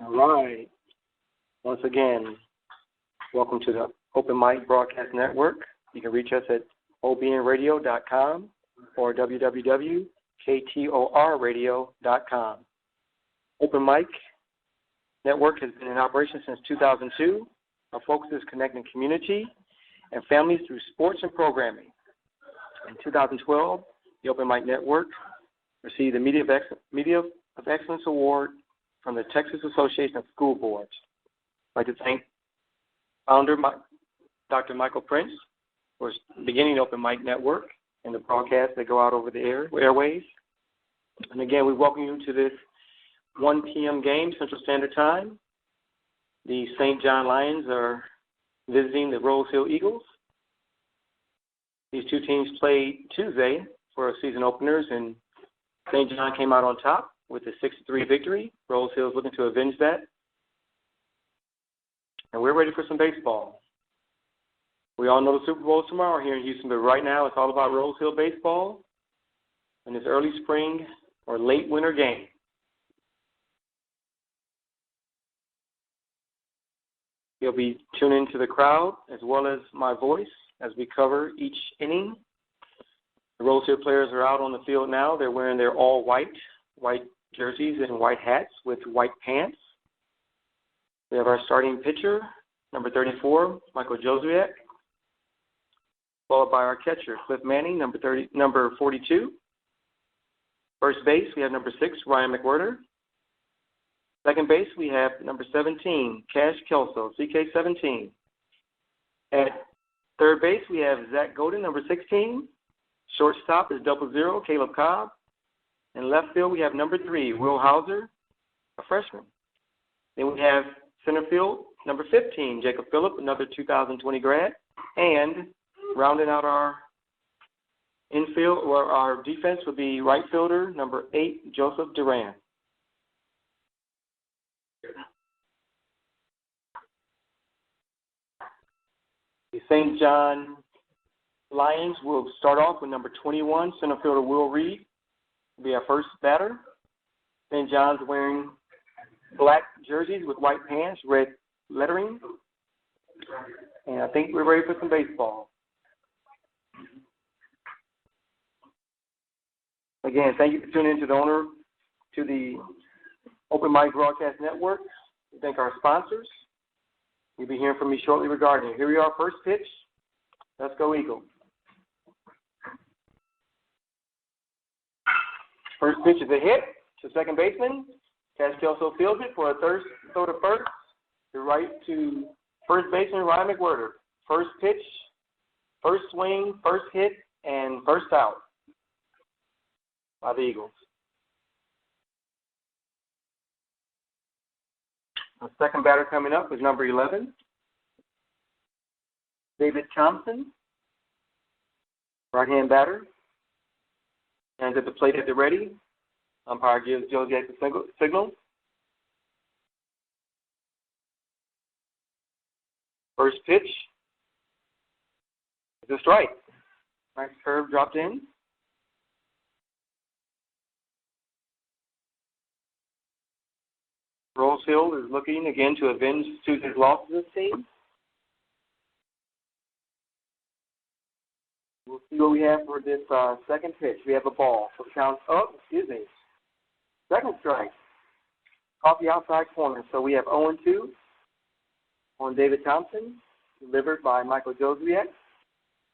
All right. Once again, welcome to the Open Mic Broadcast Network. You can reach us at OBN-Radio.com or www.KTORradio.com. Open Mic Network has been in operation since 2002. Our focus is connecting community and families through sports and programming. In 2012, the Open Mic Network received the Media of Excellence Award from the Texas Association of School Boards. I'd like to thank founder Dr. Michael Prince for beginning the Open Mic Network and the broadcasts that go out over the airways. And again, we welcome you to this 1 p.m. game, Central Standard Time. The St. John Lions are visiting the Rosehill Eagles. These two teams played Tuesday for our season openers, and St. John came out on top with a 6-3 victory. Rosehill is looking to avenge that. And we're ready for some baseball. We all know the Super Bowl is tomorrow here in Houston, but right now it's all about Rosehill Baseball and this early spring or late winter game. You'll be tuning into the crowd as well as my voice as we cover each inning. The Rosehill players are out on the field now. They're wearing their all white jerseys and white hats with white pants. We have our starting pitcher, number 34, Michael Joswiak, followed by our catcher, Cliff Manning, number 42. First base, we have number 6, Ryan McWhirter. Second base, we have number 17, Cash Kelso, CK17. At third base, we have Zach Golden, number 16. Shortstop is 00, Caleb Cobb. In left field, we have number 3, Will Hauser, a freshman. Then we have center field, number 15, Jacob Phillip, another 2020 grad. And rounding out our infield, or our defense, would be right fielder, number 8, Joseph Duran. The St. John Lions will start off with number 21, center fielder Will Reed, will be our first batter. St. John's wearing black jerseys with white pants, red lettering. And I think we're ready for some baseball. Again, thank you for tuning in to the Open Mic Broadcast Network. We thank our sponsors. You'll be hearing from me shortly regarding it. Here we are, first pitch. Let's go, Eagles. First pitch is a hit to second baseman. Cash Kelso fields it for a throw to first. To first baseman, Ryan McWhirter. First pitch, first swing, first hit, and first out by the Eagles. The second batter coming up is number 11, David Thompson, right-hand batter. And at the plate at the ready, umpire gives Josie the signal. First pitch is a strike. Nice curve dropped in. Rosehill is looking again to avenge Tuesday's loss to this team. We'll see what we have for this second pitch. We have a ball. So count up. Second strike. Off the outside corner. So we have 0-2 on David Thompson, delivered by Michael Joswiak.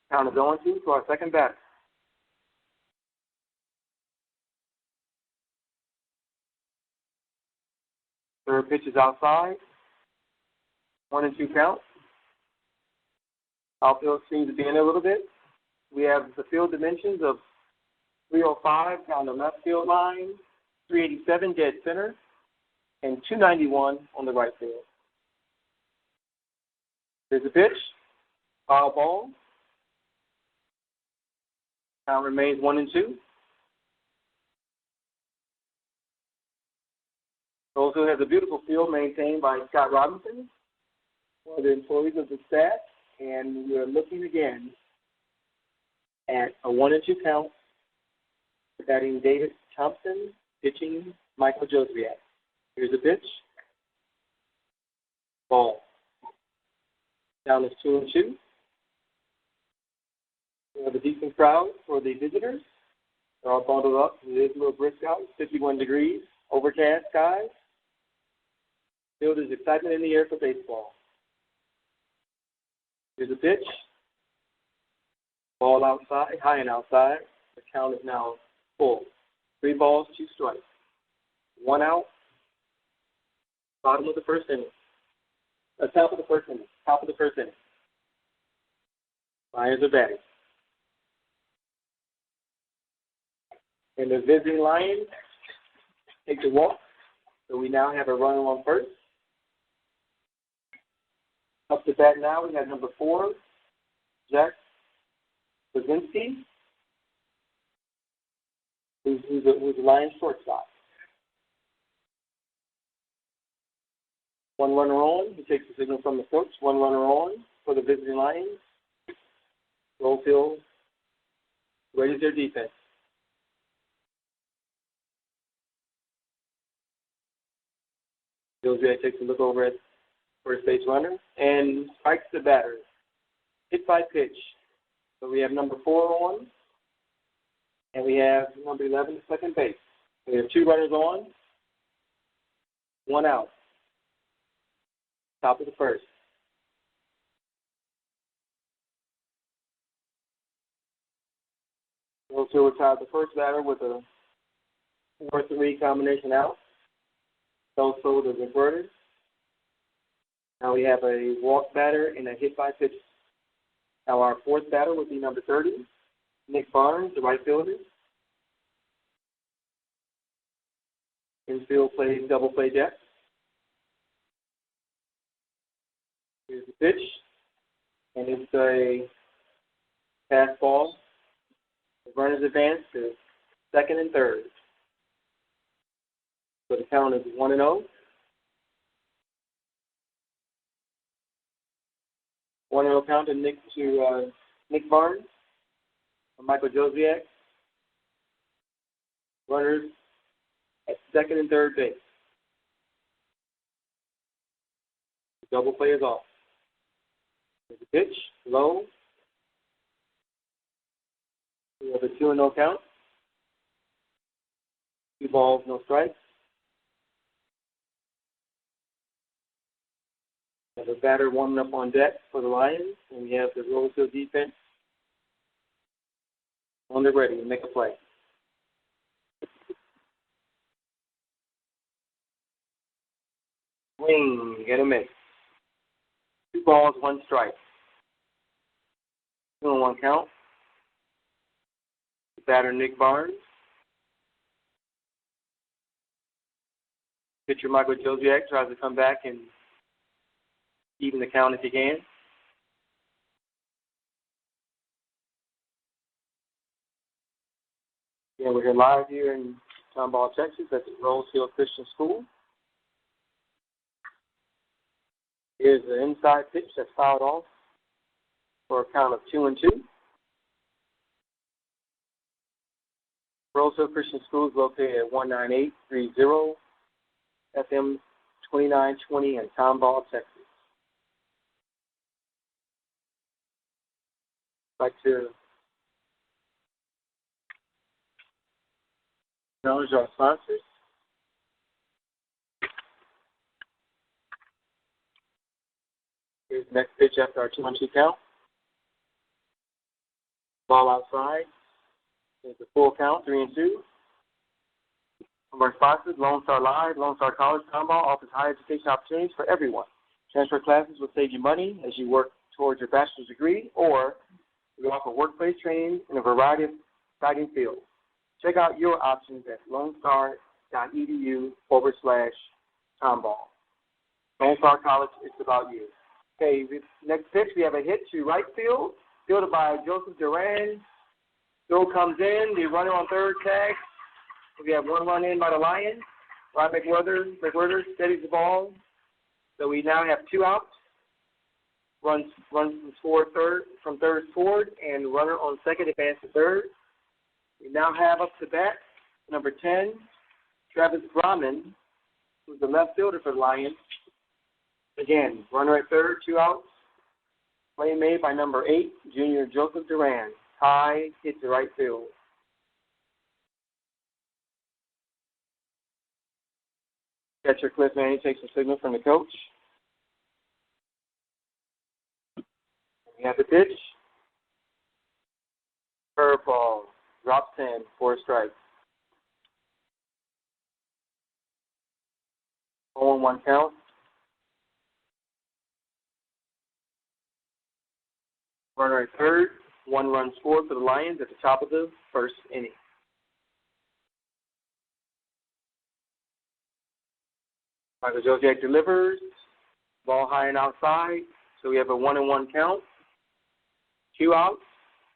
Count is 0-2 to our second batter. Third pitch is outside. 1-2 count. Outfield seems to be in a little bit. We have the field dimensions of 305 down the left field line, 387 dead center, and 291 on the right field. There's a pitch. Foul ball. Count remains 1-2. Also has a beautiful field maintained by Scott Robinson, one of the employees of the staff, and we're looking again at a 1-2 count, batting David Thompson, pitching Michael Joswiak. Here's the pitch. Ball. Count is 2-2. We have a decent crowd for the visitors. They're all bundled up. It is a little brisk out, 51 degrees, overcast skies. Field is excitement in the air for baseball. Here's a pitch. Ball outside, high and outside. The count is now full. 3 balls, 2 strikes. 1 out. Bottom of the first inning. Top of the first inning. Top of the first inning. Lions are batting. And the visiting Lions take the walk. So we now have a runner on first. Up to bat now, we have number 4, Jack Bazinski, who's the Lions shortstop. 1 runner on. He takes the signal from the coach. 1 runner on for the visiting Lions. Rosehill raises their defense. Josiah takes a look over at first base runner and strikes the batter. Hit by pitch. So we have number 4 on, and we have number 11, second base. We have 2 runners on, 1 out. Top of the first. Also retired the first batter with a 4-3 combination out. So the reverted. Now we have a walk batter and a hit by pitch. Now our 4th batter would be number 30, Nick Barnes, the right fielder. Infield plays double play depth. Here's the pitch, and it's a fastball. The runners advance to second and third. So the count is 1-0. 1-0 count to Nick Barnes and Michael Josiak. Runners at second and third base. The double play is off. There's a pitch, low. We have a 2-0 count. 2 balls, no strikes. We have a batter warming up on deck for the Lions, and we have the Rosehill defense on the ready to make a play. Swing and a miss. 2 balls, 1 strike. 2-1 count. The batter, Nick Barnes. Pitcher Michael Josiak tries to come back and even the count if he can. Yeah, we're here live here in Tomball, Texas at the Rosehill Christian School. Here's the inside pitch that's fouled off for a count of 2-2. Rosehill Christian School is located at 19830 FM 2920 in Tomball, Texas. I'd like to acknowledge our sponsors. Here's the next pitch after our 2-2 count. Ball outside. There's a full count, 3-2. From our sponsors, Lone Star Live, Lone Star College Tomball offers higher education opportunities for everyone. Transfer classes will save you money as you work towards your bachelor's degree, or we offer workplace training in a variety of exciting fields. Check out your options at lonestar.edu/Tomball. Lone Star College, it's about you. Okay, next pitch, we have a hit to right field, fielded by Joseph Duran. Throw comes in, the runner on third tag. We have 1 run in by the Lions. Ryan McWhirter steadies the ball. So we now have 2 outs. Runs from third forward, and runner on second advance to third. We now have up to bat number 10, Travis Brahman, who's the left fielder for the Lions. Again, runner at third, 2 outs. Play made by number 8, junior Joseph Duran. High hit to right field. Catcher Cliff Manning takes a signal from the coach. We have the pitch. Curveball. Drops in. 4 strikes. 0-1 count. Runner at third. 1 run scored for the Lions at the top of the first inning. Michael Josiak delivers. Ball high and outside. So we have a 1-1 count. 2 outs.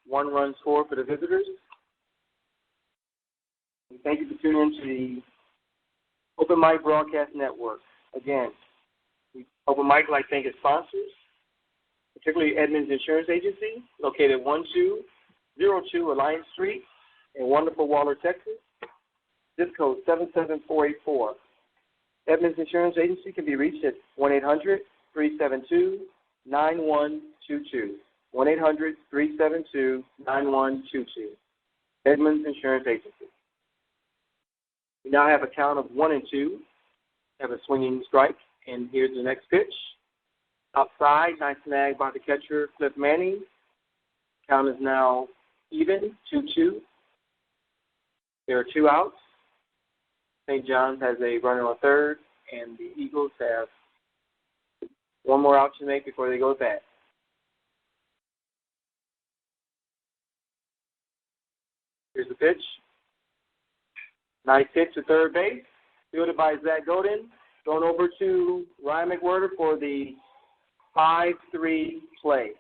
1 run scored for the visitors. And thank you for tuning in to the Open Mic Broadcast Network. Again, Open Mic like thank its sponsors, particularly Edmonds Insurance Agency, located 1202 Alliance Street in wonderful Waller, Texas. Zip code 77484. Edmonds Insurance Agency can be reached at 1-800-372-9122. 1-800-372-9122. Edmonds Insurance Agency. We now have a count of 1-2. Have a swinging strike, and here's the next pitch. Outside, nice snag by the catcher, Cliff Manning. Count is now even, 2-2. There are 2 outs. St. John's has a runner on third, and the Eagles have 1 more out to make before they go to bat. Here's the pitch. Nice hit to third base, fielded by Zach Godin. Thrown over to Ryan McWhirter for the 5-3 play.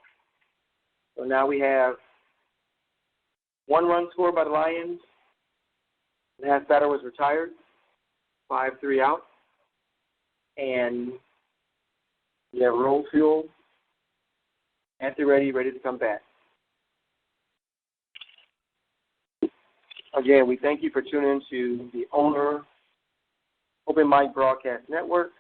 So now we have 1 run scored by the Lions. The last batter was retired. 5-3 out. And we have Rosehill at the ready to come back. Again, we thank you for tuning in to the owner Open Mic Broadcast Network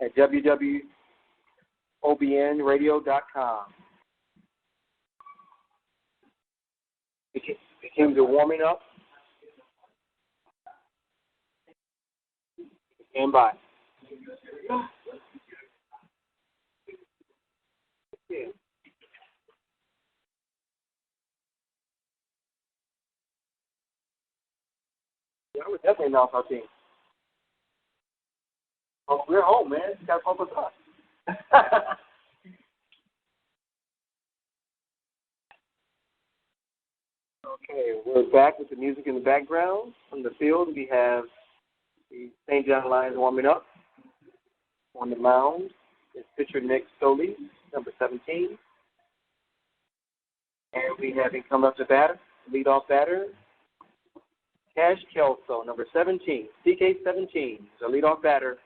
at www.OBN-Radio.com. It came to warming up. Stand by. I would definitely announce our team. Oh, we're home, man. You got to pump us up. Okay, we're back with the music in the background. From the field, we have the St. John Lions warming up. On the mound is pitcher Nick Stoley, number 17. And we have him come up to batter, leadoff batter, Cash Kelso, number 17, CK17, the leadoff batter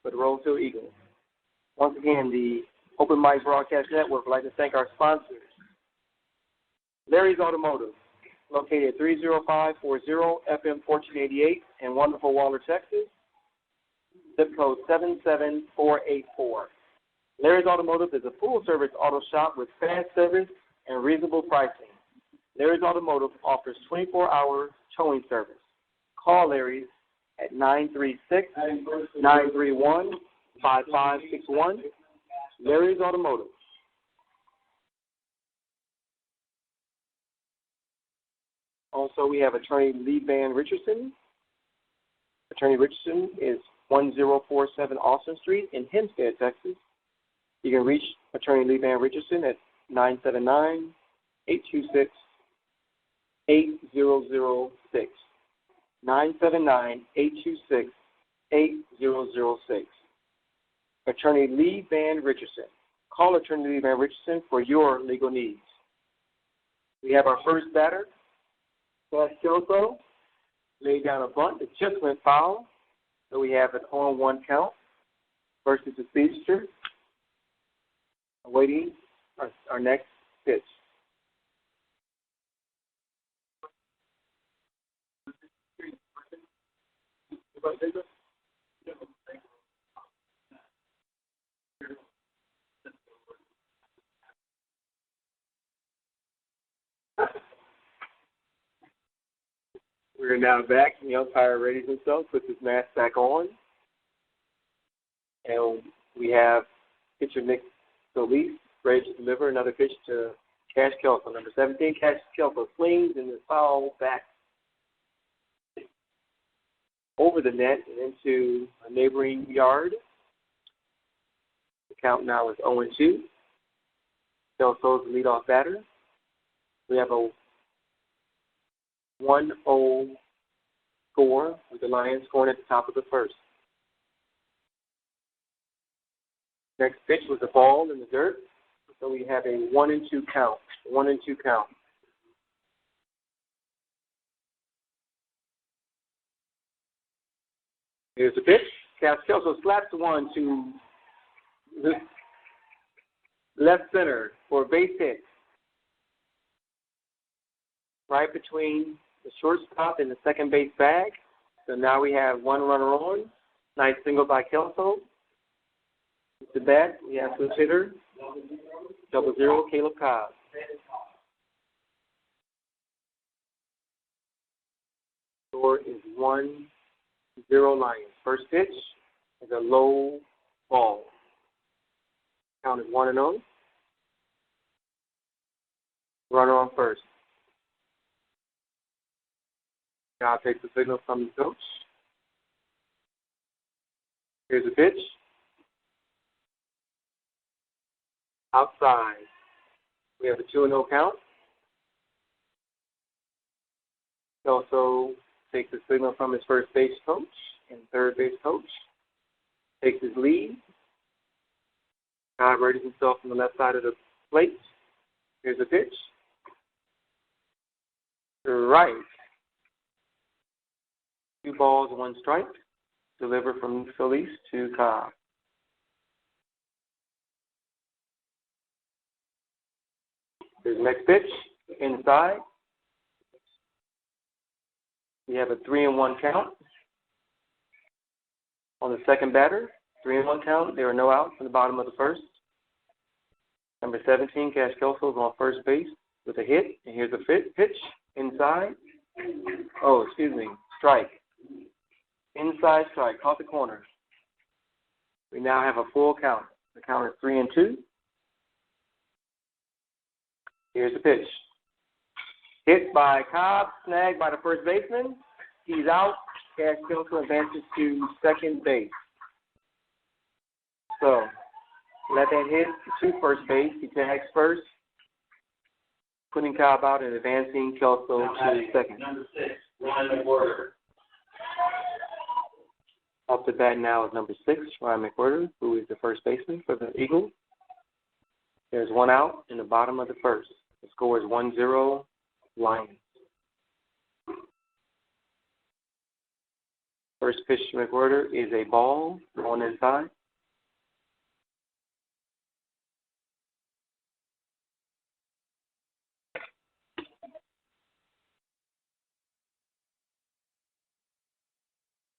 for the Rosehill Eagles. Once again, the Open Mic Broadcast Network would like to thank our sponsors. Larry's Automotive, located at 30540 FM 1488 in wonderful Waller, Texas. Zip code 77484. Larry's Automotive is a full-service auto shop with fast service and reasonable pricing. Larry's Automotive offers 24-hour towing service. Call Larry's at 936-931-5561. Larry's Automotive. Also, we have attorney Lee Van Richardson. Attorney Richardson is 1047 Austin Street in Hempstead, Texas. You can reach attorney Lee Van Richardson at 979-826-8006. 979-826-8006. Attorney Lee Van Richardson. Call Attorney Lee Van Richardson for your legal needs. We have our first batter, Cash Kelso, laid down a bunt. It just went foul. So we have an 0-1 count versus the speedster. Awaiting our next pitch. We're now back. The umpire readies himself, puts his mask back on. And we have pitcher Nick Solis ready to deliver another pitch to Cash Kelso. Number 17, Cash Kelso swings and is foul back over the net and into a neighboring yard. The count now is 0-2. Kelso's the leadoff batter. We have a 1-0 score with the Lions scoring at the top of the first. Next pitch was a ball in the dirt. So we have a 1-2 count. 1-2 count. Here's the pitch. Kelso slaps one to the left center for a base hit. Right between the shortstop and the second base bag. So now we have one runner on. Nice single by Kelso. With the bat, we have switch hitter, 0-0, Caleb Cobb. Score is 1-0 Lions. First pitch is a low ball. Count is 1-0. Runner on first. Cobb takes the signal from the coach. Here's the pitch. Outside. We have a 2-0 count. He also takes the signal from his first base coach and third base coach. Takes his lead. Cobb readies himself from the left side of the plate. Here's the pitch. Right. 2 balls, 1 strike. Delivered from Solis to Cobb. Here's the next pitch. Inside. We have a 3-1 count. On the second batter, 3-1 count. There are no outs in the bottom of the first. Number 17, Cash Kelso, is on first base with a hit. And here's a pitch. Inside. Strike. Inside strike. Caught the corner. We now have a full count. The count is 3-2. Here's the pitch. Hit by Cobb, snagged by the first baseman. He's out. Cash Kelso advances to second base. So, let that hit to first base. He tags first, putting Cobb out and advancing Kelso to second. Number 6, Ryan McWhorter. Up to bat now is number 6, Ryan McWhorter, who is the first baseman for the Eagles. There's 1 out in the bottom of the first. The score is 1-0 Lions. First pitch to McWhorter is a ball on inside.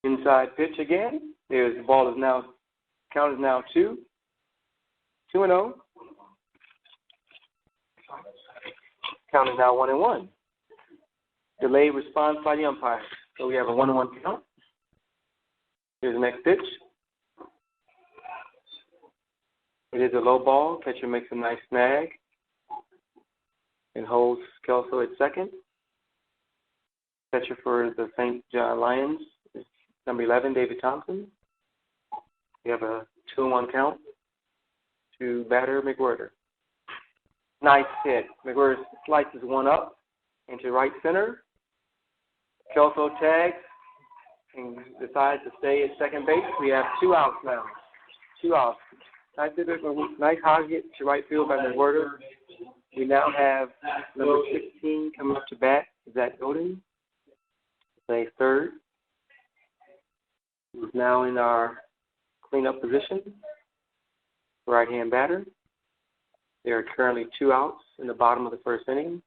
Inside pitch again. There's the ball is now, count is now 2. 2-0. Count is now 1-1. Delayed response by the umpire. So we have a 1-1 count. Here's the next pitch. It is a low ball. Catcher makes a nice snag and holds Kelso at second. Catcher for the St. John Lions is number 11, David Thompson. We have a 2-1 count to batter McWhorter. Nice hit. McWhorter slices one up into right center. Kelso tags and decides to stay at second base. We have 2 outs now. 2 outs. Nice high hit to right field by McWhorter. We now have number 16 coming up to bat. Zach Godin. Play third. He's now in our cleanup position. Right-hand batter. There are currently 2 outs in the bottom of the first inning.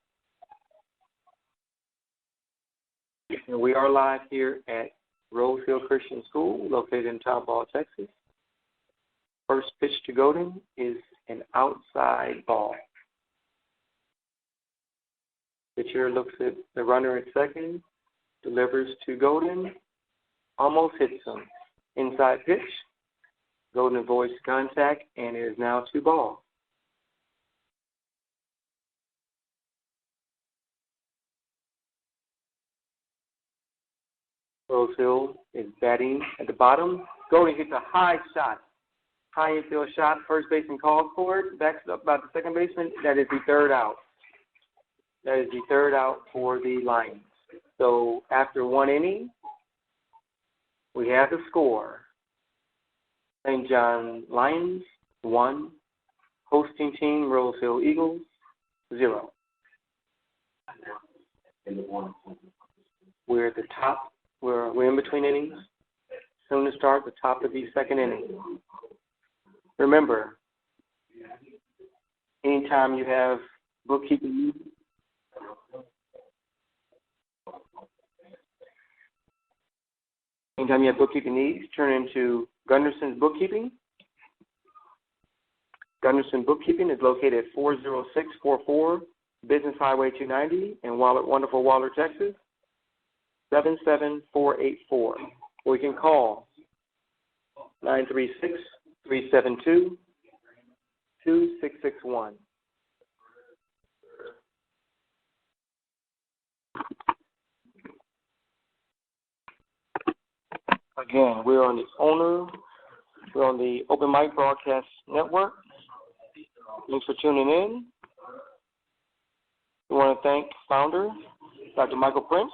And we are live here at Rosehill Christian School, located in Tomball, Texas. First pitch to Godin is an outside ball. Pitcher looks at the runner at second, delivers to Golden, almost hits him. Inside pitch, Golden avoids contact, and it is now 2-ball. Rosehill is batting at the bottom. Golden hits a high infield shot. First baseman calls for it. Backs it up by the second baseman. That is the third out. That is the third out for the Lions. So after one inning, we have the score. St. John Lions 1, hosting team Rosehill Eagles 0. We're at the top. We're in between innings. Soon to start the top of the second inning. Remember, anytime you have bookkeeping needs, turn into Gunderson's Bookkeeping. Gunderson Bookkeeping is located at 40644 Business Highway 290 in Wonderful Waller, Texas, 77484. Or you can call 936-372-2661. Again, we're on the Open Mic Broadcast Network. Thanks for tuning in. We want to thank founder, Dr. Michael Prince,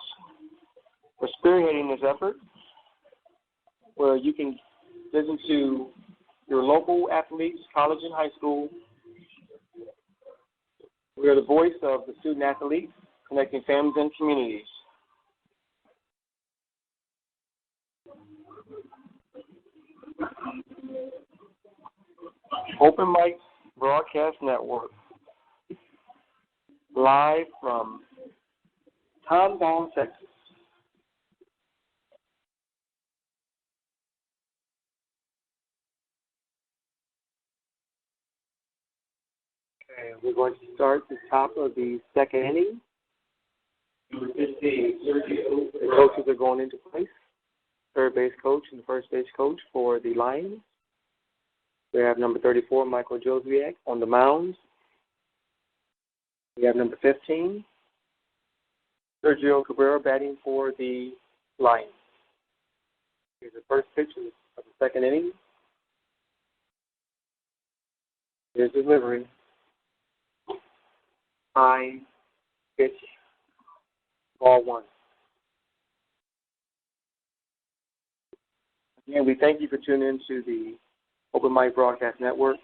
for spearheading this effort, where you can listen to your local athletes, college and high school. We are the voice of the student athletes, connecting families and communities. Open Mic Broadcast Network, live from Tomball, Texas. Okay, we're going to start the top of the second inning. Number 15, Sergio. The coaches are going into place. Third base coach and the first base coach for the Lions. We have number 34, Michael Joswiak, on the mound. We have number 15, Sergio Cabrera, batting for the Lions. Here's the first pitch of the second inning. Here's delivery. High pitch, ball 1. Again, we thank you for tuning in to the Open Mic Broadcast Network.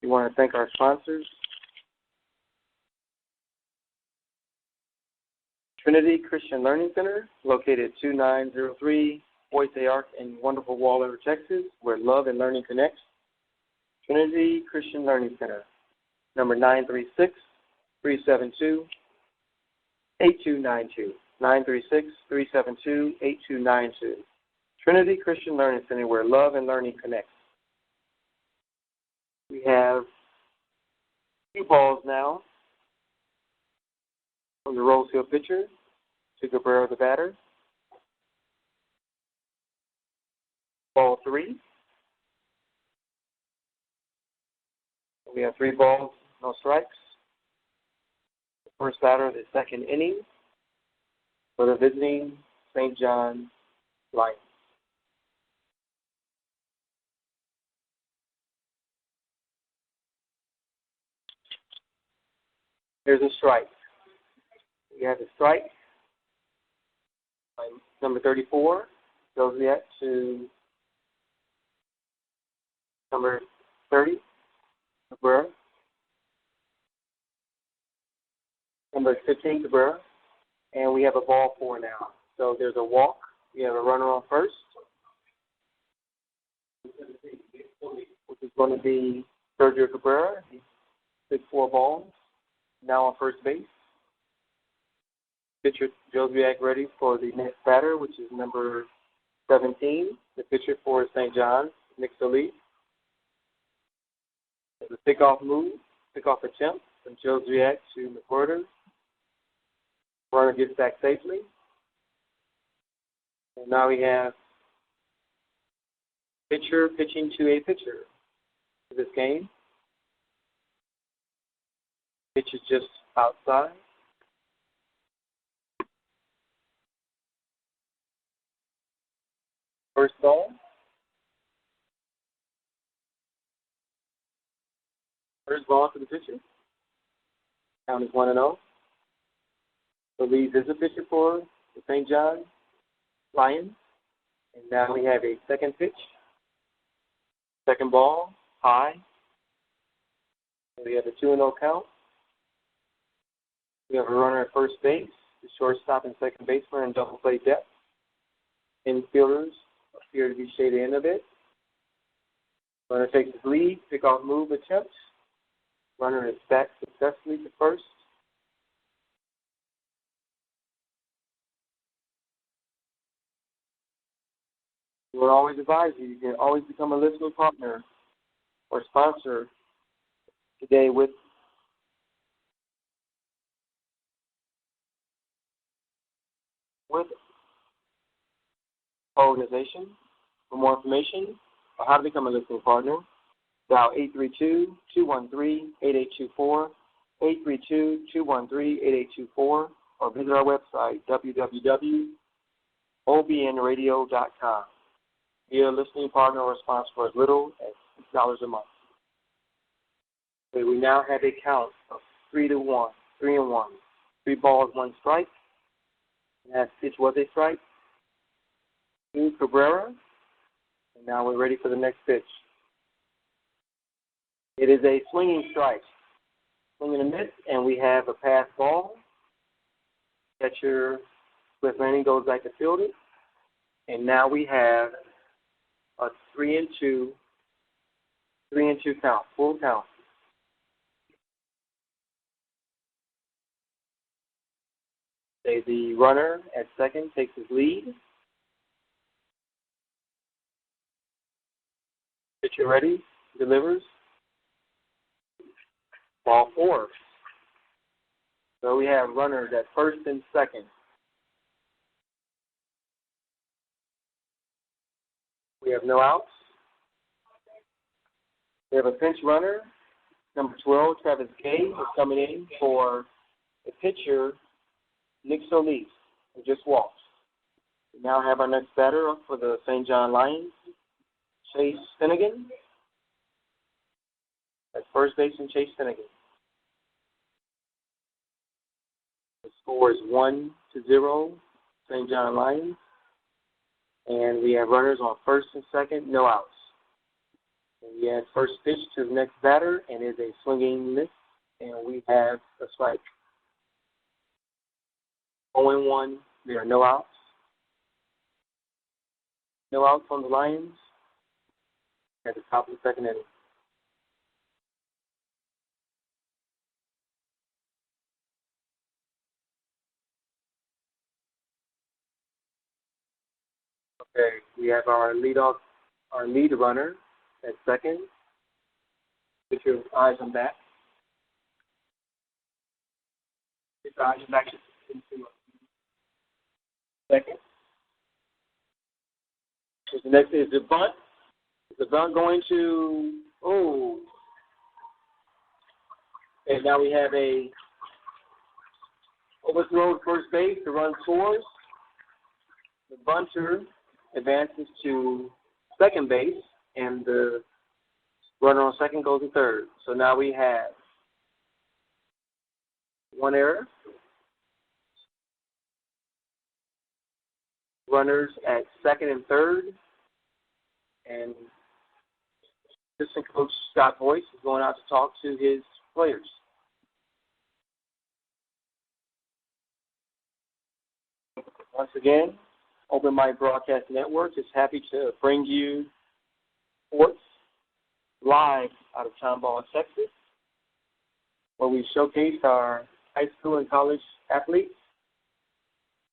We want to thank our sponsors, Trinity Christian Learning Center, located at 2903 Boise Arc in Wonderful Waller, Texas, where love and learning connects. Trinity Christian Learning Center, number 936-372-8292. 936-372-8292. Trinity Christian Learning Center, where love and learning connects. We have 2 balls now from the Rosehill pitcher to Cabrera, the batter. Ball 3. We have 3 balls, no strikes. First batter of the second inning for the visiting St. John Lions. Here's a strike. We have a strike by number 34, goes yet to number 30, Cabrera. Number 15, Cabrera. And we have a ball 4 now. So there's a walk. We have a runner on first, which is going to be Sergio Cabrera. He took 4 balls. Now on first base. Pitcher Joswiak ready for the next batter, which is number 17. The pitcher for St. John's, Nick Solis. The pickoff attempt from Joswiak to McWhirter. Runner gets back safely. And now we have pitcher pitching to a pitcher for this game. Pitch is just outside. First ball. First ball to the pitcher. Count is 1-0. So Leeds is a pitcher for the St. John Lions. And now we have a second pitch. Second ball, high. So we have a 2-0 count. We have a runner at first base, the shortstop and second baseman in double play depth. Infielders appear to be shaded in a bit. Runner takes his lead, pick-off move attempt. Runner is back successfully to first. We will always advise you can always become a listening partner or sponsor today with organization. For more information on how to become a listening partner, dial 832-213-8824, 832-213-8824, or visit our website, www.OBN-Radio.com. Be a listening partner or sponsor for as little as $6 a month. Okay, we now have a count of 3-1, 3-1. 3 balls, 1 strike. That pitch was a strike to Cabrera. And now we're ready for the next pitch. It is a swinging strike. Swing and a miss, and we have a pass ball. Catcher Cliff Lanning goes back to field it. And now we have a 3-2 count, full count. The runner at second takes his lead. Pitcher ready, delivers. Ball 4. So we have runners at first and second. We have no outs. We have a pinch runner, number 12, Travis Gay, is coming in for the pitcher, Nick Solis, who just walked. We now have our next batter up for the St. John Lions, Chase Finnegan. At first baseman, Chase Finnegan. The score is 1-0, St. John Lions. And we have runners on first and second, no outs. And we have first pitch to the next batter, and is a swinging miss, and we have a strike. 0-1, there are no outs. No outs on the Lions at the top of the second inning. Okay, we have our lead runner at second. Put your eyes on that. Put your eyes on that into second. So the next is the bunt. Is the bunt going to, and now we have a overthrow to first base. The run scores. The bunter advances to second base, and the runner on second goes to third. So now we have one error. Runners at second and third, and assistant coach Scott Boyce is going out to talk to his players. Once again, Open Mic Broadcast Network is happy to bring you sports live out of Tomball, Texas, where we showcase our high school and college athletes.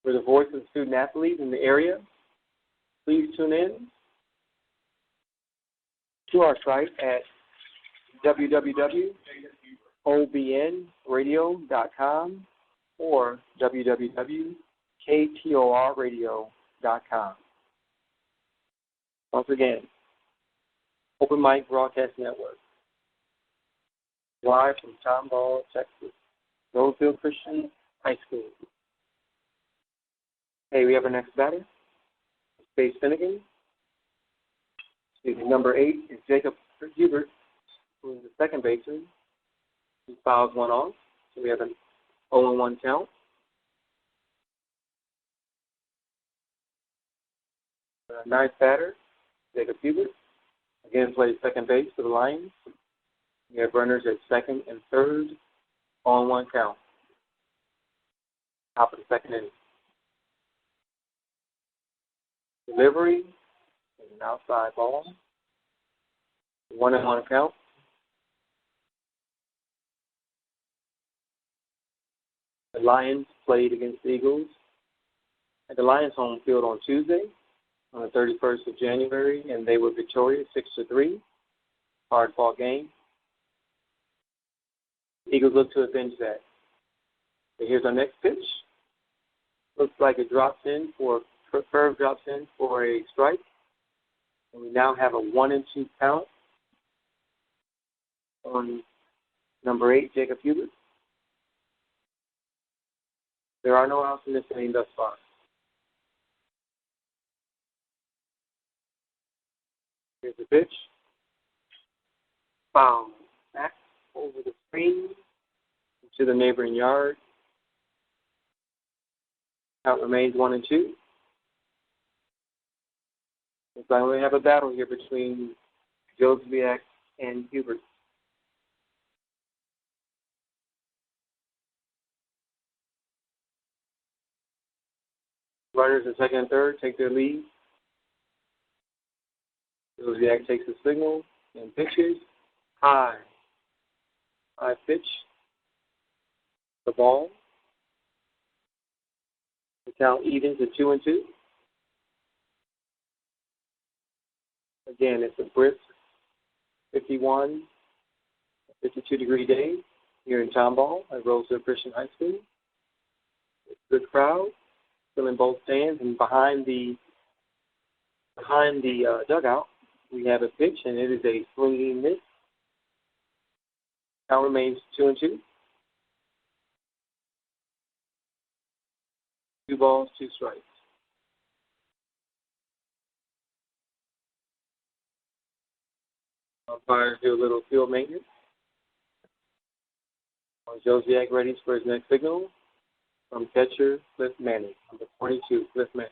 We're the voice of the student athlete in the area. Please tune in to our site at www.obnradio.com or www.ktorradio.com. Once again, Open Mic Broadcast Network, live from Tomball, Texas, Rosehill Christian High School. Hey, we have our next batter, Space Finnegan. Number 8 is Jacob Hubert, who is the second baseman. He fouls one off, so we have an 0-1 count. Ninth batter, Jacob Hubert, again plays second base for the Lions. We have runners at second and third, 0-1 count. Top of the second inning. Delivery is an outside ball. 1-1 count. The Lions played against the Eagles at the Lions home field on Tuesday, on the 31st of January, and they were victorious 6-3. Hard-fought game. The Eagles look to avenge that. So here's our next pitch. Looks like it drops in for curve drops in for a strike. And we now have a 1-2 count on number 8, Jacob Hubert. There are no outs in this inning thus far. Here's the pitch. Foul. Back over the screen to the neighboring yard. Count remains 1-2. Looks like we have a battle here between Joswiak and Hubert. Runners in second and third take their lead. Joswiak takes the signal and pitches. High pitch. The ball. The count evens at 2-2. Again, it's a brisk 51, 52-degree day here in Tomball at Rosehill Christian High School. It's a good crowd, filling both stands, and behind the dugout, we have a pitch, and it is a swinging miss. Count remains 2-2. 2 balls, 2 strikes. Umpires do a little field maintenance. Joswiak ready for his next signal from catcher Cliff Manning, number 42, Cliff Manning.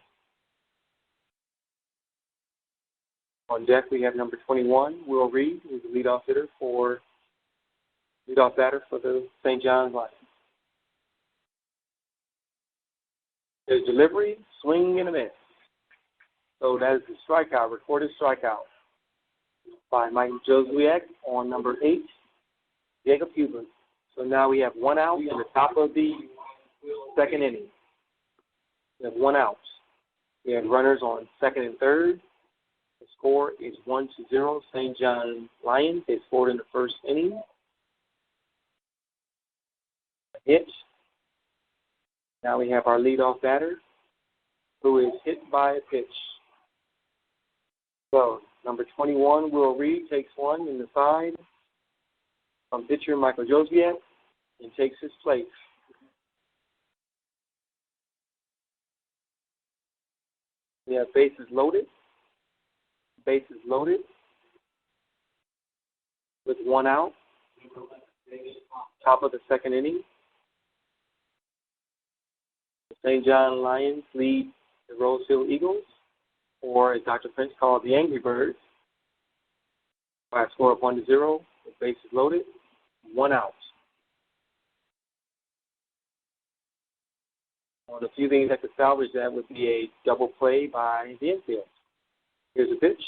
On deck, we have number 21, Will Reed, who's the leadoff batter for the St. John's Lions. There's delivery, swing and a miss. So that is the strikeout, recorded strikeout by Mike Joswiak on number 8, Jacob Hubert. So now we have 1 out in the top of the second inning. We have 1 out. We have runners on second and third. The score is 1-0. St. John Lions. They scored in the first inning. A hit. Now we have our leadoff batter, who is hit by a pitch. So number 21, Will Reed, takes one in the side from pitcher Michael Joswiak and takes his place. We have bases loaded. Bases loaded with 1 out. Top of the second inning. The St. John Lions lead the Rosehill Eagles, or as Dr. Prince called the Angry Birds, by a score of 1-0, with bases loaded, 1 out. One of the few things that could salvage that would be a double play by the infield. Here's a pitch.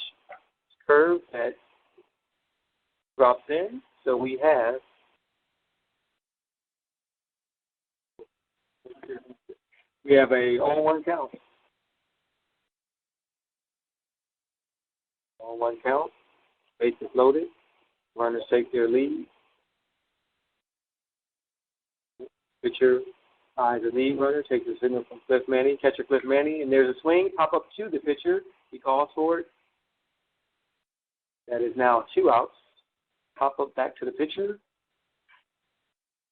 Curve that drops in. So we have a 0-1 count. 0-1 count. Bases loaded. Runners take their lead. Pitcher The lead runner takes the signal from Cliff Manning, catcher Cliff Manning, and there's a swing, pop up to the pitcher. He calls for it. That is now 2 outs. Pop up back to the pitcher.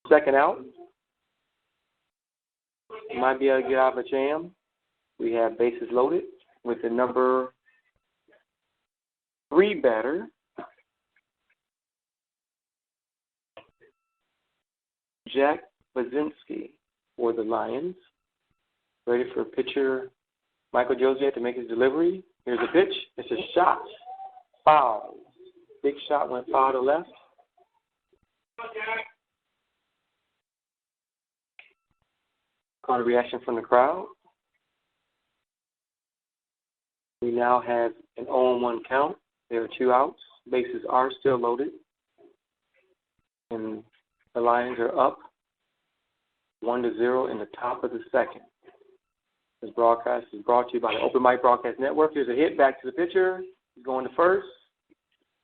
Second out. Might be able to get out of a jam. We have bases loaded with the number 3 batter, Jack Bazinski for the Lions. Ready for pitcher Michael Joseph to make his delivery. Here's a pitch. It's a shot. Foul. Big shot went foul to left. Caught a reaction from the crowd. We now have an 0-1 count. There are 2 outs. Bases are still loaded. And the Lions are up 1-0 in the top of the second. This broadcast is brought to you by the Open Mic Broadcast Network. Here's a hit back to the pitcher. He's going to first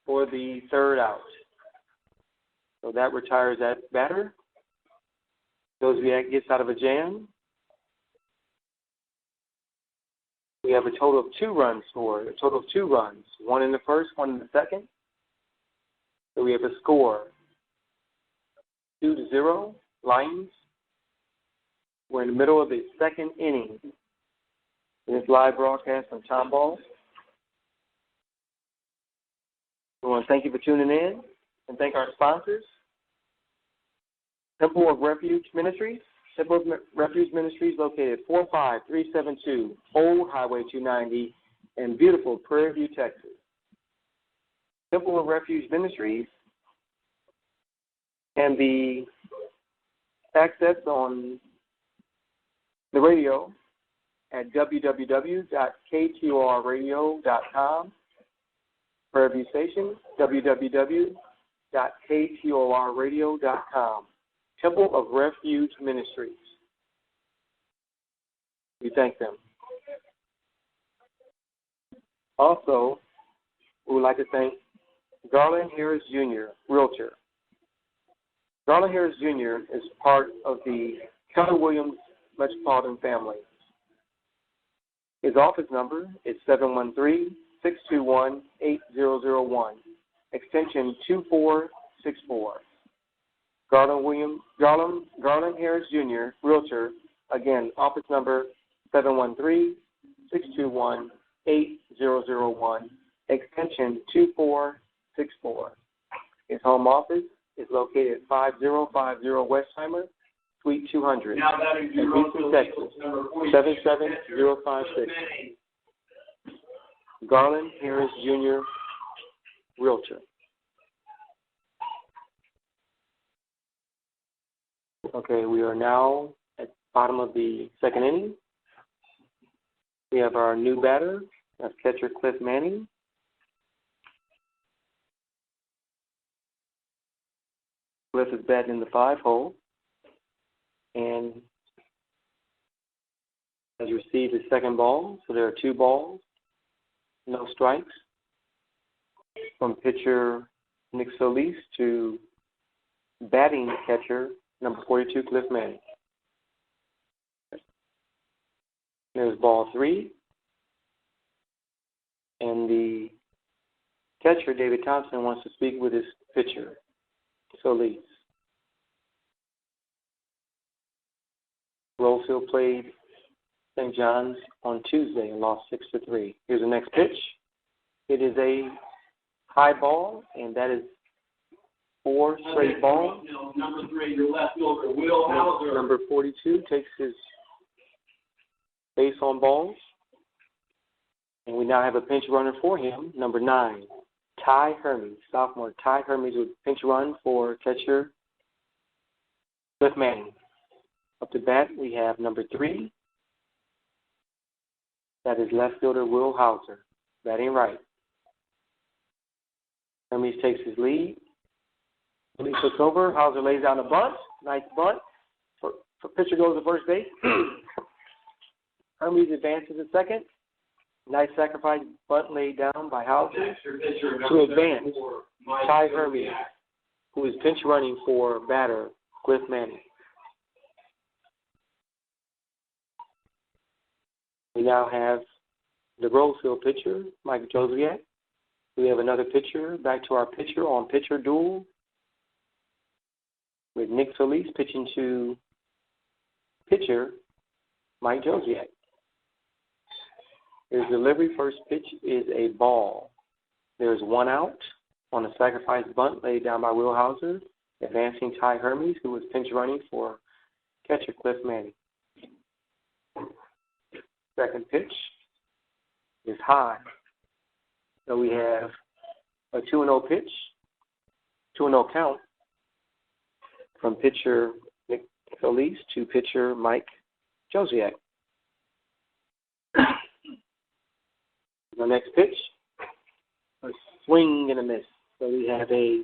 for the 3rd out. So that retires that batter. Josviak gets out of a jam. We have a total of 2 runs scored, a total of 2 runs, 1 in the first, 1 in the second. So we have a score 2-0, Lions. We're in the middle of the second inning. This live broadcast from Tom Ball. We want to thank you for tuning in and thank our sponsors. Temple of Refuge Ministries. Temple of Refuge Ministries located 45372 Old Highway 290 in beautiful Prairie View, Texas. Temple of Refuge Ministries can be accessed on the radio at www.ktorradio.com. Prairie View Station, www.ktorradio.com. Temple of Refuge Ministries. We thank them. Also, we would like to thank Garland Harris Jr., Realtor. Garland Harris Jr. is part of the Keller Williams Metropolitan family. His office number is 713-621-8001, extension 2464. Garland Harris Jr., Realtor, again, office number 713-621-8001, extension 2464. His home office is located at 5050 Westheimer, Suite 200, in Houston, Texas, 77056. Garland Harris Jr., Realtor. Okay, we are now at the bottom of the second inning. We have our new batter. That's catcher Cliff Manning. Cliff is batting in the 5-hole and has received his second ball. So there are 2 balls, no strikes. From pitcher Nick Solis to batting catcher number 42, Cliff Manning. There's ball 3. And the catcher, David Thompson, wants to speak with his pitcher, Solis. Rosehill played St. John's on Tuesday and lost 6-3. Here's the next pitch. It is a high ball, and that is 4 straight balls. Number 3, your left fielder, Will Hauser. Number 42 takes his base on balls. And we now have a pinch runner for him, number 9, Ty Hermes. Sophomore Ty Hermes with pinch run for catcher Cliff Manning. Up to bat, we have number 3. That is left fielder Will Hauser, batting right. Hermes takes his lead. When he looks over, Hauser lays down a bunt. Nice bunt. For pitcher goes to first base. Hermes advances to second. Nice sacrifice bunt laid down by Hauser to advance Ty Hermes, who is pinch running for batter Cliff Manning. We now have the Rosehill pitcher, Mike Josiak. We have another pitcher, back to our pitcher on pitcher duel, with Nick Solis pitching to pitcher Mike Josiak. His delivery first pitch is a ball. There's one out on a sacrifice bunt laid down by Will Hauser, advancing Ty Hermes, who was pinch running for catcher Cliff Manning. Second pitch is high. So we have a 2-0 pitch, 2-0 count from pitcher Nick Solis to pitcher Mike Josiak. The next pitch, a swing and a miss. So we have a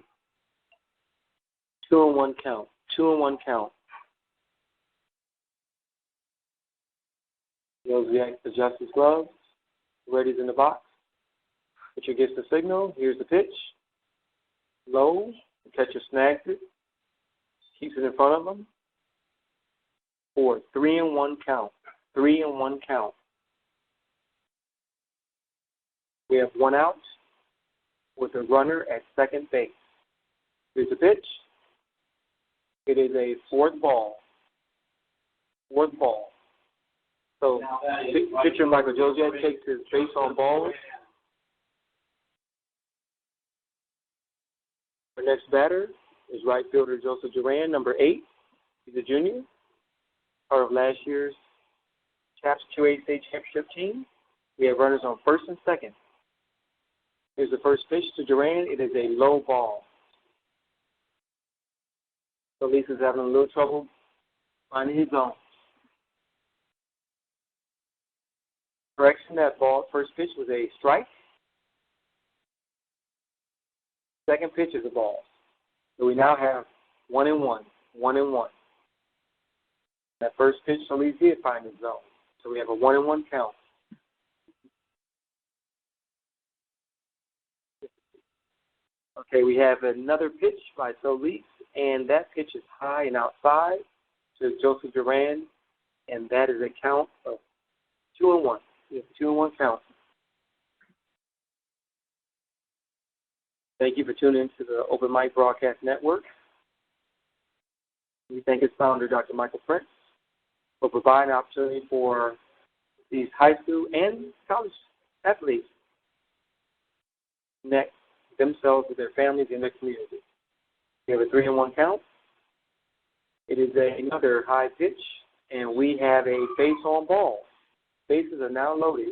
2-1 count. 2-1 count. Josiak adjusts his gloves. Ready's in the box. Pitcher gets the signal. Here's the pitch. Low. The catcher snags it. Keeps it in front of him. For 3-1 count. 3-1 count. We have one out with a runner at second base. Here's the pitch. It is a fourth ball. Fourth ball. So pitcher Michael Josiak takes his base on balls. Our next batter is right fielder Joseph Duran, number 8. He's a junior, part of last year's Chaps 2A State Championship team. We have runners on first and second. Here's the first pitch to Duran. It is a low ball. Solis is having a little trouble finding his zone. Correction, that ball, first pitch was a strike. Second pitch is a ball. So we now have 1-1. 1-1. That first pitch, Solis did find his zone. So we have a 1-1 count. Okay, we have another pitch by Solis, and that pitch is high and outside to Joseph Duran, and that is a count of 2-1. We have a 2-1 count. Thank you for tuning in to the Open Mic Broadcast Network. We thank its founder, Dr. Michael Prince, for providing an opportunity for these high school and college athletes to connect themselves with their families and their community. We have a 3-1 count. It is another high pitch, and we have a base on ball. Bases are now loaded.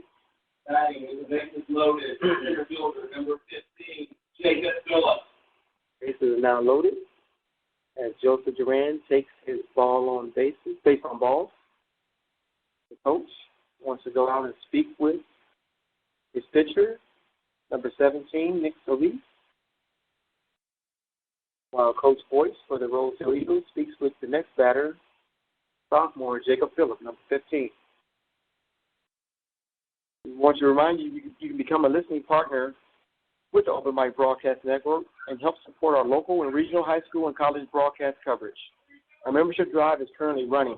Batting, the base is loaded. Center fielder, number 15, Jacob Phillips. Bases are now loaded as Joseph Duran takes his ball on bases, base on balls. The coach wants to go out and speak with his pitcher, number 17, Nick Solis, while Coach Boyce for the Rosehill Eagles speaks with the next batter, sophomore Jacob Phillips, number 15. We want to remind you, you can become a listening partner with the Open Mic Broadcast Network and help support our local and regional high school and college broadcast coverage. Our membership drive is currently running.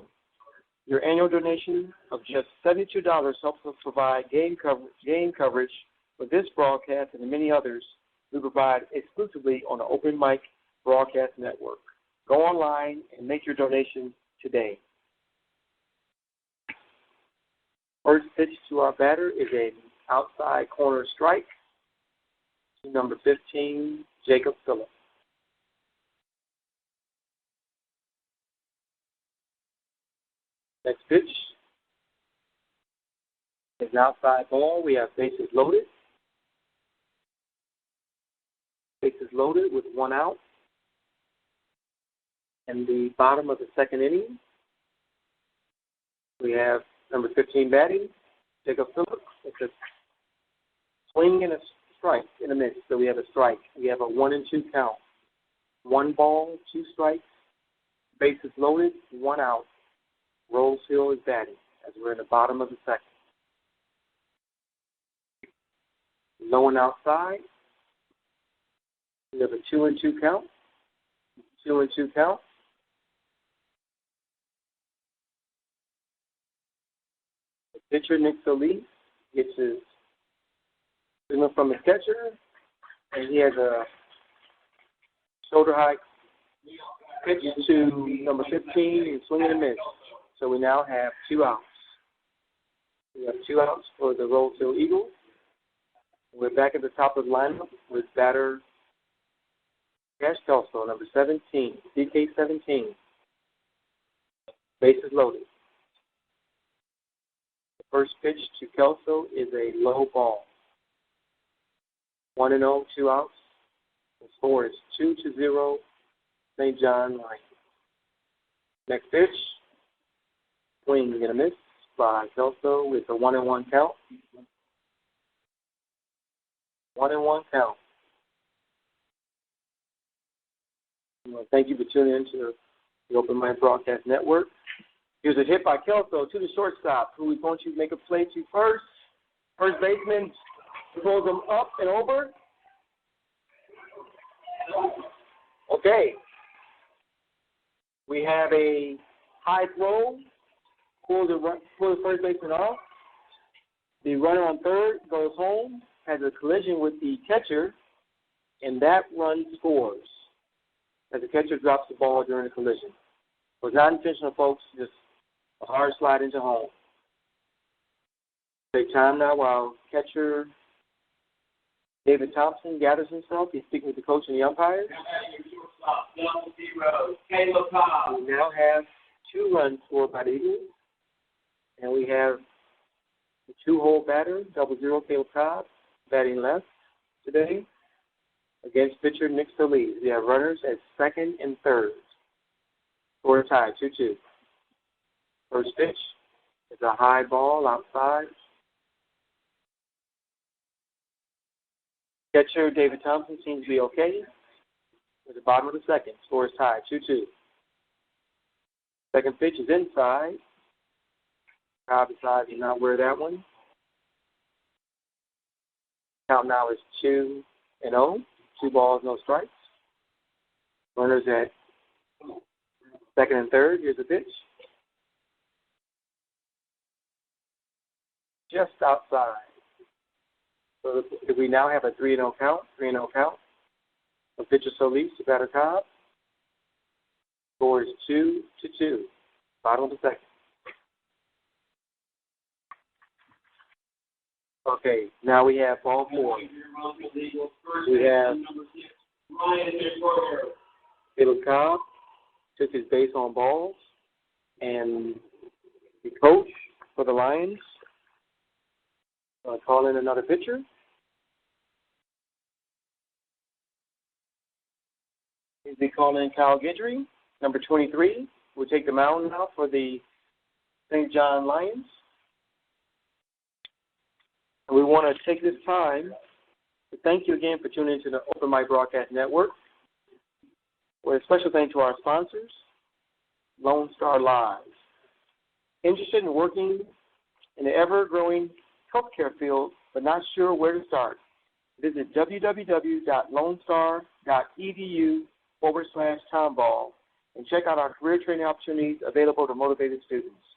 Your annual donation of just $72 helps us provide game coverage for this broadcast and many others we provide exclusively on the Open Mic Broadcast Network. Go online and make your donation today. First pitch to our batter is an outside corner strike to number 15, Jacob Phillips. Next pitch is an outside ball. We have bases loaded. Bases loaded with one out. In the bottom of the second inning, we have number 15 batting, Jacob Phillips. It's a swing and a strike in a miss. So we have a strike. We have a 1-2 count. 1 ball, 2 strikes. Bases loaded, 1 out. Rosehill is batting as we're in the bottom of the second. Low and outside. We have a 2-2 count. 2-2 count. Pitcher Nick Solis gets his signal from his catcher, and he has a shoulder high pitch to number 15 and swing and a miss. So we now have 2 outs. We have 2 outs for the Rosehill Eagles. We're back at the top of the lineup with batter Cash Kelso, number 17, DK17. Bases loaded. The first pitch to Kelso is a low ball. 1-0, 2 outs. The score is 2-0, St. John Lions. Next pitch, swing and a miss by Kelso with a 1-1 count. 1-1 count. Well, thank you for tuning in to the Open Mic Broadcast Network. Here's a hit by Kelso to the shortstop, who is going to make a play to first. First baseman throws him up and over. Okay. We have a high throw. Pull the first baseman off. The runner on third goes home, has a collision with the catcher, and that run scores as the catcher drops the ball during the collision. It was not intentional, folks, just a hard slide into home. Take time now while catcher David Thompson gathers himself. He's speaking with the coach and the umpires. Cobb. We now have 2 runs scored by the Eagles, and we have the 2-hole batter, 0-0 Caleb Cobb, batting left today against pitcher Nick Solis. We have runners at second and third. Score tied, 2-2. First pitch is a high ball outside. Catcher David Thompson seems to be okay. At the bottom of the second, score is tied, 2-2. Second pitch is inside. Cobb decides to not wear that one. Count now is 2-0. 2 balls, no strikes. Runners at second and third. Here's the pitch. Just outside. So if we now have a 3-0 count, 3-0 count. The pitcher Solis to batter Cobb. Score is 2-2. Bottom of the second. Okay, now we have ball 4. We have Caleb Cobb took his base on balls, and the coach for the Lions call in another pitcher. He's be calling in Kyle Guidry, number 23. We'll take the mound now for the St. John Lions. And we want to take this time to thank you again for tuning into the Open Mic Broadcast Network. With a special thank to our sponsors, Lone Star Live. Interested in working in the ever-growing healthcare field, but not sure where to start? Visit www.lonestar.edu/townball and check out our career training opportunities available to motivated students.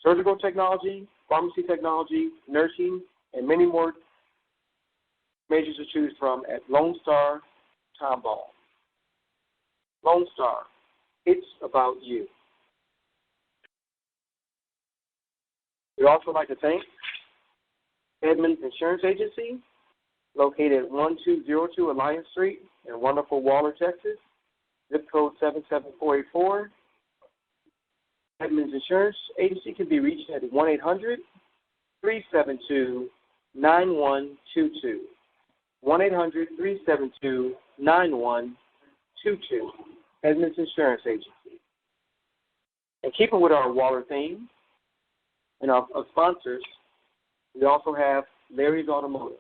Surgical technology, pharmacy technology, nursing, and many more majors to choose from at Lone Star Townball. Lone Star, it's about you. We'd also like to thank Edmunds Insurance Agency, located at 1202 Alliance Street in wonderful Waller, Texas, zip code 77484. Edmunds Insurance Agency can be reached at 1-800-372-9122. 1-800-372-9122. Edmunds Insurance Agency. And keeping with our Waller theme and our sponsors, we also have Larry's Automotive.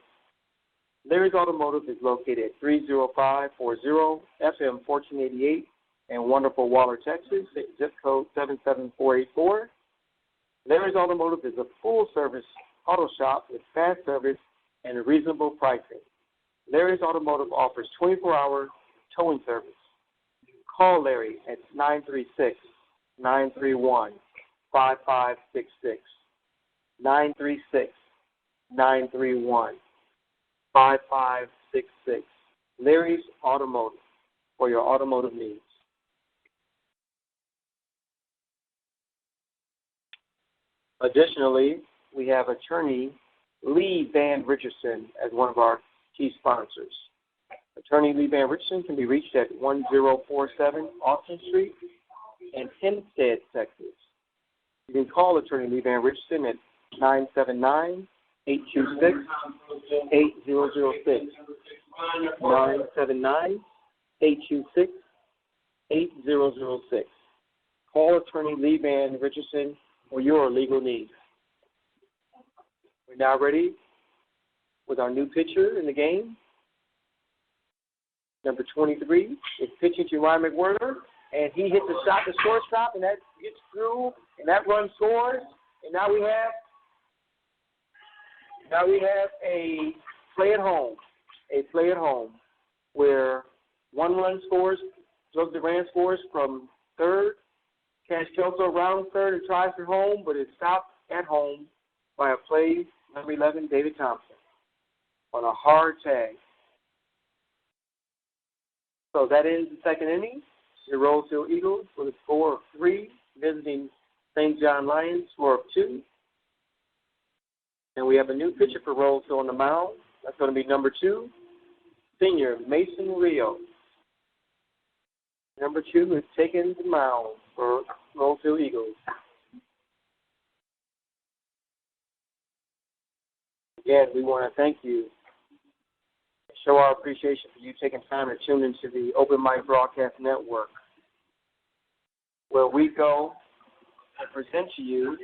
Larry's Automotive is located at 30540 FM 1488 in wonderful Waller, Texas, zip code 77484. Larry's Automotive is a full-service auto shop with fast service and reasonable pricing. Larry's Automotive offers 24-hour towing service. Call Larry at 936-931-5566. 936-931-5566. Larry's Automotive for your automotive needs. Additionally, we have attorney Lee Van Richardson as one of our key sponsors. Attorney Lee Van Richardson can be reached at 1047 Austin Street in Hempstead, Texas. You can call Attorney Lee Van Richardson at 979-826-8006. 979-826-8006. Call Attorney Lee Van Richardson for your legal needs. We're now ready with our new pitcher in the game. Number 23 is pitching to Ryan McWhirter, and he hits a shot to shortstop, and that gets through, and that run scores. And now we have a play at home where one run scores, Doug Duran scores from third. Cash Kelso rounds third and tries for home, but it's stopped at home by a play, number 11, David Thompson, on a hard tag. So that ends the second inning. The Rosehill Eagles with a score of 3, visiting St. John Lions, score of 2. And we have a new pitcher for Rosehill on the mound. That's going to be number 2, senior Mason Rios. Number 2 is taking the mound for Rosehill Eagles. Again, we want to thank you and show our appreciation for you taking time to tune into the Open Mic Broadcast Network, where we go and present to you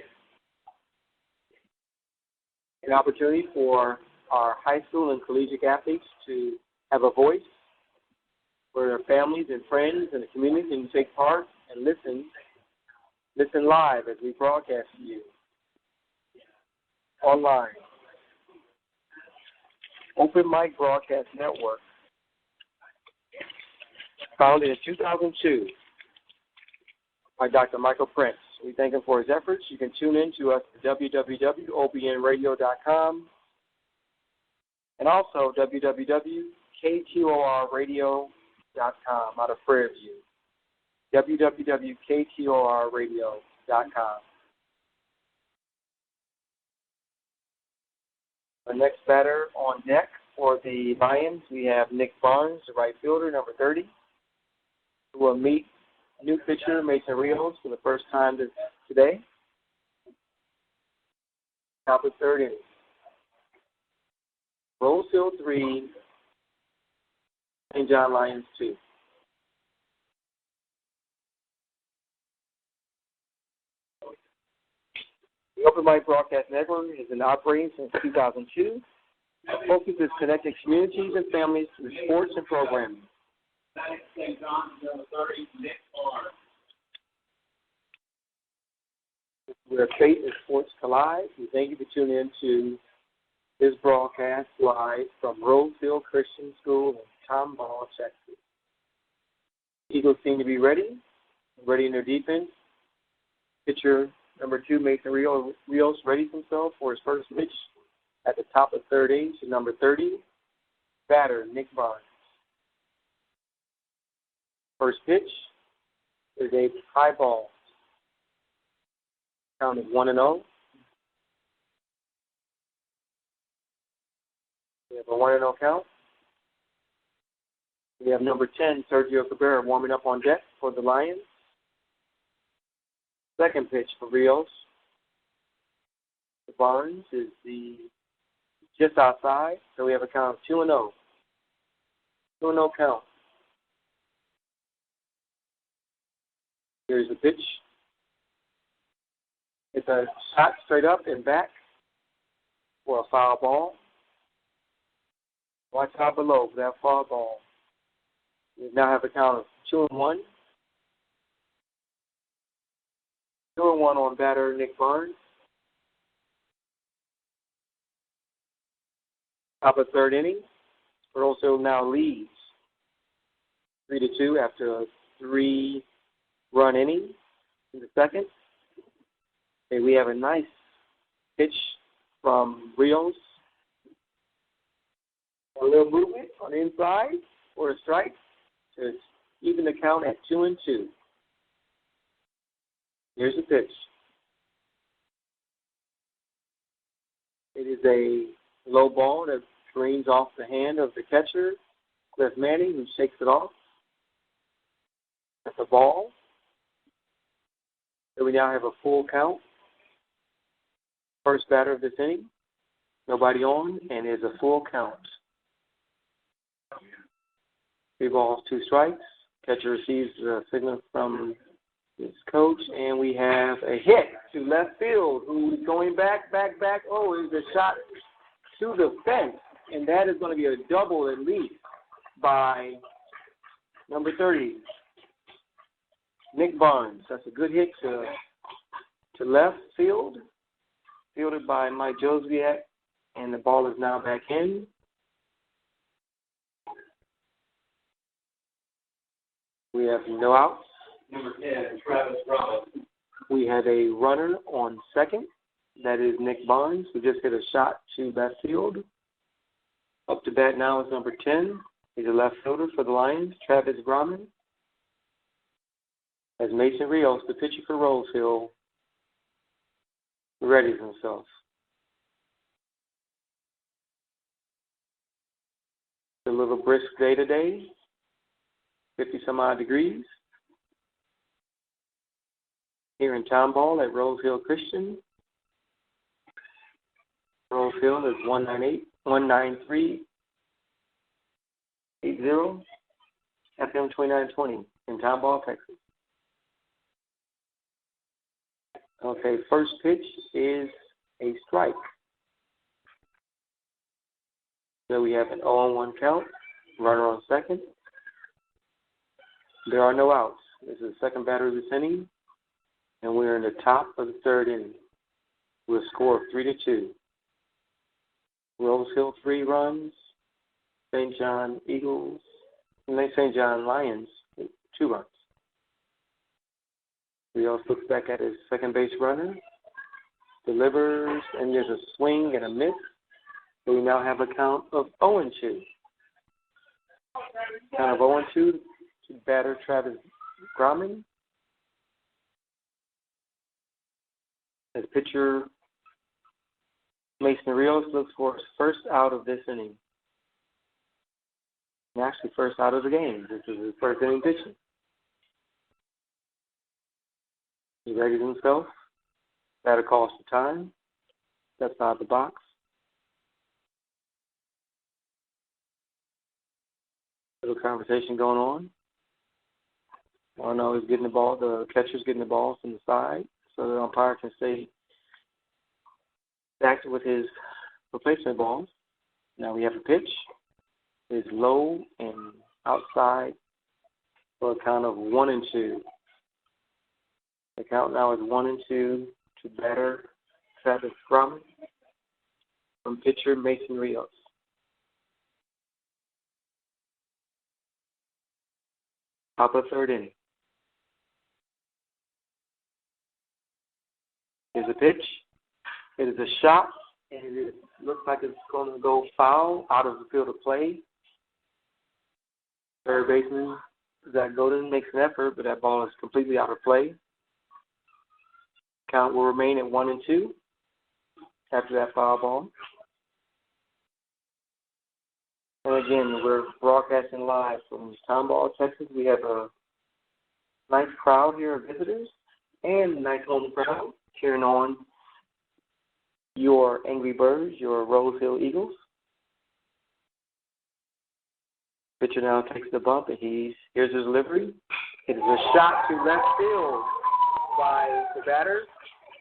an opportunity for our high school and collegiate athletes to have a voice, where their families and friends and the community can take part and listen live as we broadcast to you online. Open Mic Broadcast Network, founded in 2002 by Dr. Michael Prince. We thank him for his efforts. You can tune in to us at www.OBN-Radio.com and also www.KTORradio.com out of Prairie View. www.KTORradio.com. The next batter on deck for the Lions, we have Nick Barnes, the right fielder, number 30, who will meet new pitcher Mason Rios for the first time today. Top of third inning. Rosehill 3, St. John Lions 2. The Open Mic Broadcast Network has been operating since 2002. Our focus is connecting communities and families through sports and programming. St. John's number 30, Nick Barnes. Where faith and sports collide. We thank you for tuning in to this broadcast live from Rosehill Christian School in Tomball, Texas. Eagles seem to be ready in their defense. Pitcher number 2, Mason Rios, readies himself for his first pitch at the top of third inning to number 30, batter Nick Barnes. First pitch is a high ball. Count is 1-0. We have a 1-0 count. We have number 10, Sergio Cabrera, warming up on deck for the Lions. Second pitch for Rios. The Barnes is just outside, so we have a count of 2-0. 2-0 count. Here's the pitch. It's a shot straight up and back for a foul ball. Watch out below for that foul ball. We now have a count of 2-1. 2-1 on batter Nick Barnes. Top of third inning. Rosehill now leads 3-2 after a 3-run inning in the second. And we have a nice pitch from Rios. A little movement on the inside for a strike to even the count at 2-2. Here's the pitch. It is a low ball that greens off the hand of the catcher, Cliff Manning, who shakes it off. That's a ball. So we now have a full count. First batter of this inning. Nobody on, and it's a full count. 3 balls, 2 strikes. Catcher receives a signal from his coach, and we have a hit to left field, who's going back. Oh, it's a shot to the fence, and that is going to be a double at least by number 30, Nick Barnes. That's a good hit to left field, fielded by Mike Josviak, and the ball is now back in. We have no outs. Number 10, Travis Ross. We have a runner on second. That is Nick Barnes, who just hit a shot to left field. Up to bat now is number 10. He's a left fielder for the Lions, Travis Grumman. As Mason Rios, the pitcher for Rosehill, readies himself. A little brisk day today, 50-some-odd degrees. Here in town ball at Rosehill Christian. Rosehill is 19380 FM 2920 in town ball, Texas. Okay, first pitch is a strike. So we have an 0-1 count, runner on second. There are no outs. This is the second batter of this inning, and we're in the top of the third inning with a score of 3-2. Rosehill 3 runs, St. John Lions 2 runs. Rios looks back at his second base runner, delivers, and there's a swing and a miss. So we now have a count of 0-2. Count of 0-2 to batter Travis Grumman. As pitcher Mason Rios looks for his first out of this inning. And actually first out of the game. This is his first inning pitching. He readies himself. Batter calls for time. Steps out of the box. Little conversation going on. I know he's getting the ball. The catcher's getting the ball from the side, so the umpire can stay back with his replacement balls. Now we have a pitch. It's low and outside for a count of 1-2. The count now is 1-2 to batter Travis Grumman from pitcher Mason Rios. Top of third inning. Here's a pitch. It is a shot, and it looks like it's going to go foul out of the field of play. Third baseman Zach Godin makes an effort, but that ball is completely out of play. Count will remain at 1-2 after that foul ball. And again, we're broadcasting live from Townball, Texas. We have a nice crowd here of visitors and a nice home crowd cheering on your Angry Birds, your Rosehill Eagles. Pitcher now takes the bump, and here's his delivery. It is a shot to left field by the batter.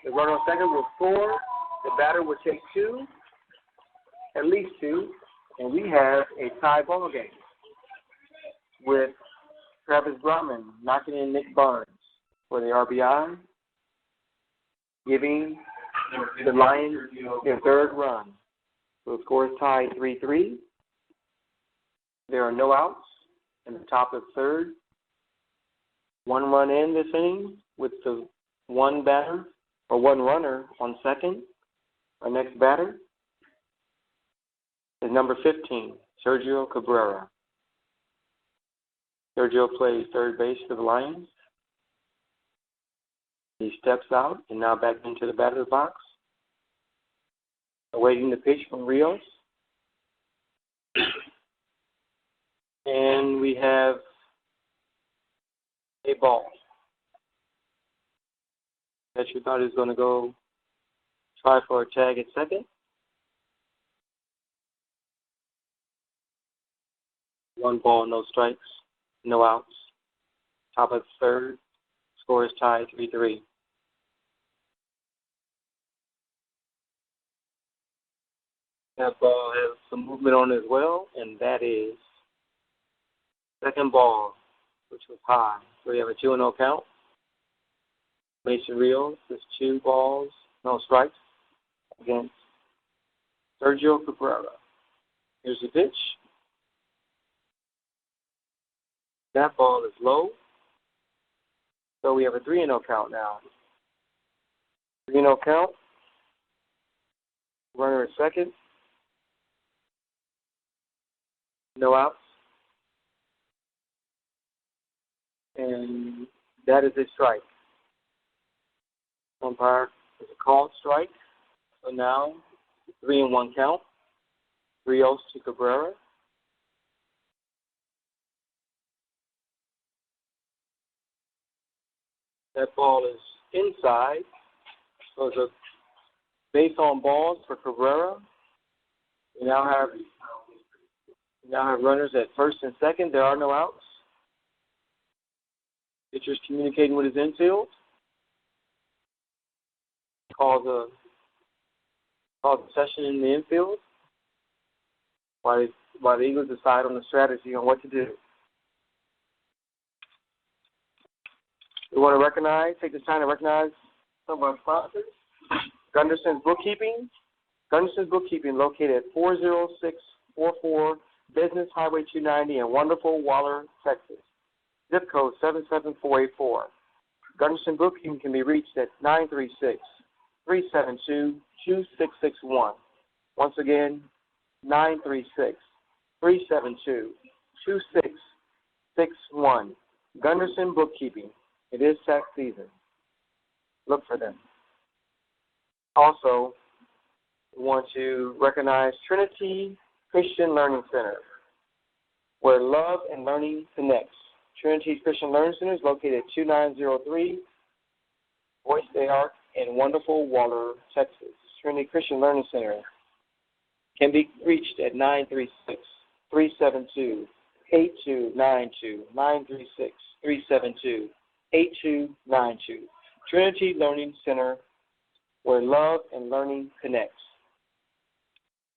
The runner on second will score. The batter will take 2, at least 2, and we have a tie ball game with Travis Grumman knocking in Nick Barnes for the RBI, giving the Lions their third run. So the score is tied 3-3. There are no outs in the top of the third. 1 run in this inning with the one runner on second. Our next batter is number 15, Sergio Cabrera. Sergio plays third base for the Lions. He steps out and now back into the batter's box, awaiting the pitch from Rios. And we have a ball. Catcher thought he was going to go try for a tag at second. One ball, no strikes, no outs. Top of the third. Score is tied 3-3. That ball has some movement on it as well, and that is second ball, which was high. So we have a 2-0 count. Mason Rios is 2 balls, no strikes against Sergio Cabrera. Here's the pitch. That ball is low. So we have a 3-0 count now. 3-0 count. Runner at second. No outs. And that is a strike. Umpire is a called strike. So now 3-1 count. Rios to Cabrera. That ball is inside. So it's a base on balls for Cabrera. We now have runners at first and second. There are no outs. Pitcher's communicating with his infield. Call the session in the infield while the Eagles decide on the strategy on what to do. We want to take this time to recognize some of our sponsors. Gunderson's Bookkeeping. Gunderson's Bookkeeping, located at 40644 Business Highway 290 in wonderful Waller, Texas. Zip code 77484. Gunderson Bookkeeping can be reached at 936-372-2661. Once again, 936-372-2661. Gunderson Bookkeeping. It is tax season. Look for them. Also, we want to recognize Trinity Christian Learning Center, where love and learning connects. Trinity Christian Learning Center is located at 2903 Voice Day Arc in wonderful Waller, Texas. Trinity Christian Learning Center can be reached at 936-372-8292, 936-372-8292. Trinity Learning Center, where love and learning connects.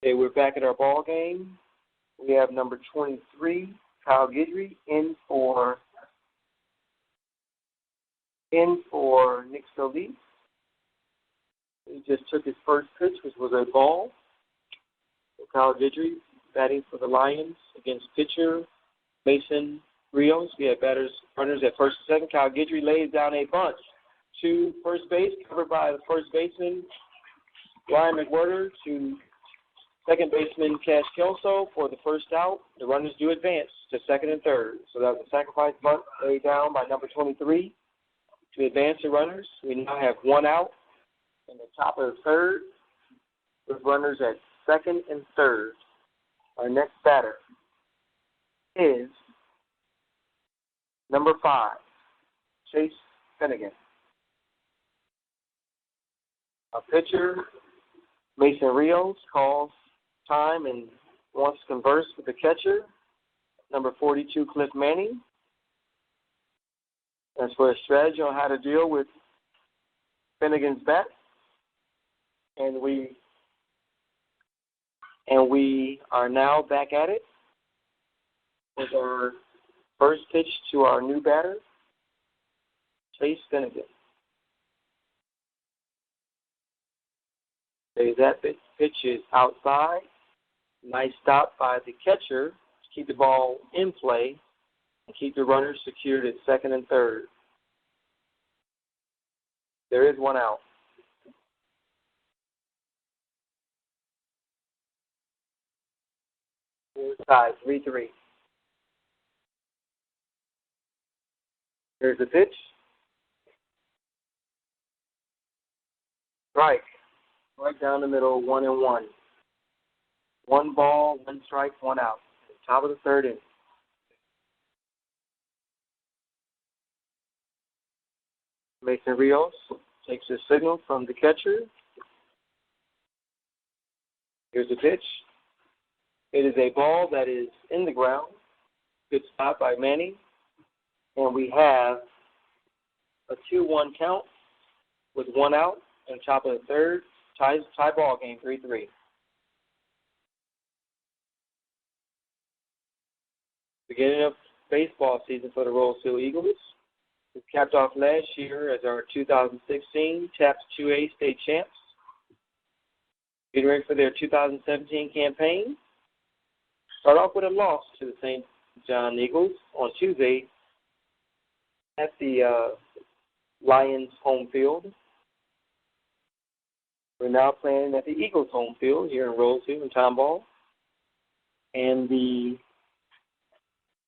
Okay, we're back at our ball game. We have number 23, Kyle Guidry, in for Nick Solis. He just took his first pitch, which was a ball. So Kyle Guidry batting for the Lions against pitcher Mason Rios. We have runners at first and second. Kyle Guidry lays down a bunt to first base, covered by the first baseman, Ryan McWhirter, to second baseman, Cash Kelso, for the first out. The runners do advance to second and third. So that was a sacrifice bunt laid down by number 23 to advance the runners. We now have one out in the top of the third with runners at second and third. Our next batter is number 5, Chase Finnegan. Our pitcher, Mason Rios, calls time and wants to converse with the catcher, number 42, Cliff Manning. That's for a strategy on how to deal with Finnegan's bat. And we are now back at it with our first pitch to our new batter, Chase Finnegan. That pitch is outside. Nice stop by the catcher to keep the ball in play and keep the runners secured at second and third. There is one out. Tied 3-3. Here's the pitch. Strike. Right down the middle, 1-1. 1 ball, 1 strike, 1 out. Top of the third inning. Mason Rios takes his signal from the catcher. Here's the pitch. It is a ball that is in the ground. Good spot by Manny. And we have a 2-1 count with 1 out and top of the third. Tie ball game, 3-3. Beginning of baseball season for the Rosehill Eagles. We capped off last year as our 2016 TAPS 2A state champs. Getting ready for their 2017 campaign. Start off with a loss to the St. John Eagles on Tuesday at the Lions home field. We're now playing at the Eagles home field here in Rosehill in Tomball. And the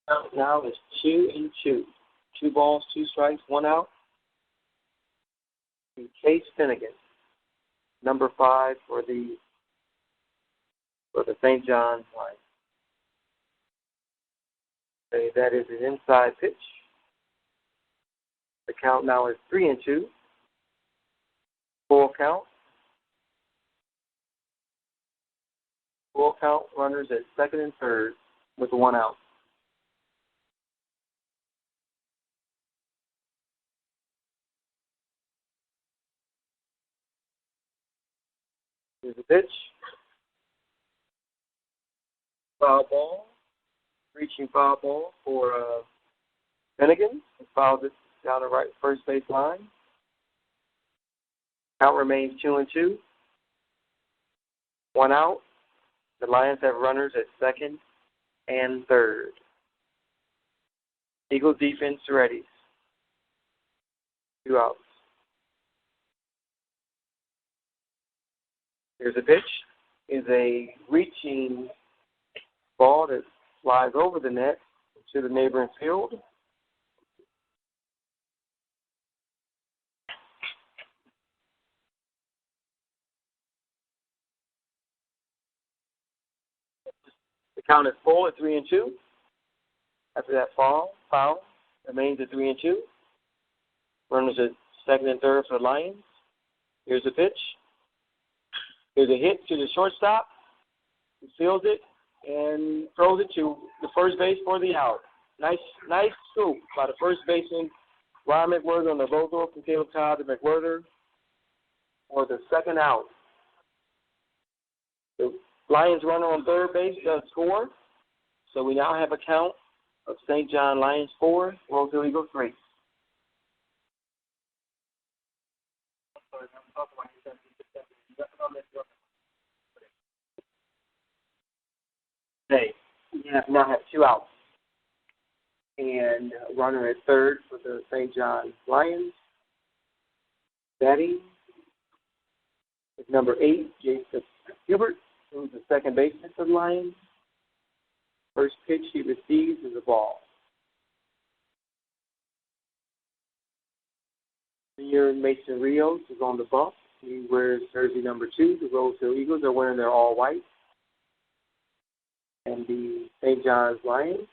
count now is 2-2. 2 balls, 2 strikes, 1 out. And Case Finnegan, number 5 for the St. John's line. Okay, that is an inside pitch. The count now is 3-2. Full count. Full count runners at second and third with 1 out. Here's the pitch. Foul ball. Reaching foul ball for Finnegan. He fouls it down the right first base line. Count remains 2-2. 1 out. The Lions have runners at second and third. Eagles defense ready. 2 outs. Here's a pitch. Is a reaching ball that flies over the net to the neighboring field. The count is full at 3-2. After that foul remains at 3-2. Runners at second and third for the Lions. Here's the pitch. There's a hit to the shortstop. He fields it and throws it to the first base for the out. Nice scoop by the first baseman, Ryan McWhirter, on the low throw from Caleb Cobb to McWhirter for the second out. The Lions runner on third base does score. So we now have a count of St. John Lions 4, Rosehill Eagles 3. We now have 2 outs. And a runner at third for the St. John Lions. Batting is number 8, Jacob Hubert, who's the second baseman for the Lions. First pitch he receives is a ball. Senior Mason Rios is on the bump. He wears jersey number 2. The Rosehill Eagles are wearing their all white. And the St. John's Lions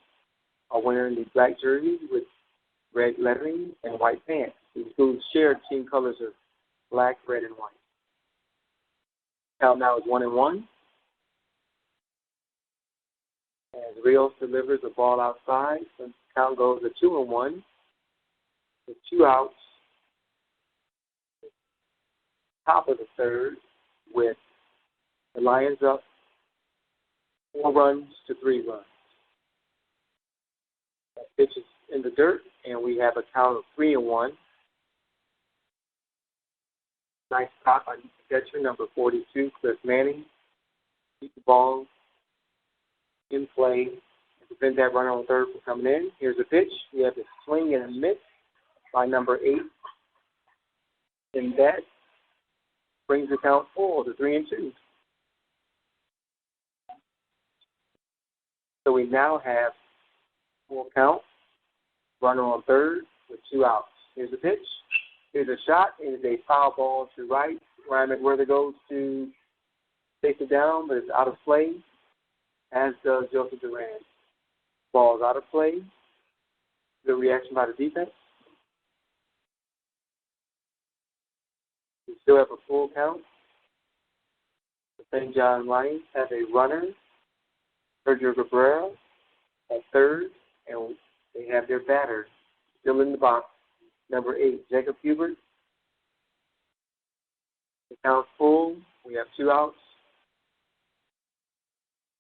are wearing the black jerseys with red lettering and white pants. The schools shared team colors of black, red, and white. Count now is 1-1. As Rios delivers a ball outside, the count goes to 2-1 with 2 outs. Top of the third with the Lions up 4 runs to 3 runs. That pitch is in the dirt, and we have a count of 3-1. Nice stop by the catcher, number 42, Cliff Manning. Keep the ball in play and prevent that runner on third from coming in. Here's a pitch. We have a swing and a miss by number 8. And that brings the count full to 3-2. So we now have full count, runner on third with 2 outs. Here's the pitch. Here's a shot. It is a foul ball to right. Ryan McWhirter goes to chase it down, but it's out of play, as does Joseph Duran. Ball is out of play. Good reaction by the defense. We still have a full count. The St. John Lions have a runner, Sergio Cabrera, at third, and they have their batter still in the box, number 8, Jacob Hubert. The count's full. We have 2 outs.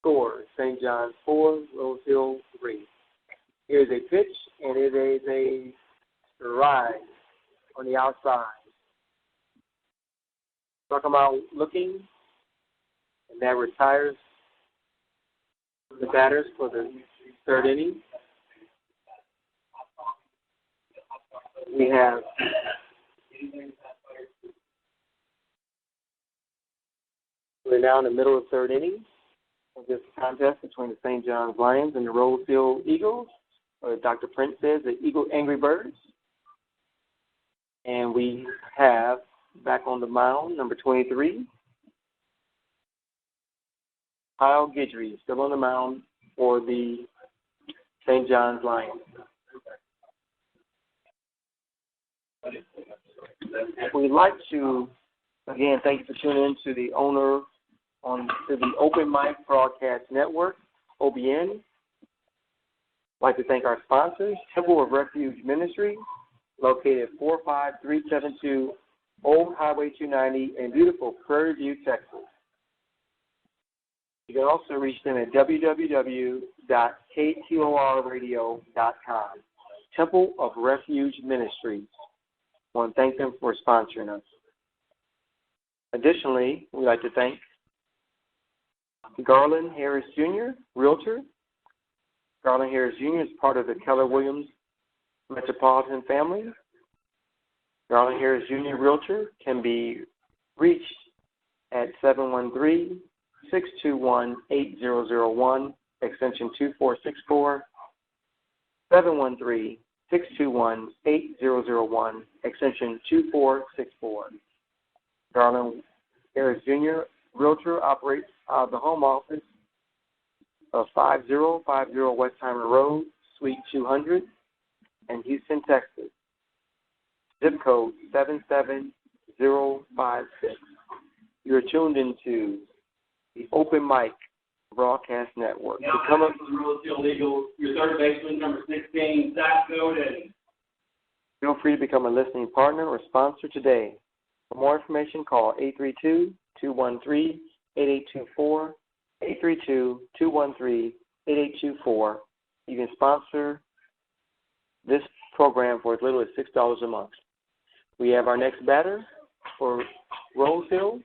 Score, St. John's 4, Rosehill 3. Here's a pitch, and it is a stride on the outside. Struck him out looking, and that retires the batters for the third inning. We're now in the middle of the third inning of this contest between the St. John's Lions and the Rosehill Eagles, or Dr. Prince says, the Eagle Angry Birds. And we have back on the mound, number 23, Kyle Guidry, still on the mound for the St. John's Lions. We'd like to, again, thank you for tuning in to the owner to the Open Mic Broadcast Network, OBN. I'd like to thank our sponsors, Temple of Refuge Ministries, located at 45372 Old Highway 290 in beautiful Prairie View, Texas. You can also reach them at www.ktorradio.com. Temple of Refuge Ministries. I want to thank them for sponsoring us. Additionally, we'd like to thank Garland Harris Jr., Realtor. Garland Harris Jr. is part of the Keller Williams Metropolitan family. Garland Harris Jr. Realtor can be reached at 713-621-8001, extension 2464, 713-621-8001, extension 2464. Garland Harris Jr. Realtor operates out of the home office of 5050 Westheimer Road, Suite 200, in Houston, Texas. Zip code 77056. You're tuned into the Open Mic Broadcast Network. Now, for the Rosehill Eagles, your third baseman, number 16, Zach Godin. Feel free to become a listening partner or sponsor today. For more information, call 832-213-8824, 832-213-8824. You can sponsor this program for as little as $6 a month. We have our next batter for Rosehill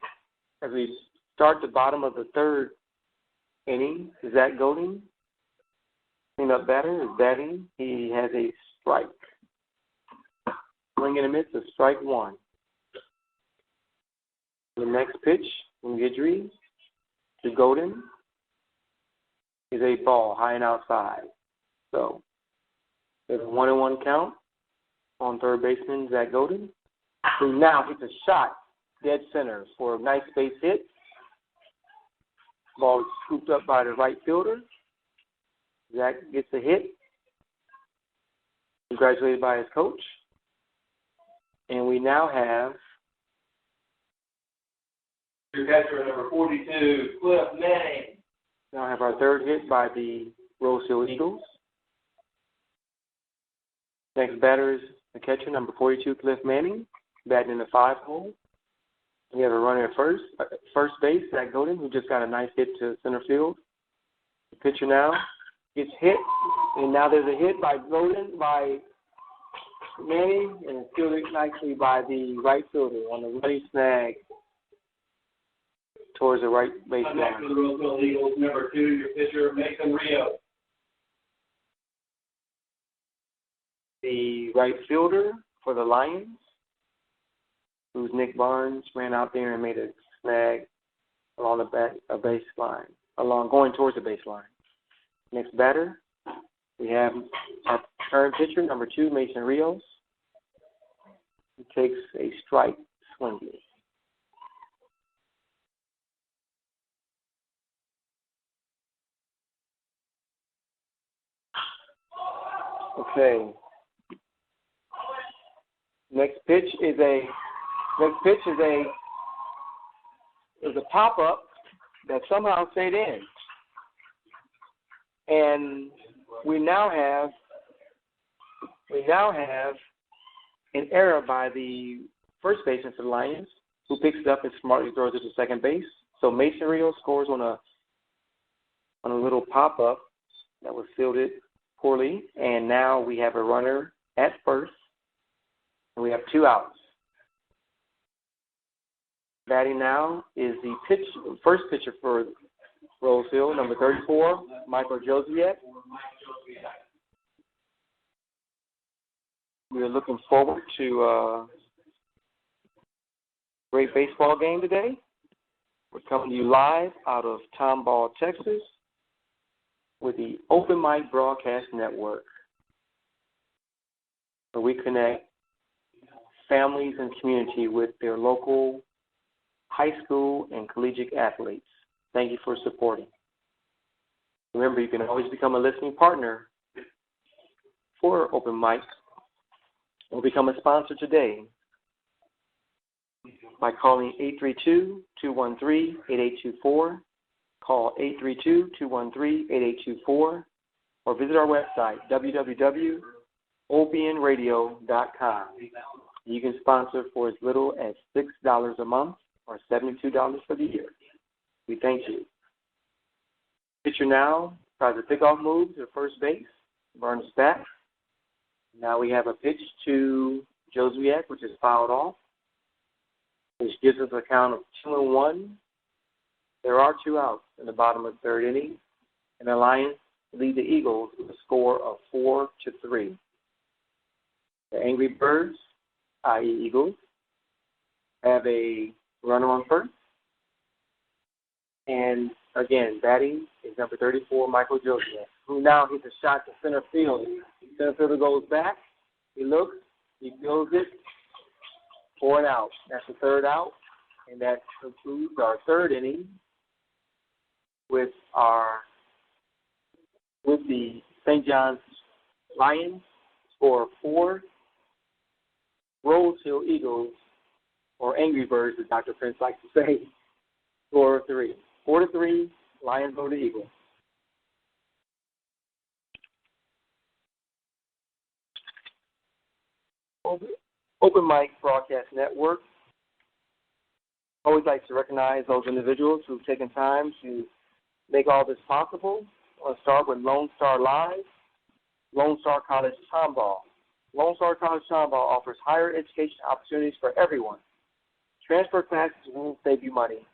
as we start the bottom of the third inning. Zach Godin, cleanup batter, is batting. He has a strike. Swing and a miss, a strike one. The next pitch from Guidry to Godin is a ball high and outside. So there's a 1-1 count on third baseman Zach Godin, who now hits a shot dead center for a nice base hit. Ball is scooped up by the right fielder. Zach gets a hit, congratulated by his coach. And we now have Your catcher, number 42, Cliff Manning. Now have our third hit by the Rosehill Eagles. Next batter is the catcher, number 42, Cliff Manning, batting in the 5-hole. We have a runner at first base, Zach Godin, who just got a nice hit to center field. The pitcher now gets hit, and now there's a hit by Godin, by Manning, and it's fielded nicely by the right fielder on the running snag towards the right base line. Next to the Rosehill Eagles, number 2, your pitcher, Mason Rio. The right fielder for the Lions, who's Nick Barnes, ran out there and made a snag along the baseline, going towards the baseline. Next batter, we have our current pitcher, number 2, Mason Rios. He takes a strike swinging. Okay. Next pitch is a pop-up that somehow stayed in. And we now have an error by the first baseman for the Lions, who picks it up and smartly throws it to second base. So Mason Rio scores on a little pop-up that was fielded poorly, and now we have a runner at first, and we have 2 outs. Batting now is the first pitcher for Rosehill, number 34, Michael Joseph. We are looking forward to a great baseball game today. We're coming to you live out of Tomball, Texas, with the Open Mic Broadcast Network, where we connect families and community with their local high school and collegiate athletes. Thank you for supporting. Remember, you can always become a listening partner for Open Mic or become a sponsor today by calling 832-213-8824. Call 832-213-8824 or visit our website, www.OBN-Radio.com. You can sponsor for as little as $6 a month or $72 for the year. We thank you. Pitcher now tries a pickoff move to first base, burns back. Now we have a pitch to Joswiak, which is fouled off, which gives us a count of 2-1. There are 2 outs in the bottom of the third inning, and the Lions lead the Eagles with a score of 4-3. The Angry Birds, i.e. Eagles, have a runner on first. And again, batting is number 34, Michael Joseph, who now hits a shot to center field. Center fielder goes back, he looks, he feels it, for an out. That's the 3rd out, and that concludes our 3rd inning with the St. John's Lions score of 4, Rosehill Eagles, or Angry Birds, as Dr. Prince likes to say, score of 3. 4-3, Lions over the Eagles. Open Mic Broadcast Network always likes to recognize those individuals who've taken time to make all this possible. I want to start with Lone Star Live, Lone Star College Tomball. Lone Star College Tomball offers higher education opportunities for everyone. Transfer classes won't save you money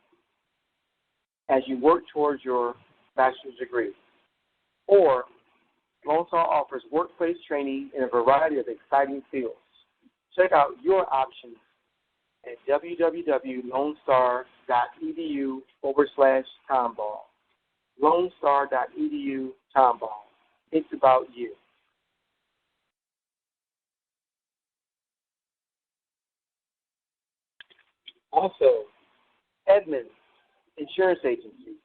as you work towards your bachelor's degree. Or Lone Star offers workplace training in a variety of exciting fields. Check out your options at www.lonestar.edu/Tomball. lonestar.edu/Tomball. It's about you. Also, Edmonds Insurance Agency.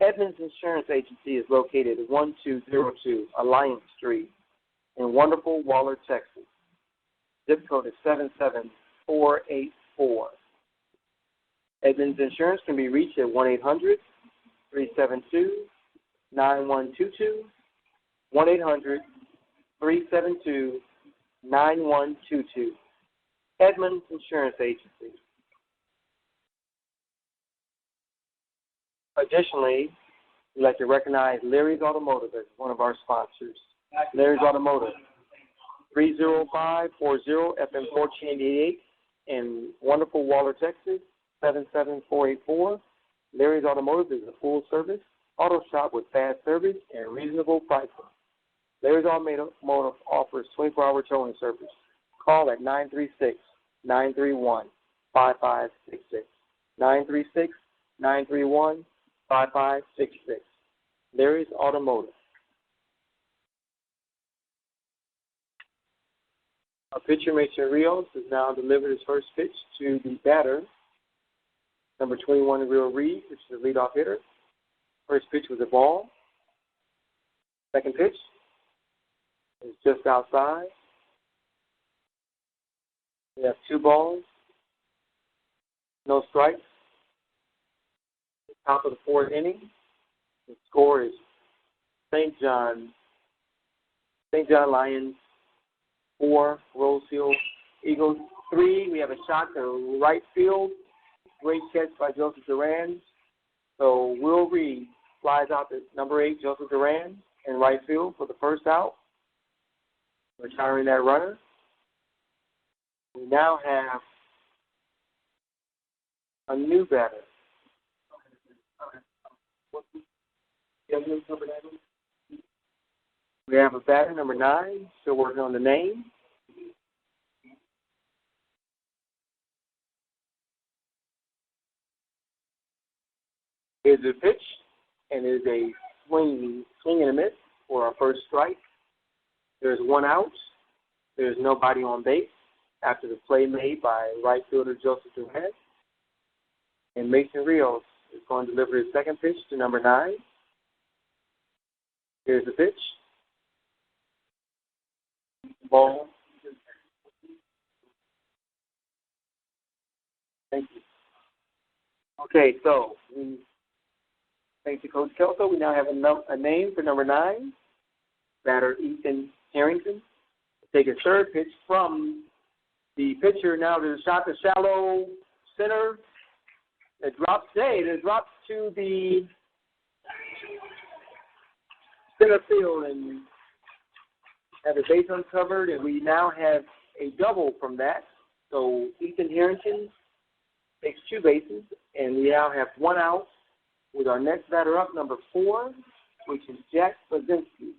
Edmonds Insurance Agency is located at 1202 Alliance Street in wonderful Waller, Texas. Zip code is 77484. Edmonds Insurance can be reached at 1-800-372-9122, 1-800-372-9122. Edmonds Insurance Agency. Additionally, we'd like to recognize Larry's Automotive as one of our sponsors. Larry's Automotive, 30540 FM 1488 in wonderful Waller, Texas, 77484. Larry's Automotive is a full-service auto shop with fast service and reasonable pricing. Larry's Automotive offers 24-hour towing service. Call at 936-931-5566. 936-931-5566. Larry's Automotive. Our pitcher, Mason Rios, has now delivered his first pitch to the batter, number 21, Real Reed, which is the leadoff hitter. First pitch was a ball. Second pitch is just outside. We have 2 balls, no strikes. Top of the 4th inning. The score is St. John Lions 4, Rosehill Eagles 3. We have a shot to right field. Great catch by Joseph Duran. So Will Reed flies out to number 8, Joseph Duran, in right field for the first out, retiring that runner. We now have a new batter. We have a batter, number 9, still working on the name. Here's the pitch, and it is a swing and a miss for our first strike. There's 1 out. There's nobody on base after the play made by right fielder Joseph Duran. And Mason Rios is going to deliver his second pitch to number 9. Here's the pitch. Ball. Thank you. Okay, so thanks to Coach Kelso. We now have a name for number 9, batter Ethan Harrington. Take his third pitch from the pitcher now to the shot to shallow center. It drops to the center field and have a base uncovered, and we now have a double from that. So Ethan Harrington takes 2 bases, and we now have 1 out with our next batter up, number 4, which is Jack Blazinski.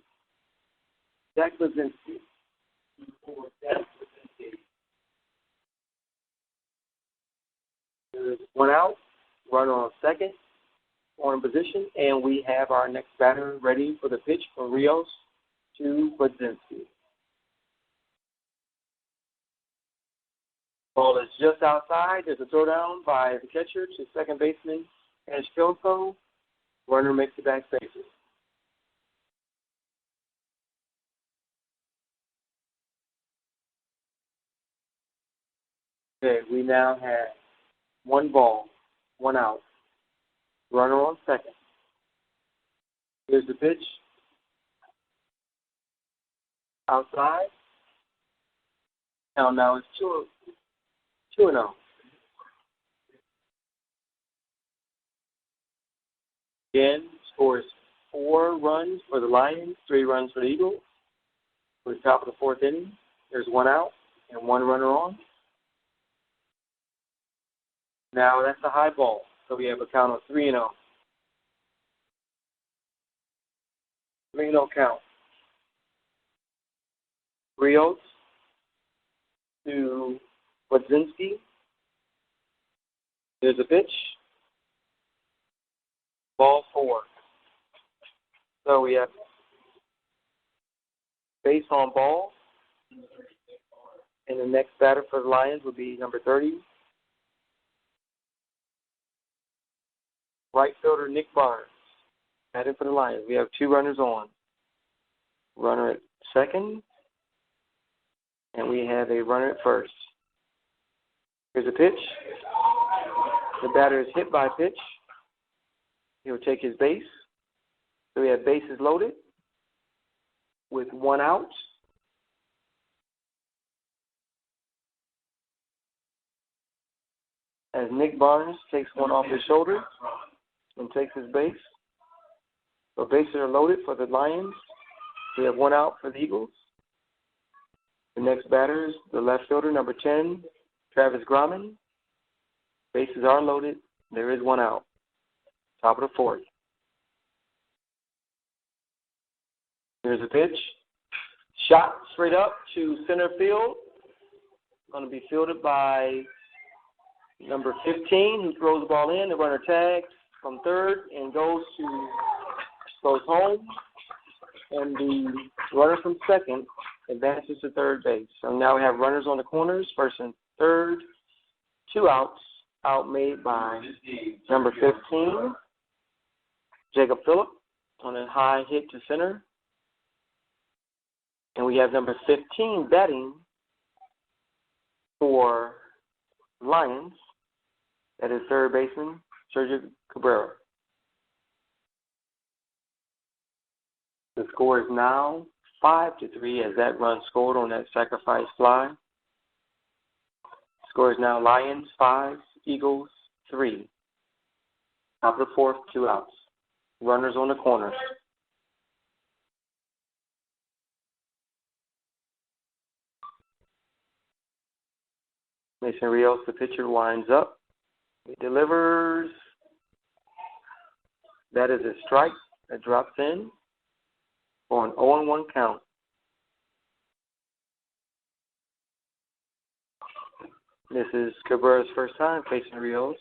There's 1 out, runner on second, on position, and we have our next batter ready for the pitch from Rios to Blazinski. Ball is just outside. There's a throw down by the catcher to second baseman Ash Kelso. Runner makes the back spaces. Okay, we now have 1 ball, 1 out. Runner on second. Here's the pitch. Outside. Now it's 2-0. Again, scores 4 runs for the Lions, 3 runs for the Eagles. For the top of the 4th inning, there's 1 out and 1 runner on. Now that's a high ball, so we have a count of 3-0. 3-0 count. Rios to Blazinski. There's a pitch. Ball 4. So we have base on ball. And the next batter for the Lions would be number 30. Right fielder Nick Barnes. Batting for the Lions. We have 2 runners on. Runner at second. And we have a runner at first. Here's a pitch. The batter is hit by a pitch. He'll take his base. So we have bases loaded with 1 out. As Nick Barnes takes one off his shoulder and takes his base. So bases are loaded for the Lions. We have 1 out for the Eagles. The next batter is the left fielder, number 10, Travis Grumman. Bases are loaded. There is 1 out. Top of the 4th. Here's a pitch. Shot straight up to center field. Going to be fielded by number 15, who throws the ball in. The runner tags from third and goes home. And the runner from second advances to third base. So now we have runners on the corners, first and third, 2 outs, out made by number 15, Jacob Phillip, on a high hit to center. And we have number 15 batting for Lions. That is third baseman, Sergio Cabrera. The score is now 5-3 as that run scored on that sacrifice fly. Score is now Lions 5, Eagles 3. Top of the fourth, 2 outs. Runners on the corners. Mason Rios, the pitcher, winds up. He delivers. That is a strike that drops in for an 0-1 count. This is Cabrera's first time facing Rios.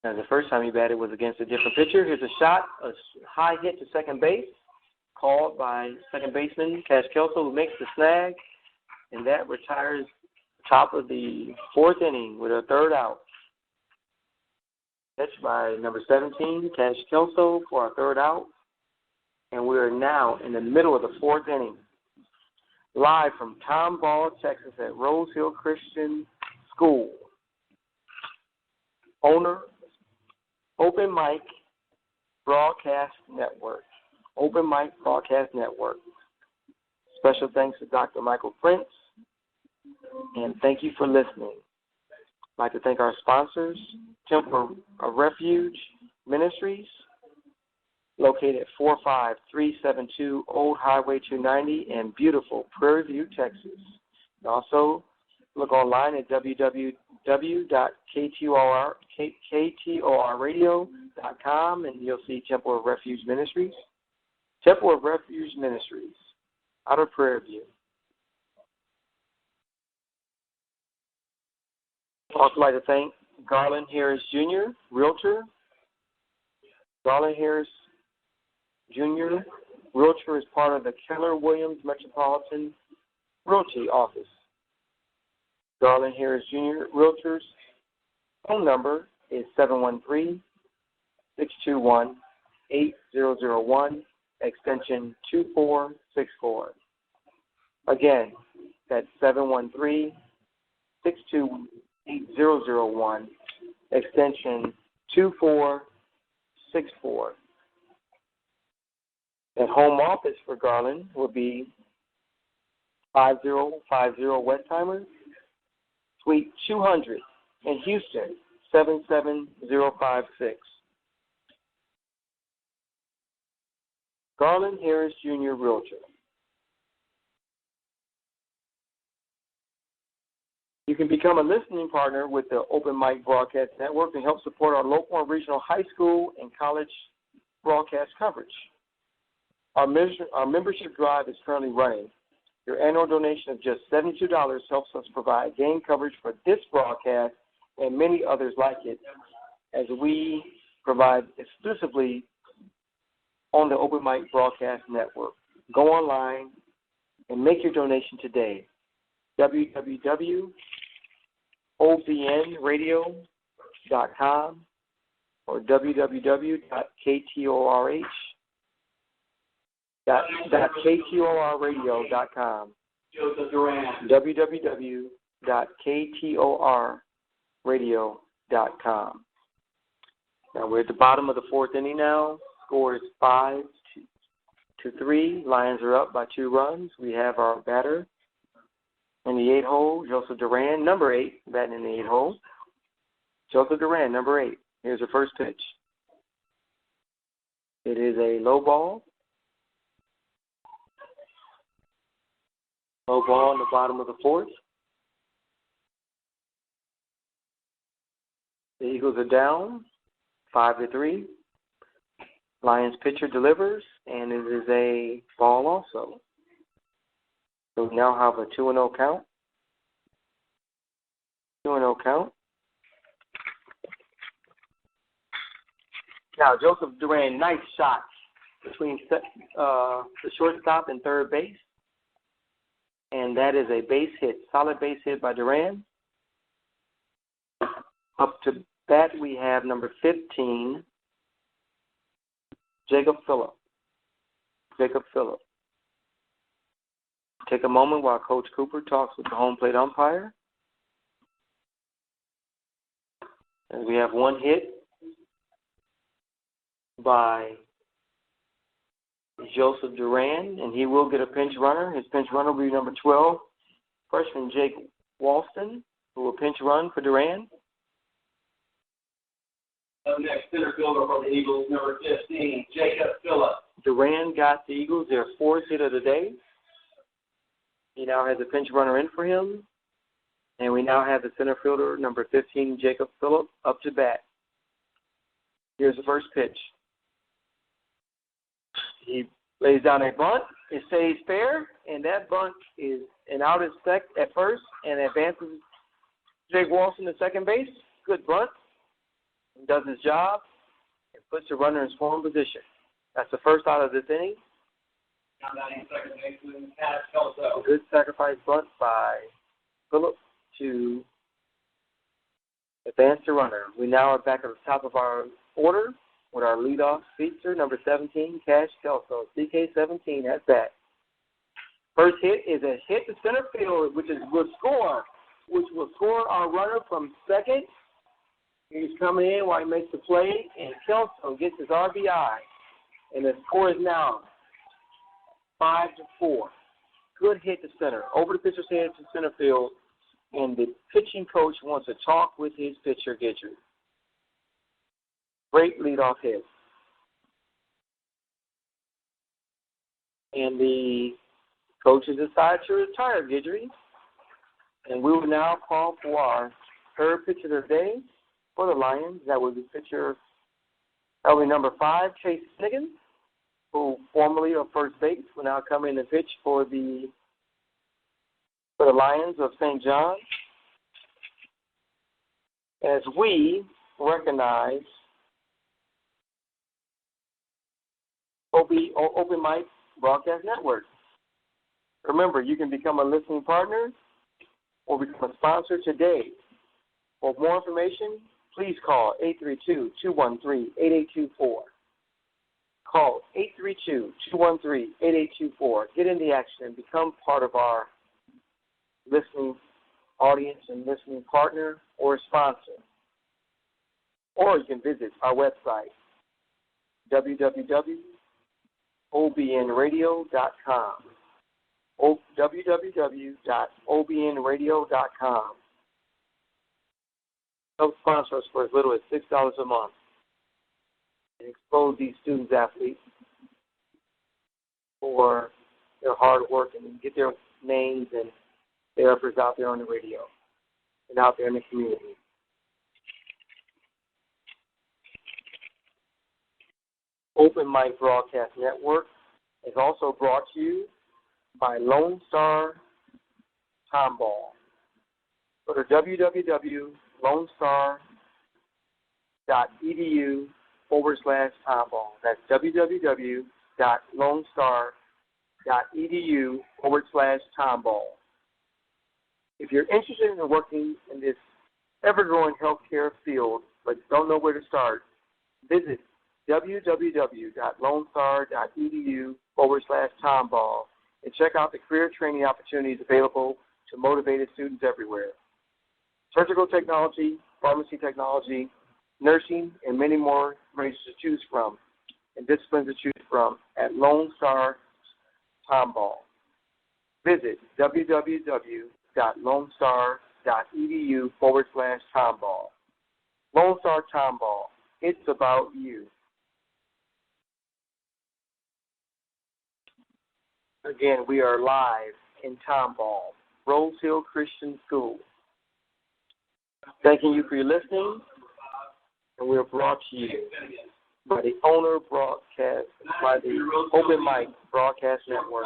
And the first time he batted was against a different pitcher. Here's a shot, a high hit to second base, called by second baseman Cash Kelso, who makes the snag, and that retires top of the fourth inning with a third out. Catch by number 17, Cash Kelso, for our third out. And we are now in the middle of the fourth inning. Live from Tomball, Texas at Rosehill Christian School. Owner, Open Mic Broadcast Network. Open Mic Broadcast Network. Special thanks to Dr. Michael Prince. And thank you for listening. I'd like to thank our sponsors, Temple of Refuge Ministries, located at 45372 Old Highway 290 in beautiful Prairie View, Texas. And also, look online at www.ktorradio.com and you'll see Temple of Refuge Ministries. Temple of Refuge Ministries, out of Prairie View. I'd also like to thank Garland Harris Jr., Realtor. Garland Harris Jr., Realtor is part of the Keller Williams Metropolitan Realty Office. Garland Harris Jr., Realtor's phone number is 713-621-8001, extension 2464. Again, that's 713-621-8001, extension 2464. The home office for Garland will be 5050 Westheimer, Suite 200 in Houston, 77056. Garland Harris Jr. Realtor. You can become a listening partner with the Open Mic Broadcast Network and help support our local and regional high school and college broadcast coverage. Our membership drive is currently running. Your annual donation of just $72 helps us provide game coverage for this broadcast and many others like it, as we provide exclusively on the Open Mic Broadcast Network. Go online and make your donation today. www.OBN-Radio.com or www.KTORradio.com. www.KTORradio.com. Now we're at the bottom of the fourth inning now. Score is 5-3. Lions are up by 2 runs. We have our batter in the 8 hole, Joseph Duran, number 8, batting in the 8 hole. Joseph Duran, number 8. Here's the first pitch. It is a low ball. Low ball in the bottom of the fourth. The Eagles are down, 5-3. Lions pitcher delivers, and it is a ball also. So we now have a 2-0 count. 2-0 count. Now, Joseph Duran, nice shot between the shortstop and third base. And that is a base hit, solid base hit by Duran. Up to bat, we have number 15, Jacob Phillip. Take a moment while Coach Cooper talks with the home plate umpire. And we have one hit by Joseph Duran, and he will get a pinch runner. His pinch runner will be number 12, freshman Jake Walston, who will pinch run for Duran. Up next, center fielder for the Eagles, number 15, Jacob Phillip. Duran got the Eagles their fourth hit of the day. He now has a pinch runner in for him. And we now have the center fielder, number 15, Jacob Phillip, up to bat. Here's the first pitch. He lays down a bunt. It stays fair, and that bunt is an out at first and advances Jake Walston to second base. Good bunt. He does his job and puts the runner in scoring position. That's the first out of this inning. Now batting second baseman, Kendall. A good sacrifice bunt by Phillip to advance the runner. We now are back at the top of our order with our leadoff speedster, number 17, Cash Kelso. CK17 at bat. First hit is a hit to center field, which will score our runner from second. He's coming in while he makes the play, and Kelso gets his RBI. And the score is now 5-4. Good hit to center. Over the pitcher's head to center field, and the pitching coach wants to talk with his pitcher, Guidry. Great leadoff hit. And the coaches decide to retire Guidry. And we will now call for our third pitcher of the day for the Lions. That was number 5, Chase Finnegan, who formerly of first base will now come in and pitch for the Lions of St. John. As we recognize Open Mic Broadcast Network. Remember, you can become a listening partner or become a sponsor today. For more information, please call 832-213-8824. Call 832-213-8824. Get in the action and become part of our listening audience and listening partner or sponsor. Or you can visit our website, www.OBN-Radio.com. www.OBN-Radio.com. Help sponsor us for as little as $6 a month and expose these students athletes for their hard work and get their names and their efforts out there on the radio and out there in the community. Open Mic Broadcast Network is also brought to you by Lone Star Tomball. Go to www.lonestar.edu/Tomball. That's www.lonestar.edu/Tomball. If you're interested in working in this ever-growing healthcare field but don't know where to start, visit www.lonestar.edu/Tomball and check out the career training opportunities available to motivated students everywhere. Surgical technology, pharmacy technology, nursing, and many more ranges to choose from and disciplines to choose from at Lone Star Tomball. Visit www.lonestar.edu/Tomball. Lone Star Tomball. It's about you. Again, we are live in Tomball, Rosehill Christian School. Thanking you for your listening, and we are brought to you by the Owner Broadcast, by the Open Mic Broadcast Network.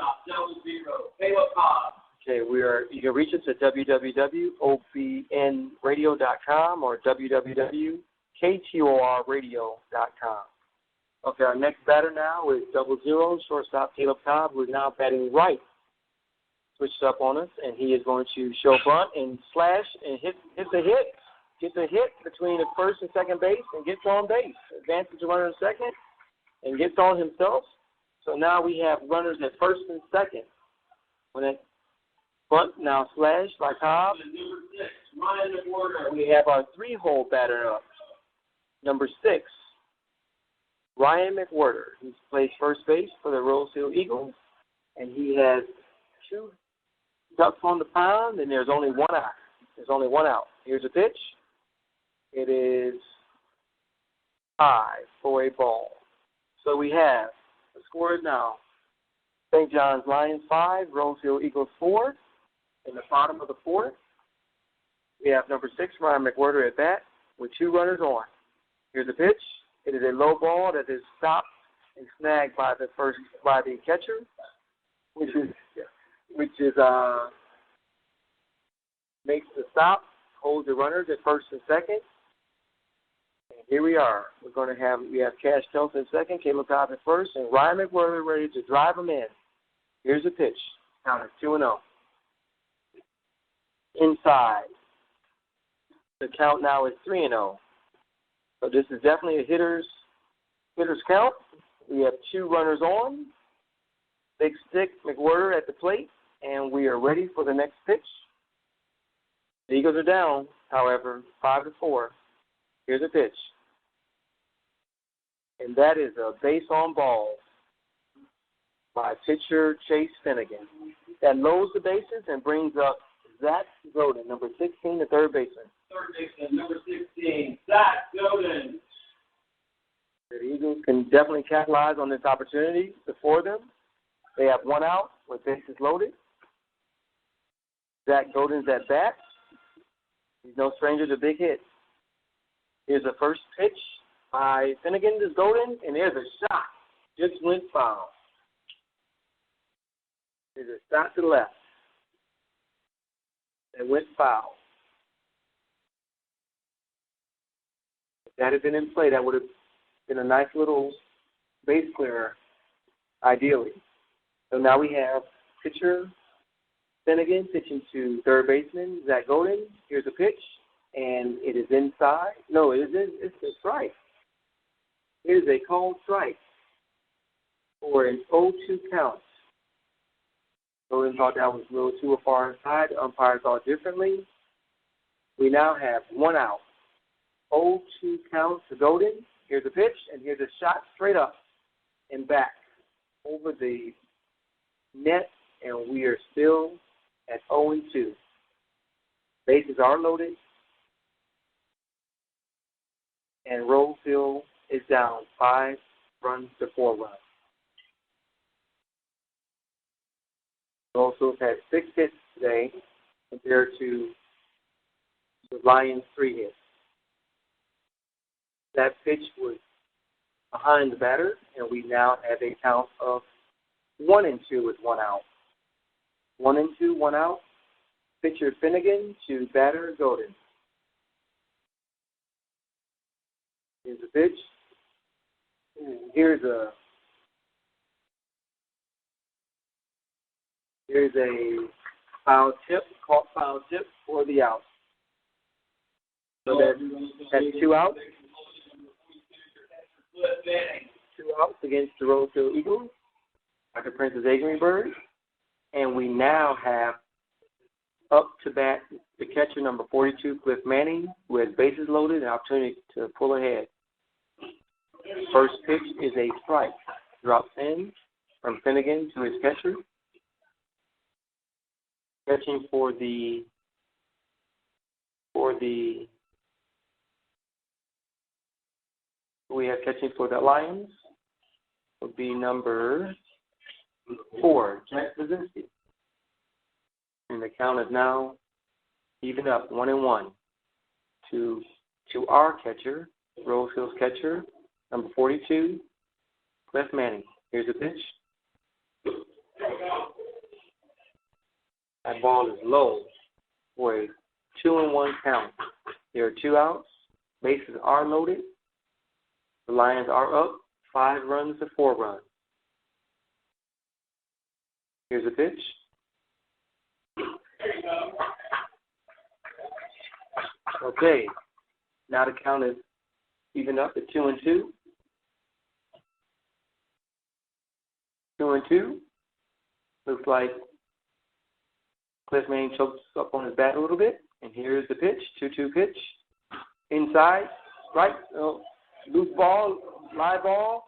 Okay, you can reach us at www.OBN-Radio.com or www.KTORradio.com. Okay, our next batter now is 0-0, shortstop Caleb Cobb, who is now batting right. Switched up on us, and he is going to show bunt and slash and hit the hit. Gets a hit between the first and second base and gets on base. Advances to runner in second and gets on himself. So now we have runners at first and second. When that bunt now slashed by Cobb. We have our 3-hole batter up. Number 6, Ryan McWhirter. He plays first base for the Rosehill Eagles, and he has 2 ducks on the pound, and there's only 1 out. There's only 1 out. Here's a pitch. It is high for a ball. So we have the scores now. St. John's Lions 5, Rosehill Eagles 4. In the bottom of the 4th, we have number 6, Ryan McWhirter at bat with 2 runners on. Here's a pitch. It is a low ball that is stopped and snagged by the catcher, which makes the stop, holds the runners at first and second. And here we are. We have Cash Kelson second, Caleb Cobb at first, and Ryan McWhirter ready to drive him in. Here's a pitch. Count is 2-0. Inside. The count now is 3-0. So this is definitely a hitter's count. We have 2 runners on. Big stick McWhirter at the plate, and we are ready for the next pitch. The Eagles are down, however, 5-4. Here's a pitch. And that is a base on ball by pitcher Chase Finnegan. That loads the bases and brings up Zach Godin, number 16, the third baseman. Third baseman, number 16, Zach Godin. The Eagles can definitely capitalize on this opportunity before them. They have 1 out with bases loaded. Zach Godin's at bat. He's no stranger to big hits. Here's the first pitch by Finnegan to Godin, and there's a shot. Just went foul. There's a shot to the left. It went foul. If that had been in play, that would have been a nice little base clearer, ideally. So now we have pitcher Finnegan pitching to third baseman Zach Godin. Here's a pitch, and it is inside. No, it's a strike. It is a called strike for an 0-2 count. Godin thought that was a little too far inside. The umpire thought differently. We now have 1 out. 0-2 count to Godin. Here's a pitch, and here's a shot straight up and back over the net, and we are still at 0-2. Bases are loaded, and Rosehill is down 5 runs to 4 runs. Rosehill had 6 hits today compared to the Lions' 3 hits. That pitch was behind the batter, and we now have a count of 1-2 with 1 out. 1-2, 1 out. Pitcher Finnegan to batter Godin. Here's a pitch. Here's a foul tip, caught foul tip for the out. So that's 2 outs. 2 outs against the Rosehill Eagles, Dr. Princess Adrian Bird. And we now have up to bat the catcher, number 42, Cliff Manning, who has bases loaded and opportunity to pull ahead. First pitch is a strike. Drops in from Finnegan to his catcher. Catching for the we have catching for the Lions would be number 4, Jack Brzezinski. And the count is now even up 1-1 to our catcher, Rosehill's catcher, number 42, Cliff Manning. Here's the pitch. That ball is low for a 2-1 count. There are 2 outs. Bases are loaded. The Lions are up 5 runs to 4 runs. Here's a pitch. Okay. Now the count is even up at 2-2. 2-2. Looks like Cliff Manning chokes up on his bat a little bit. And here's the pitch. 2-2 pitch. Inside. Right. Loose ball. Live ball.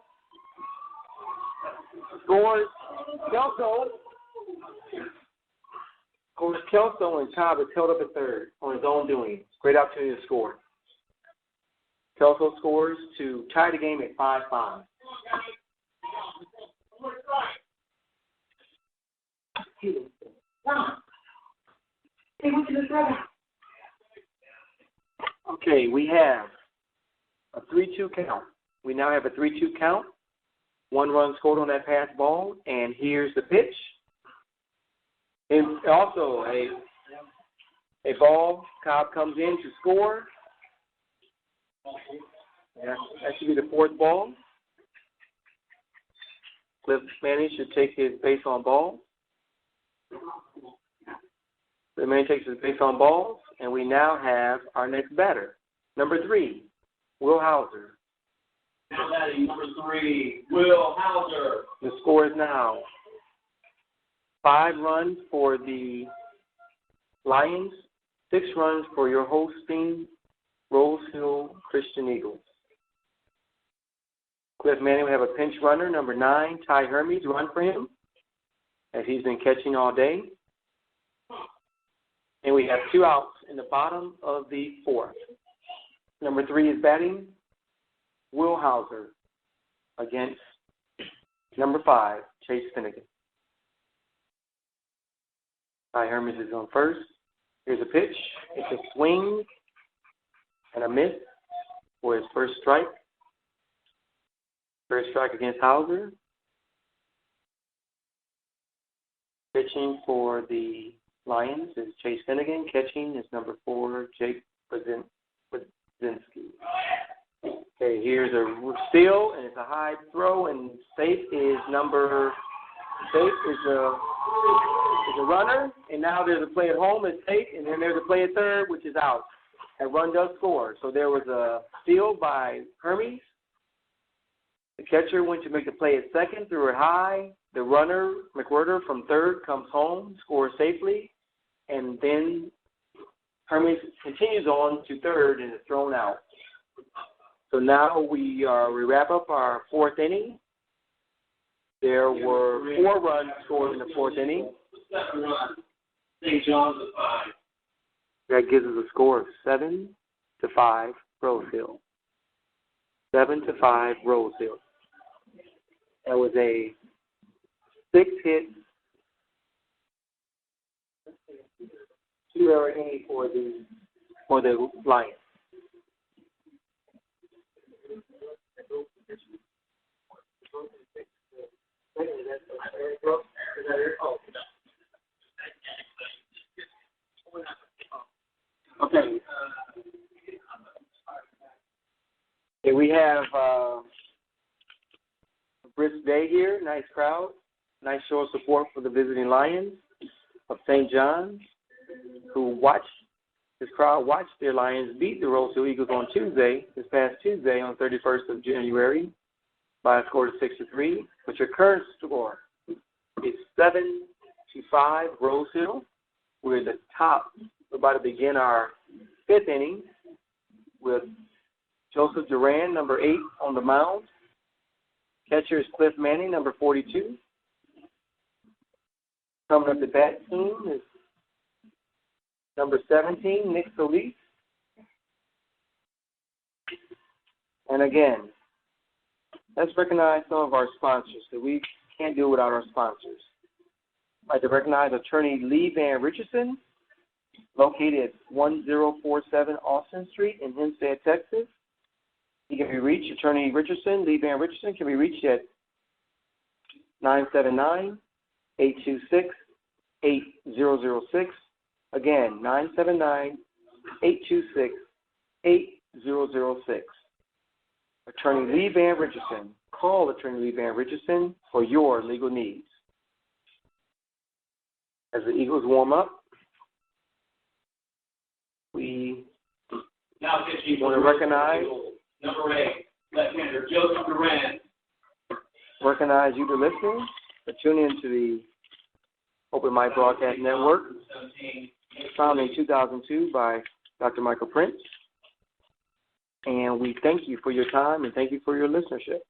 Scores Kelso, and Cobb is held up at third on his own doing. Great opportunity to score. Kelso scores to tie the game at 5-5. Okay, we have a 3-2 count. We now have a 3-2 count. 1 run scored on that pass ball, and here's the pitch. And also a ball. Cobb comes in to score. Yeah, that should be the 4th ball. Cliff Manning should take his base on ball. Cliff Manning takes his base on balls, and we now have our next batter. Number 3, Will Hauser. Now batting number 3, Will Hauser. The score is now 5 runs for the Lions, 6 runs for your hosting Rosehill Christian Eagles. Cliff Manning will have a pinch runner, number 9, Ty Hermes, run for him, as he's been catching all day. And we have 2 outs in the bottom of the 4th. Number 3 is batting Will Hauser against number 5, Chase Finnegan. Ty Hermes is on first. Here's a pitch. It's a swing and a miss for his first strike. First strike against Hauser. Pitching for the Lions is Chase Finnegan. Catching is number 4, Jake Brzezinski. Okay, here's a steal, and it's a high throw, and safe is a runner, and now there's a play at home, it's safe, and then there's a play at third, which is out. That run does score. So there was a steal by Hermes. The catcher went to make the play at second, threw it high. The runner, McWhirter, from third comes home, scores safely, and then Hermes continues on to third and is thrown out. So now we wrap up our 4th inning. There were 4 runs scored in the 4th inning. 7 runs. St. John's at 5. That gives us a score of 7-5 Rosehill. 7-5 Rosehill. That was a 6-hit, 2-error inning for the Lions. Okay. Okay, we have a brisk day here, nice crowd, nice show of support for the visiting Lions of St. John's, this crowd watched their Lions beat the Rosehill Eagles on Tuesday, this past Tuesday on 31st of January by a score of 6-3, but your current score is 7-5 Rosehill. We're at the top. We're about to begin our 5th inning with Joseph Duran, number 8, on the mound. Catcher is Cliff Manning, number 42. Coming up the bat team is number 17, Nick Solis. And again, let's recognize some of our sponsors, that we can't do without our sponsors. I'd like to recognize attorney Lee Van Richardson, located at 1047 Austin Street in Hempstead, Texas. He can be reached, attorney Richardson, Lee Van Richardson, can be reached at 979-826-8006. Again, 979-826-8006. Attorney Lee Van Richardson, call Attorney Lee Van Richardson for your legal needs. As the Eagles warm up, we Now want to recognize number 8, left-hander Joseph Duran. Recognize you, the listeners, for tuning into the Open Mic Broadcast Network, founded in 2002 by Dr. Michael Prince. And we thank you for your time and thank you for your listenership.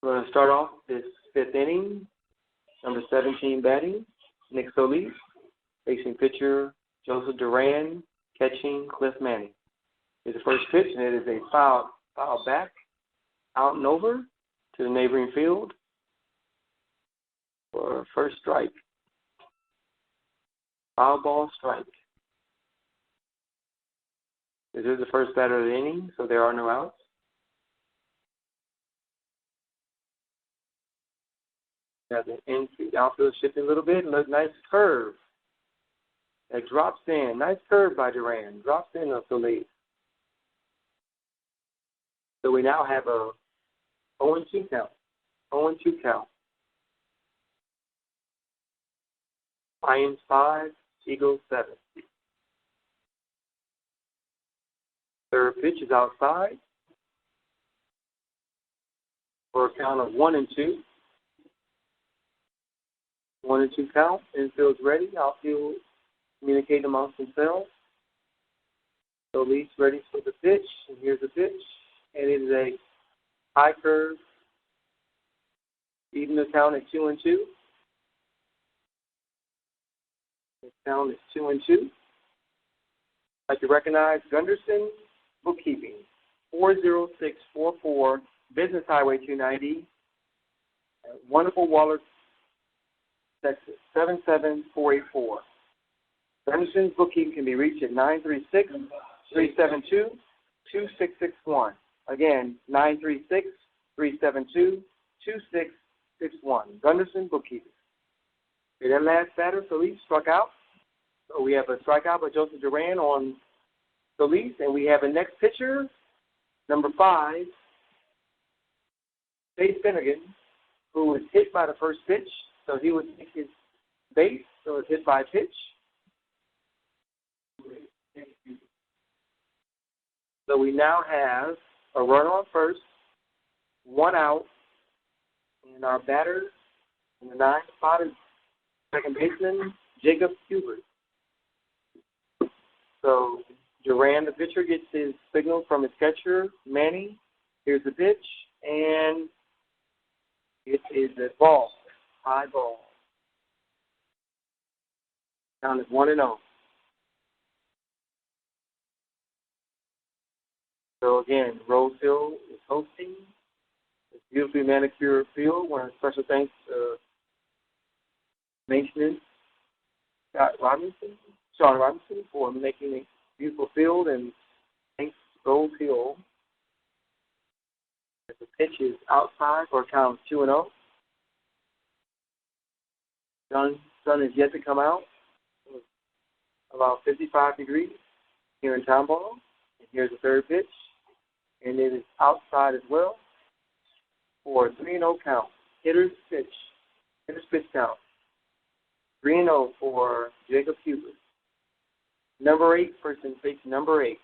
We're going to start off this 5th inning, number 17 batting, Nick Solis, facing pitcher Joseph Duran, catching Cliff Manning. It's the first pitch, and it is a foul back, out and over to the neighboring field for first strike. Foul ball strike. This is the first batter of the inning, so there are no outs. Got the outfield shifting a little bit. Look, nice curve. That drops in. Nice curve by Duran. Drops in of the lead. So we now have a 0-2 count. 0-2 count. Lions 5, Eagles 7. Third pitch is outside for a count of 1-2. 1-2 count. Infield's ready. Outfield communicate amongst themselves. So Lee's ready for the pitch. And here's the pitch. And it is a high curve. Even the count at 2-2. The count is 2-2. I'd like to recognize Gunderson Bookkeeping, 40644 Business Highway 290, Wonderful Waller, Texas, 77484. Gunderson's Bookkeeping can be reached at 936-372-2661. Again, 936-372-2661. Gunderson Bookkeeping. Okay, that last batter, Solis, struck out. So we have a strikeout by Joseph Duran on Solis, and we have a next pitcher, number 5, Chase Finnegan, who was hit by the first pitch. So he would take his base, so it's hit by pitch. So we now have a runner on first, 1 out, and our batter in the 9th spot is second baseman Jacob Hubert. So Duran, the pitcher, gets his signal from his catcher, Manny. Here's the pitch, and it is a ball, high ball. Count is 1-0. So again, Rosehill is hosting this beautifully manicured field. One special thanks to maintenance Sean Robinson, for making a beautiful field, and thanks to Rosehill. The pitch is outside for a count of 2-0. Sun is yet to come out. About 55 degrees here in Tomball. And here's the third pitch. And it is outside as well for a 3-0 count. Hitter's pitch count. 3-0 for Jacob Hubert. Number 8 person facing number 8.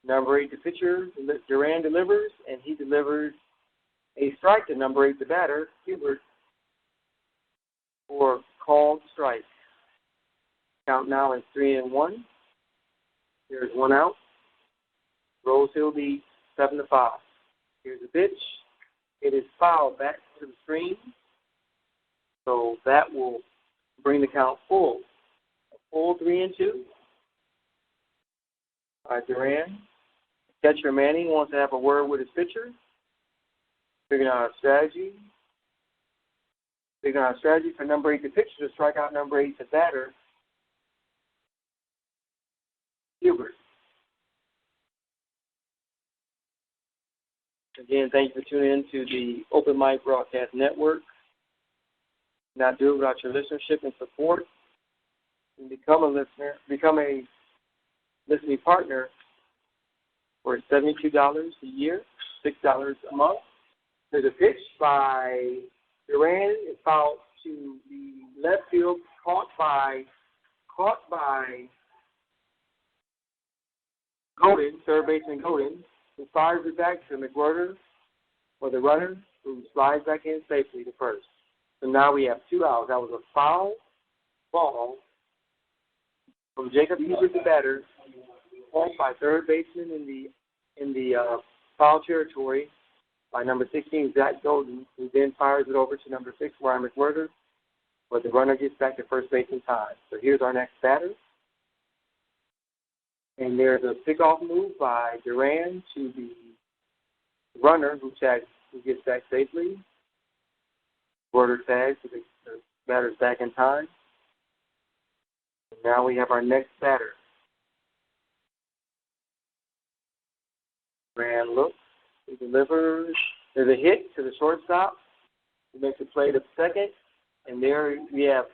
Number 8, the pitcher, Duran, delivers, and he delivers a strike to number 8, the batter, Hubert, for called strike. Count now is 3-1. There's 1 out. Rosehill leads 7-5. Here's the pitch. It is fouled back to the screen. So that will bring the count full. A full 3-2. All right, Duran. Catcher Manning wants to have a word with his pitcher. Figuring out a strategy. For number 8, the pitcher, to strike out number 8, the batter, Hubert. Again, thank you for tuning in to the Open Mic Broadcast Network. Not do it without your listenership and support. And become a listening partner for $72 a year, $6 a month. There's a pitch by Duran. It's fouled to the left field, caught by Golden, third baseman Golden, who fires it back to McWhirter for the runner, who slides back in safely to first. So now we have 2 outs. That was a foul ball from Jacob Hubert, the batter, caught by third baseman in the foul territory by number 16, Zach Golden, who then fires it over to number 6, Ryan McWhirter, but the runner gets back to first base in time. So here's our next batter. And there's a pickoff move by Duran to the runner who gets back safely. Border tags, so the batter's back in time. And now we have our next batter. Duran looks, he delivers. There's a hit to the shortstop. He makes a play to second. And there we have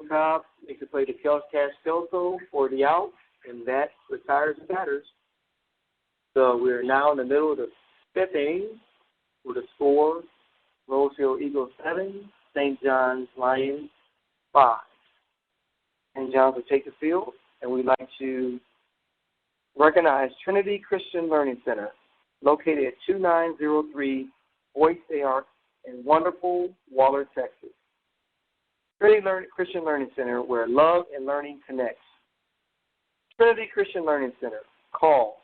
Cobb makes a play to Cash Kelso for the out. And that retires the batters. So we're now in the middle of the 5th inning with a score: Rosehill Eagles 7, St. John's Lions 5. St. John's will take the field, and we'd like to recognize Trinity Christian Learning Center, located at 2903 Boyce Arc in wonderful Waller, Texas. Trinity Christian Learning Center, where love and learning connects. Trinity Christian Learning Center. Call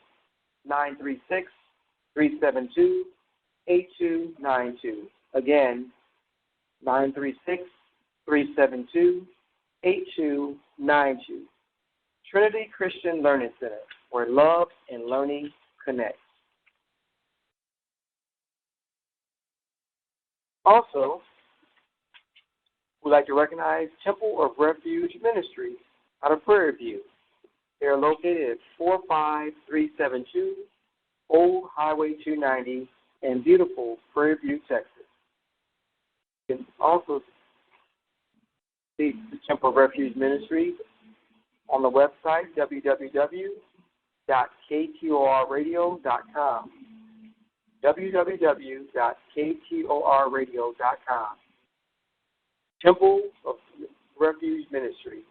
936-372-8292. Again, 936-372-8292. Trinity Christian Learning Center, where love and learning connect. Also, we'd like to recognize Temple of Refuge Ministries out of Prairie View. They are located at 45372 Old Highway 290 in beautiful Prairie View, Texas. You can also see the Temple of Refuge Ministries on the website www.ktorradio.com. www.ktorradio.com. Temple of Refuge Ministry.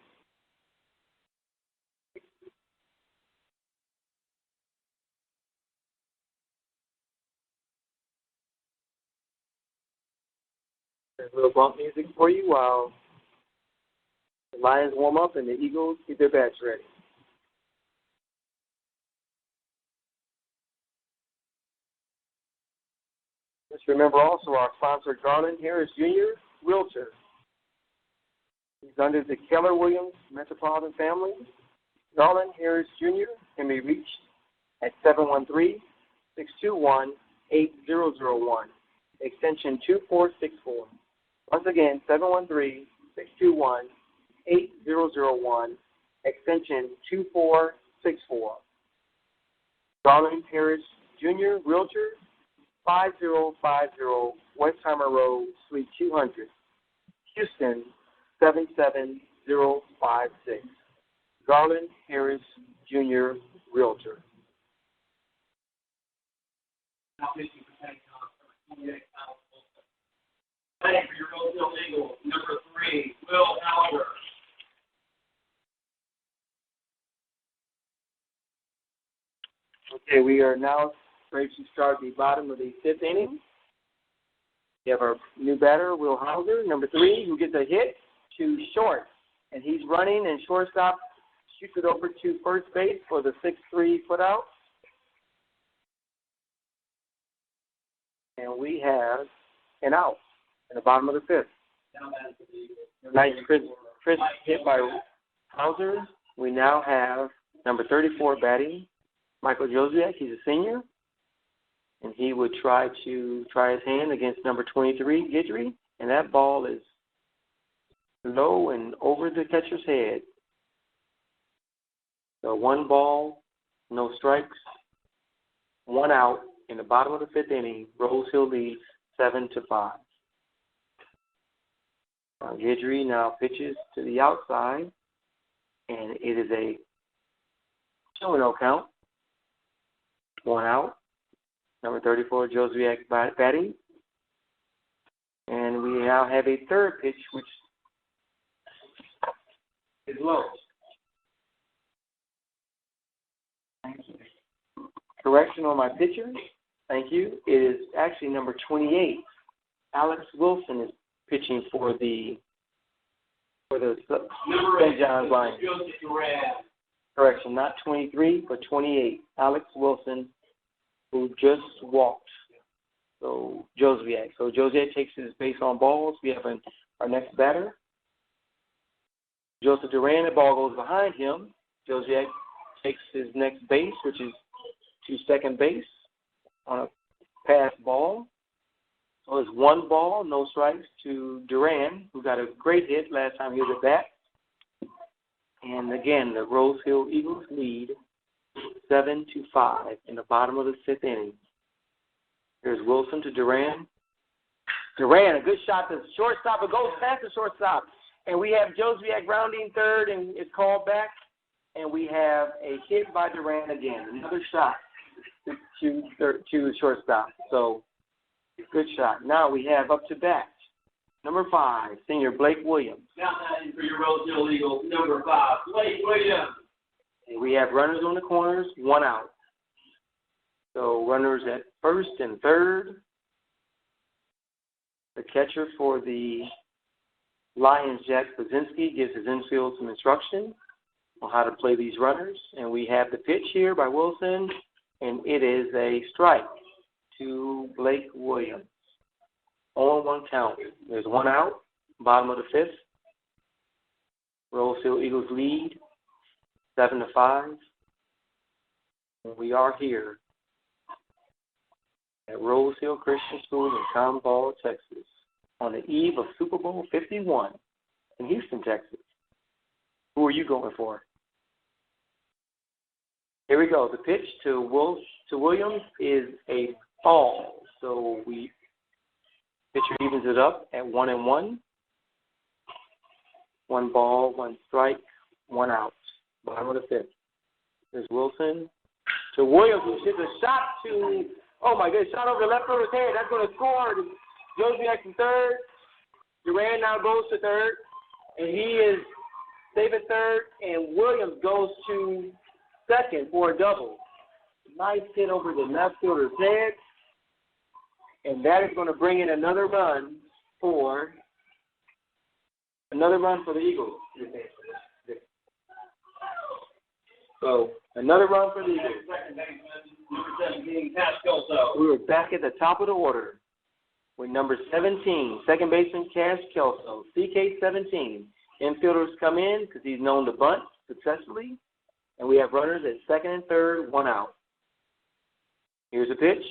There's a little bump music for you while the Lions warm up and the Eagles get their bats ready. Let's remember also our sponsor, Garland Harris Jr., Realtor. He's under the Keller Williams Metropolitan Family. Garland Harris Jr. can be reached at 713-621-8001, extension 2464. Once again, 713-621-8001, extension 2464. Garland Harris Jr., Realtor, 5050 Westheimer Road, Suite 200, Houston, 77056. Garland Harris Jr., Realtor. Ready for your Rosehill Eagles, number 3, Will Howard. Okay, we are now ready to start the bottom of the 5th inning. We have our new batter, Will Hauser, number 3, who gets a hit to short. And he's running, and shortstop shoots it over to first base for the 6-3 put out. And we have an out in the bottom of the 5th. Nice crisp hit by Hauser. We now have number 34 batting, Michael Josiak. He's a senior. And he would try his hand against number 23, Guidry. And that ball is low and over the catcher's head. So 1 ball, no strikes, 1 out in the bottom of the 5th inning. Rosehill leads 7-5. Guidry now pitches to the outside, and it is a 2-0 count. 1 out. Number 34, Josviak batting. And we now have a third pitch, which is low. Thank you. Correction on my pitcher. Thank you. It is actually number 28. Alex Wilson is pitching for the St. John's Lions. Correction, not 23, but 28. Alex Wilson, who just walked. So Josviak. So Josviak takes his base on balls. We have our next batter. Joseph Duran, the ball goes behind him. Josviak takes his next base, which is to second base on a pass ball. So it's 1 ball, no strikes to Duran, who got a great hit last time he was at bat. And again, the Rosehill Eagles lead 7-5 in the bottom of the 5th inning. Here's Wilson to Duran. Duran, a good shot to shortstop. It goes past the shortstop. And we have Josviak rounding third, and it's called back. And we have a hit by Duran again. Another shot to the shortstop. So, good shot. Now we have up to bat, number 5, senior Blake Williams. Now for your Rosehill Eagles, number 5, Blake Williams. And we have runners on the corners, 1 out. So runners at first and third. The catcher for the Lions, Jack Pazinski, gives his infield some instruction on how to play these runners. And we have the pitch here by Wilson, and it is a strike to Blake Williams. 0-1 count. There's 1 out, bottom of the 5th. Rosehill Eagles lead 7-5. And we are here at Rosehill Christian School in Tomball, Texas, on the eve of Super Bowl 51 in Houston, Texas. Who are you going for? Here we go. The pitch to Williams is a ball. So pitcher evens it up at 1-1. 1 ball, 1 strike, 1 out. Bottom of the 5th. There's Wilson to Williams, who hits a shot to, oh my goodness, shot over the left fielder's head. That's going to score. Josviak in third. Duran now goes to third. And he is safe at third. And Williams goes to second for a double. Nice hit over the left fielder's head. And that is going to bring in another run for the Eagles. So, another run for the Eagles. We were back at the top of the order with number 17, second baseman Cash Kelso, CK17. Infielders come in because he's known to bunt successfully. And we have runners at second and third, 1 out. Here's a pitch.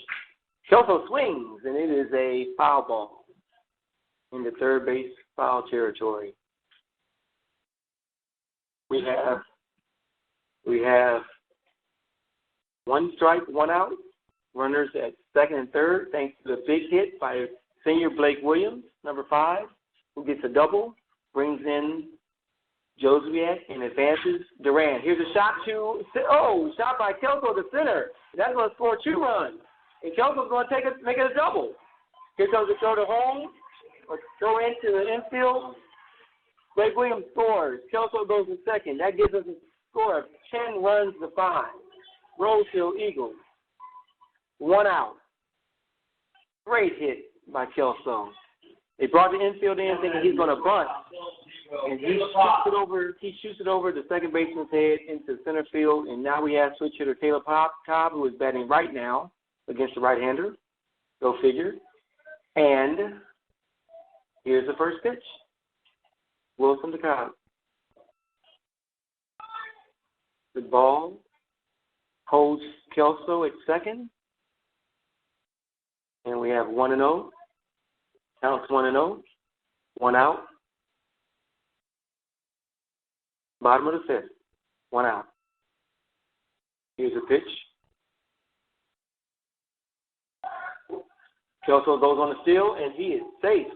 Kelso swings, and it is a foul ball in the third base foul territory. We have 1 strike, 1 out. Runners at second and third, thanks to the big hit by senior Blake Williams, number 5, who gets a double, brings in Josviak and advances Duran. Here's a shot shot by Kelso to center. That's going to score 2 runs. And Kelso's going to make it a double. Here comes the throw to home, or throw into the infield. Blake Williams scores. Kelso goes to second. That gives us a score of 10 runs to 5. Rosehill Eagles, 1 out. Great hit by Kelso. They brought the infield in thinking he's going to bunt. And he shoots it over the second baseman's head into center field. And now we have switch hitter Taylor Cobb, who is batting right now against the right-hander. Go figure. And here's the first pitch. Wilson to Cobb. The ball holds Kelso at second. And we have 1-0. Counts 1-0. 1 out. Bottom of the 5th. 1 out. Here's a pitch. Kelso goes on the steal, and he is safe.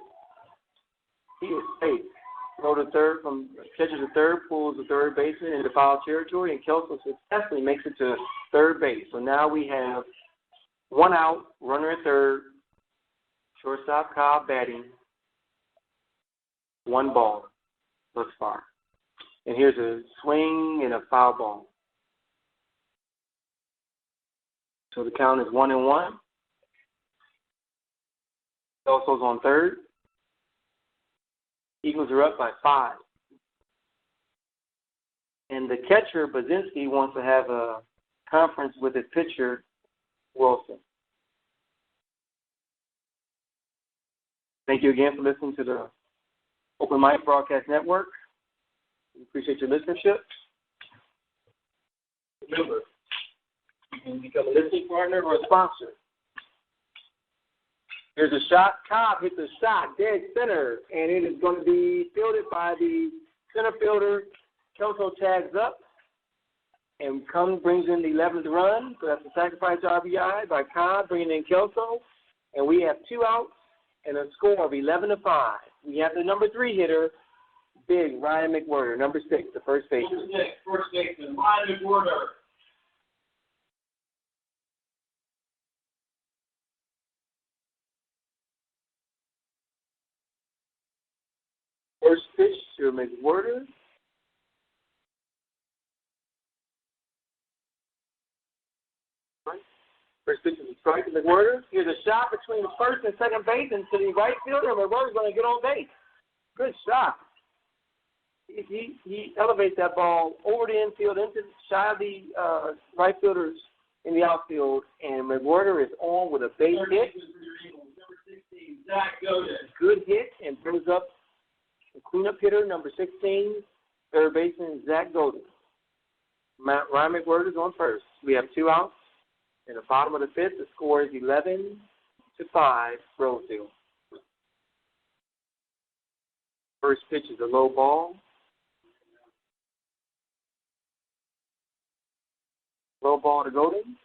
throw to third from catches to third, pulls the third baseman into foul territory, and Kelso successfully makes it to third base. So now we have one out, runner at third, shortstop Cobb batting, one ball thus far. And here's a swing and a foul ball. So the count is 1-1. Kelso's on third. Eagles are up by 5. And the catcher, Bazinski, wants to have a conference with his pitcher, Wilson. Thank you again for listening to the Open Mic Broadcast Network. We appreciate your listenership. Remember, you can become a listening partner or a sponsor. Here's a shot. Cobb hits a shot dead center, and it is going to be fielded by the center fielder. Kelso tags up and brings in the 11th run. So that's a sacrifice RBI by Cobb, bringing in Kelso. And we have 2 outs and a score of 11-5. We have the number 3 hitter, big Ryan McWhirter, number 6, the first baseman. Number 6, first baseman, Ryan McWhirter. First pitch to McWhirter. First pitch is a strike to McWhirter. Here's a shot between first and second base and to the right fielder. McWhirter's going to get on base. Good shot. He elevates that ball over the infield into shy of the right fielders in the outfield, and McWhirter is on with a base hit. Number 16, Zach Godin. Good hit and brings up the cleanup hitter, number 16, third baseman Zach Godin. Ryan McWhirter is on first. We have 2 outs. In the bottom of the 5th, the score is 11-5, Rosehill. First pitch is a low ball. Low ball to Godin.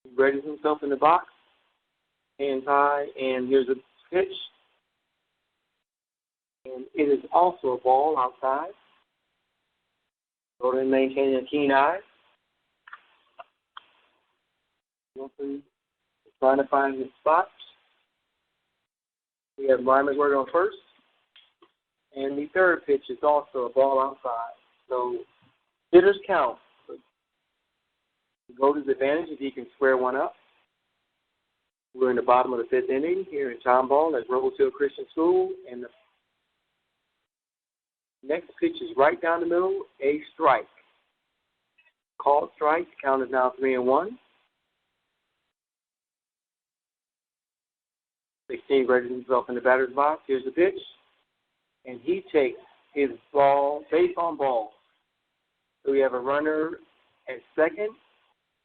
He readies himself in the box. Hands high, and here's a pitch. And it is also a ball outside. Godin maintaining a keen eye. Wilson trying to find his spot. We have Ryan McWhirter on first. And the third pitch is also a ball outside. So hitters count. Godin's advantage if he can square one up. We're in the bottom of the 5th inning here in Tomball at Rosehill Christian School. And the next pitch is right down the middle, a strike. Called strike. Count is now 3-1. 16 readies himself in the batter's box. Here's the pitch. And he takes his ball, base on ball. So we have a runner at second,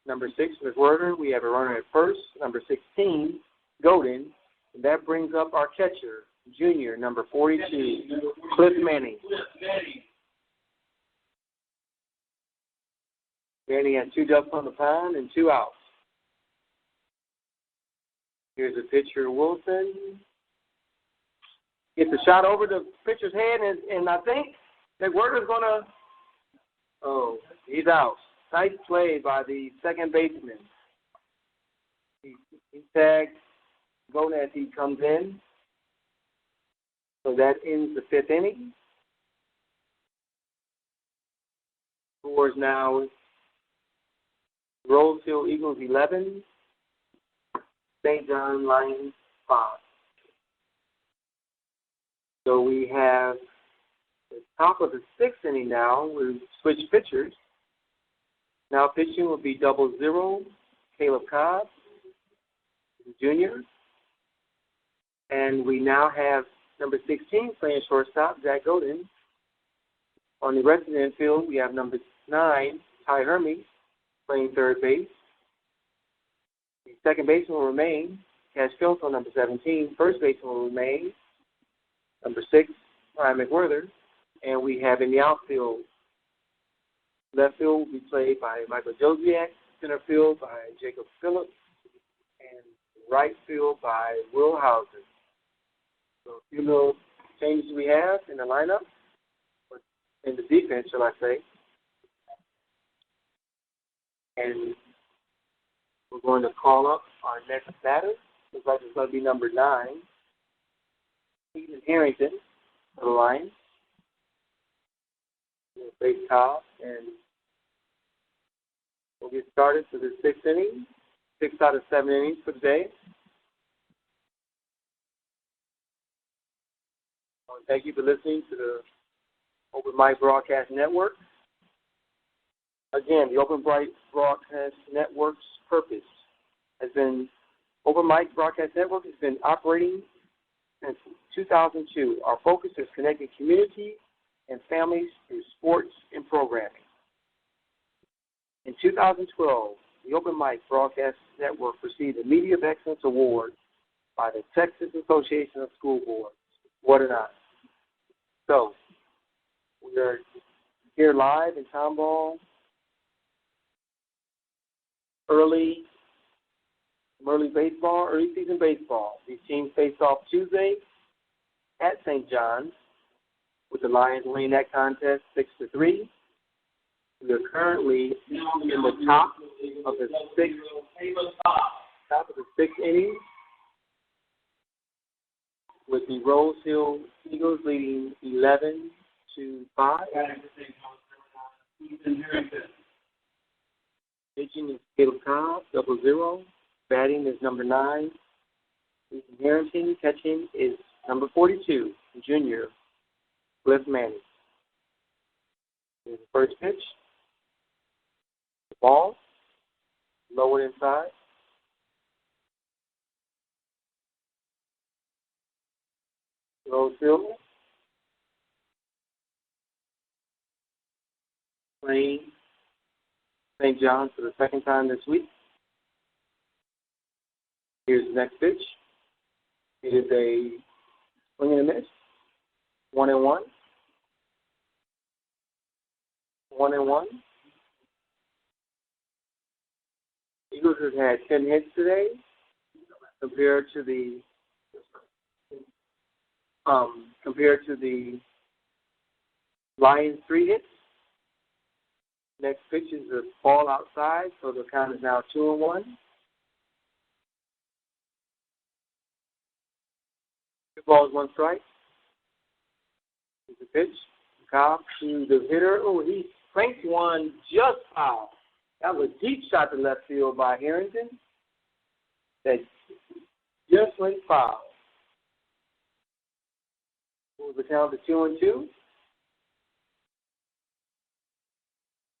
number 6, McWhirter. We have a runner at first, number 16, Godin. And that brings up our catcher, junior, number 42, Cliff Manning. Manning has 2 ducks on the pond and 2 outs. Here's a pitcher, Wilson. Gets a shot over the pitcher's head, and I think McWhirter's going to, he's out. Nice play by the second baseman. He tagged Godin as he comes in. So that ends the 5th inning. Scores now Rosehill Eagles 11, St. John Lions 5. So we have the top of the 6th inning now. We've switched pitchers. Now pitching will be 0-0, Caleb Cobb, junior. And we now have number 16 playing shortstop, Zach Godin. On the rest of the infield, we have number 9, Ty Hermes, playing third base. The second baseman will remain, Cash Kelso, number 17. First baseman will remain, number 6, Ryan McWhirter. And we have in the outfield, left field will be played by Michael Josiak, center field by Jacob Phillips, and right field by Will Hauser. So a few little changes we have in the lineup, in the defense, shall I say. And we're going to call up our next batter. Looks like it's going to be number 9, Stephen Harrington, for the Lions. We'll face Cobb, and we'll get started for the 6th inning. 6 out of 7 innings for today. Thank you for listening to the Open Mic Broadcast Network. Again, the Open Mic Broadcast Network's purpose has been, Open Mic Broadcast Network has been operating since 2002. Our focus is connecting community and families through sports and programming. In 2012, the Open Mic Broadcast Network received the Media of Excellence Award by the Texas Association of School Boards. What an honor. So, we are here live in Tomball, early season baseball. These teams face off Tuesday at St. John's, with the Lions winning that contest 6-3. We are currently in the top of the sixth inning, with the Rosehill Eagles leading 11-5. Pitching is Kendall Cobb, 0. Batting is number 9, Stephen Harrington. Catching is number 42, junior Cliff Manning. Here's the first pitch. The ball, lowered inside. Rosehill playing St. John's for the second time this week. Here's the next pitch. It is a swing and a miss. 1-1. 1-1. Eagles have had 10 hits today compared to the Lions' 3 hits. Next pitch is a ball outside, so the count is now 2-1. Two balls, 1 strike. Here's the pitch. Cobb to the hitter. Oh, he cranked one just foul. That was a deep shot to left field by Harrington. That just went foul. What was the count to 2-2?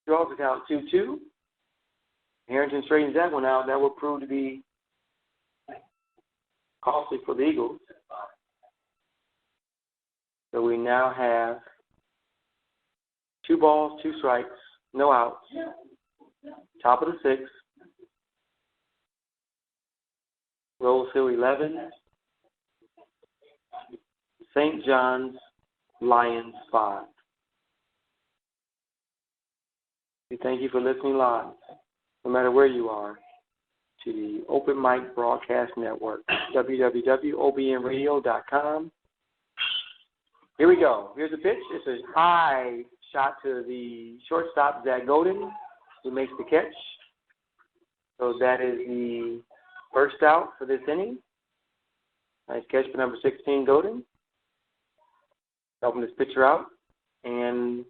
Draws the count 2-2. Harrington straightens that one out. That will prove to be costly for the Eagles. So we now have 2 balls, 2 strikes, no outs. Top of the 6th. Rosehill 11. St. John's Lions 5. We thank you for listening live, no matter where you are, to the Open Mic Broadcast Network, www.OBN-Radio.com. Here we go. Here's the pitch. It's a high shot to the shortstop, Zach Golden, who makes the catch. So that is the first out for this inning. Nice catch for number 16, Golden. Helping this pitcher out. And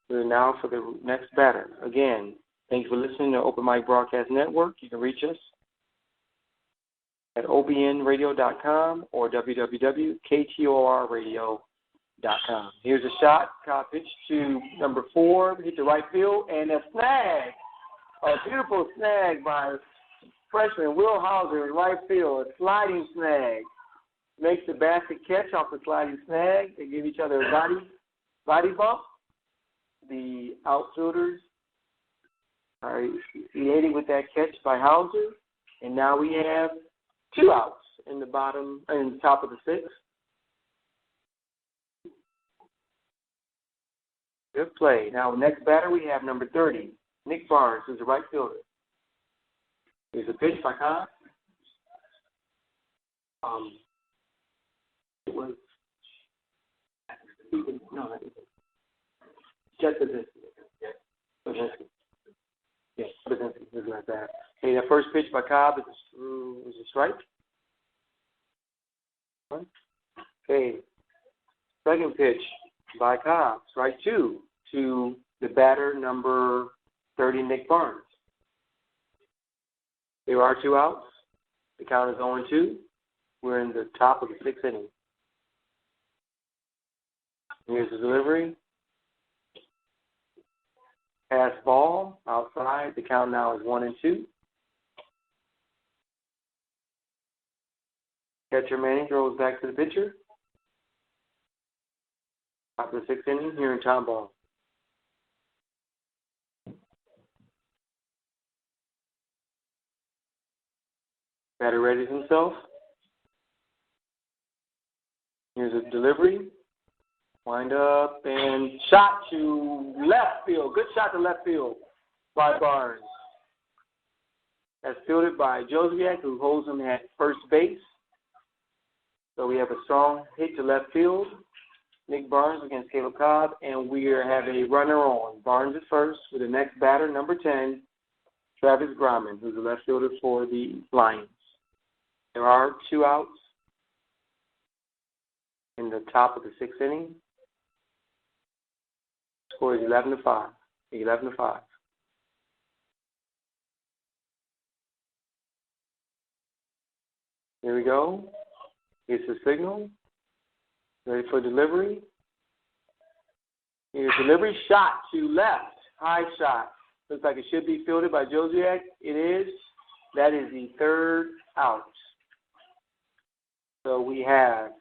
we're now for the next batter. Again, thanks for listening to Open Mic Broadcast Network. You can reach us at OBN-Radio.com or www.KTORradio.com. Here's a shot. Cobb pitch to number 4. Hit the right field. And a snag. A beautiful snag by freshman Will Hauser in right field. A sliding snag. Makes the basket catch off the sliding snag. They give each other a body bump. The outfielders are elated with that catch by Hauser. And now we have 2 outs in the top of the 6th. Good play. Now, next batter, we have number 30, Nick Barnes, who's a right fielder. Here's a pitch by Cobb. It was No, just Brzezinski. Brzezinski. Yes, Brzezinski. Looking like that. Okay, that first pitch by Cobb is a strike. Okay, second pitch by Cobb, strike 2 to the batter number 30, Nick Barnes. There are 2 outs. The count is 0-2. We're in the top of the 6th inning. Here's the delivery. Pass ball outside. The count now is 1-2. Catcher Manning throws back to the pitcher. Top of the 6th inning here in Tom Ball. Batter readies himself. Here's a delivery. Wind up and shot to left field. Good shot to left field by Barnes. That's fielded by Josiak, who holds him at first base. So we have a strong hit to left field. Nick Barnes against Caleb Cobb, and we have a runner on. Barnes is first with the next batter, number 10, Travis Grumman, who's the left fielder for the Lions. There are 2 outs in the top of the 6th inning. Score is 11-5. 11-5. Here we go. Here's the signal. Ready for delivery. Here's delivery. Shot to left. High shot. Looks like it should be fielded by Josiak. It is. That is the 3rd out. So we have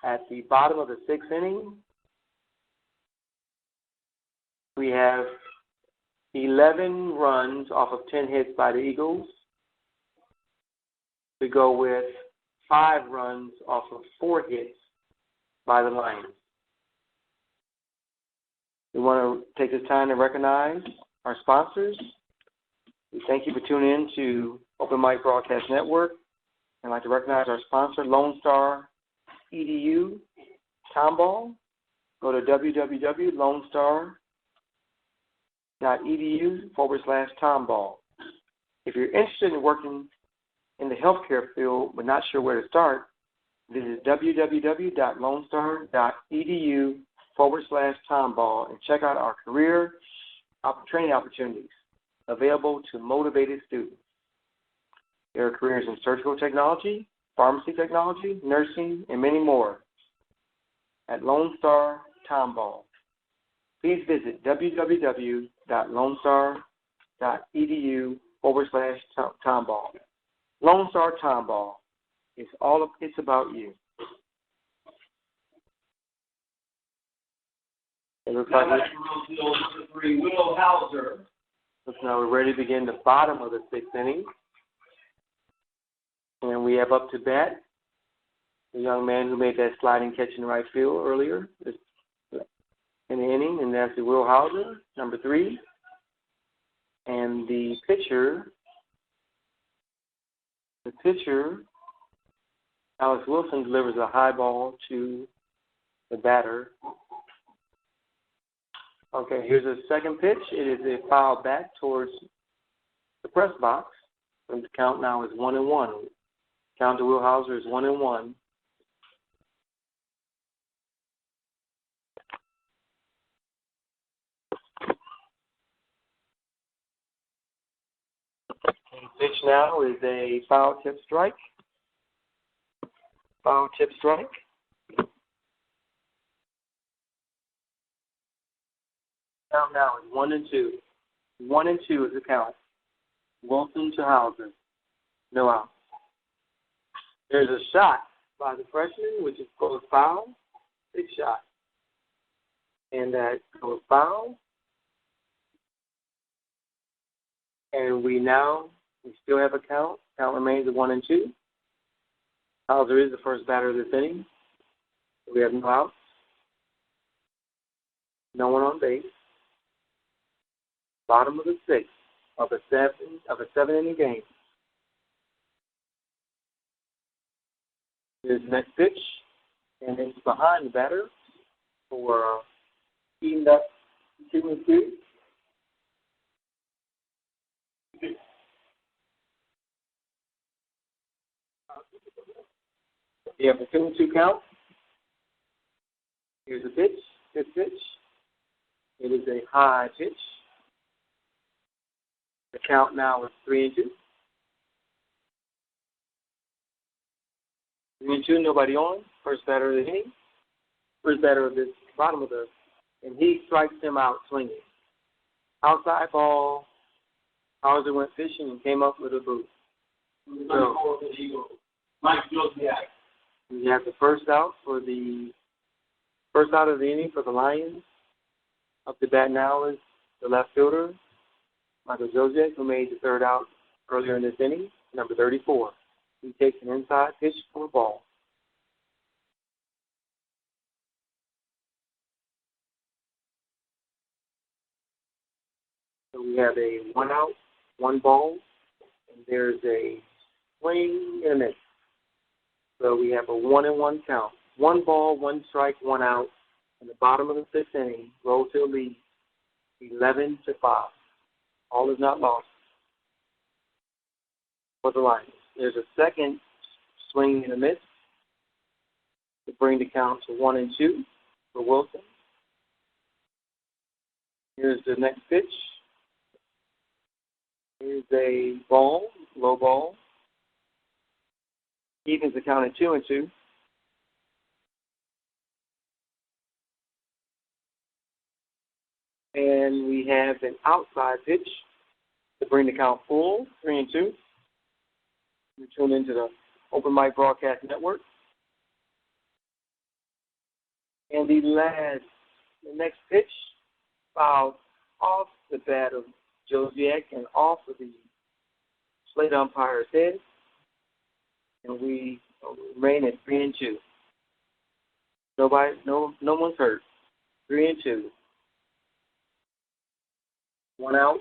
at the bottom of the 6th inning, we have 11 runs off of 10 hits by the Eagles. We go with 5 runs off of 4 hits by the Lions. We want to take this time to recognize our sponsors. We thank you for tuning in to Open Mic Broadcast Network. I'd like to recognize our sponsor, Lone Star EDU Tomball. Go to www.lonestar.edu/Tomball. If you're interested in working in the healthcare field but not sure where to start, visit www.lonestar.edu/Tomball and check out our career training opportunities available to motivated students. There are careers in surgical technology, pharmacy technology, nursing, and many more at Lone Star Tomball. Please visit www.lonestar.edu/Tomball. Lone Star Tomball. It's about you. It looks like Rosehill, number 3, Will Hauser. Looks now we're ready to begin the bottom of the 6th inning. And we have up to bat the young man who made that sliding catch in the right field earlier in the inning, and that's Will Hauser, number 3. And the pitcher, Alex Wilson, delivers a high ball to the batter. Okay, here's a second pitch. It is a foul back towards the press box. And the count now is 1-1. Count to Will Hauser is 1-1. Pitch now is a foul tip strike. Foul tip strike. Count now is 1-2. 1-2 is the count. Wilson to Hauser. No out. There's a shot by the freshman, which is goes foul. Big shot. And that goes foul. And we still have a count. Count remains at 1-2. Hauser is the first batter of this inning. We have no outs. No one on base. Bottom of the 6th of a 7-inning game. Here's the next pitch, and it's behind the batter for eating up 2-2. You have a 2-2 count. Here's a pitch. Good pitch. It is a high pitch. The count now is 3-2. 3-2, nobody on. First batter of the inning. First batter of this bottom of the, and he strikes him out swinging. Outside ball. Hauser went fishing and came up with a boot. So, Mike Josiak. we have the first out of the inning for the Lions. Up to bat now is the left fielder, Michael Josiak, who made the third out earlier in this inning, number 34. He takes an inside pitch for a ball. So we have a 1 out, 1 ball, and there's a swing and a miss. So we have a 1-1 count. 1 ball, 1 strike, 1 out. In the bottom of the 6th inning, Rosehill leads 11-5. All is not lost for the Lions. There's a second swing and a miss to bring the count to 1-2 for Wilson. Here's the next pitch. Here's a ball, low ball. Evens the count at 2-2. And we have an outside pitch to bring the count full, 3-2. We tune into the Open Mic Broadcast Network. And the next pitch fouled off the bat of Josiak and off of the slate umpire's head. And we remain at 3-2. No one's hurt. 3-2. 1 out,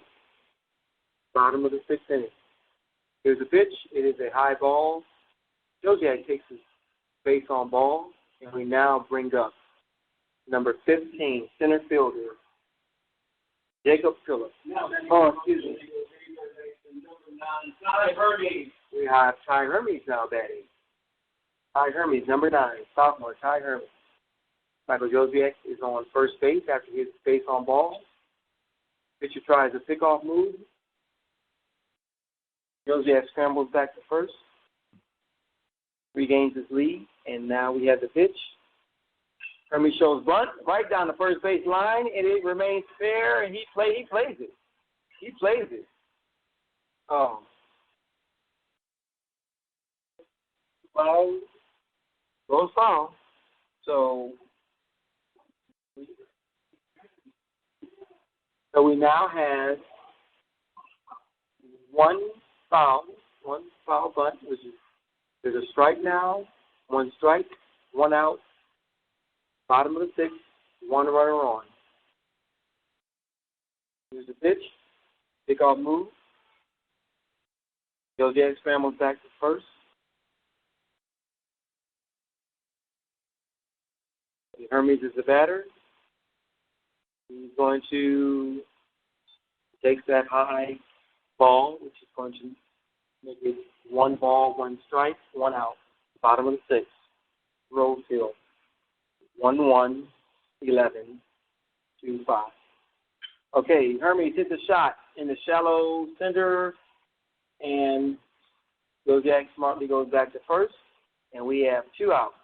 bottom of the 6th inning. Here's a pitch. It is a high ball. Josiak takes his base on ball, and we now bring up number 15, center fielder, Jacob Phillips. Excuse me. Ty Hermes. We have Ty Hermes now batting. Ty Hermes, number 9, sophomore Ty Hermes. Michael Josiak is on first base after he hits base on ball. Pitcher tries a pickoff move. Josiak scrambles back to first, regains his lead, and now we have the pitch. Hermes shows bunt right down the first base line, and it remains fair, and he plays it. He plays it. Foul. Goes foul. So we now have one foul bunt, which is there's a strike now, 1 strike, 1 out, bottom of the 6th, 1 runner on. Here's the pitch, pickoff move. Josiak scrambles back to first. Hermes is the batter. He's going to take that high ball, which is going to make it 1 ball, 1 strike, 1 out. Bottom of the 6th. Rosehill. 1-1, 11-5. Okay, Hermes hits a shot in the shallow center, and Josiak smartly goes back to first, and we have 2 outs.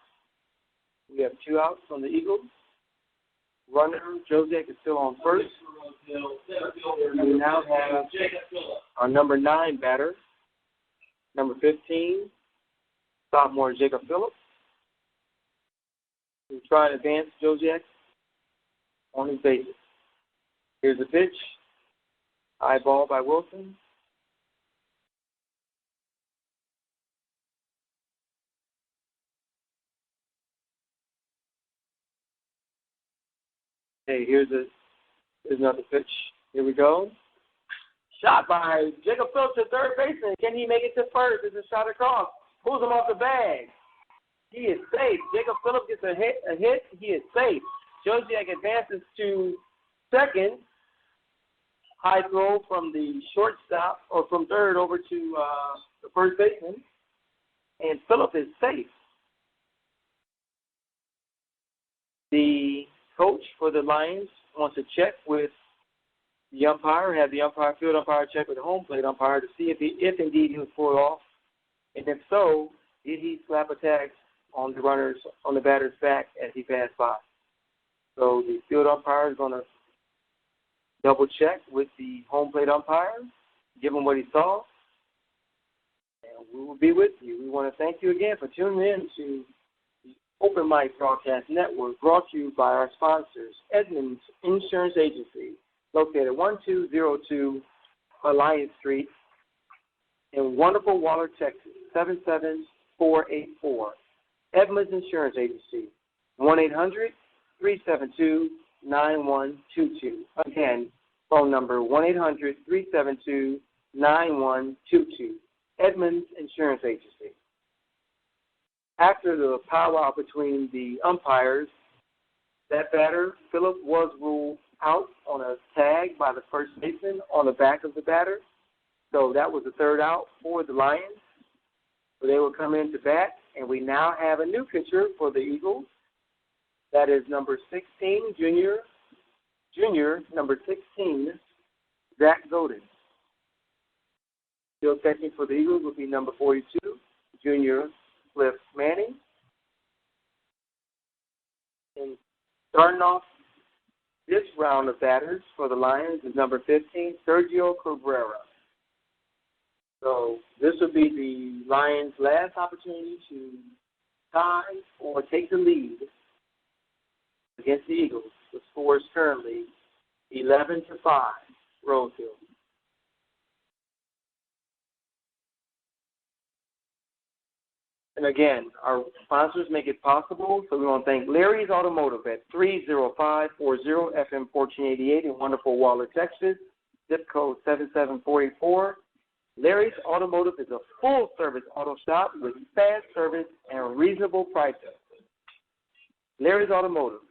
We have 2 outs from the Eagles. Runner, Josiak is still on first. And we now have our number 9 batter, number 15, sophomore Jacob Phillips. We try to advance Josiak on his bases. Here's the pitch. High ball by Wilson. Okay, here's another pitch. Here we go. Shot by Jacob Phillips to third baseman. Can he make it to first? It's a shot across. Pulls him off the bag. He is safe. Jacob Phillips gets a hit. He is safe. Josiak advances to second. High throw from the shortstop, or from third over to the first baseman. And Phillip is safe. The coach for the Lions wants to check with the umpire, have the field umpire check with the home plate umpire to see if indeed he was pulled off. And if so, did he slap a tag on the batter's back as he passed by? So the field umpire is going to double check with the home plate umpire, give him what he saw, and we will be with you. We want to thank you again for tuning in to the Open Mic Broadcast Network, brought to you by our sponsors, Edmunds Insurance Agency, located 1202 Alliance Street in wonderful Waller, Texas, 77484. Edmunds Insurance Agency, 1-800-372-9122. Again, phone number 1-800-372-9122. Edmunds Insurance Agency. After the powwow between the umpires, that batter, Phillip, was ruled out on a tag by the first baseman on the back of the batter. So that was the third out for the Lions. So they will come in to bat, and we now have a new pitcher for the Eagles. That is number 16, junior, number 16, Zach Godin. Field catching for the Eagles will be number 42, junior, Cliff Manning. And starting off this round of batters for the Lions is number 15, Sergio Cabrera. So this will be the Lions' last opportunity to tie or take the lead against the Eagles. The score is currently 11-5, Rosehill. And again, our sponsors make it possible, so we want to thank Larry's Automotive at 30540 FM 1488 in wonderful Waller, Texas, zip code 77484. Larry's Automotive is a full-service auto shop with fast service and reasonable prices. Larry's Automotive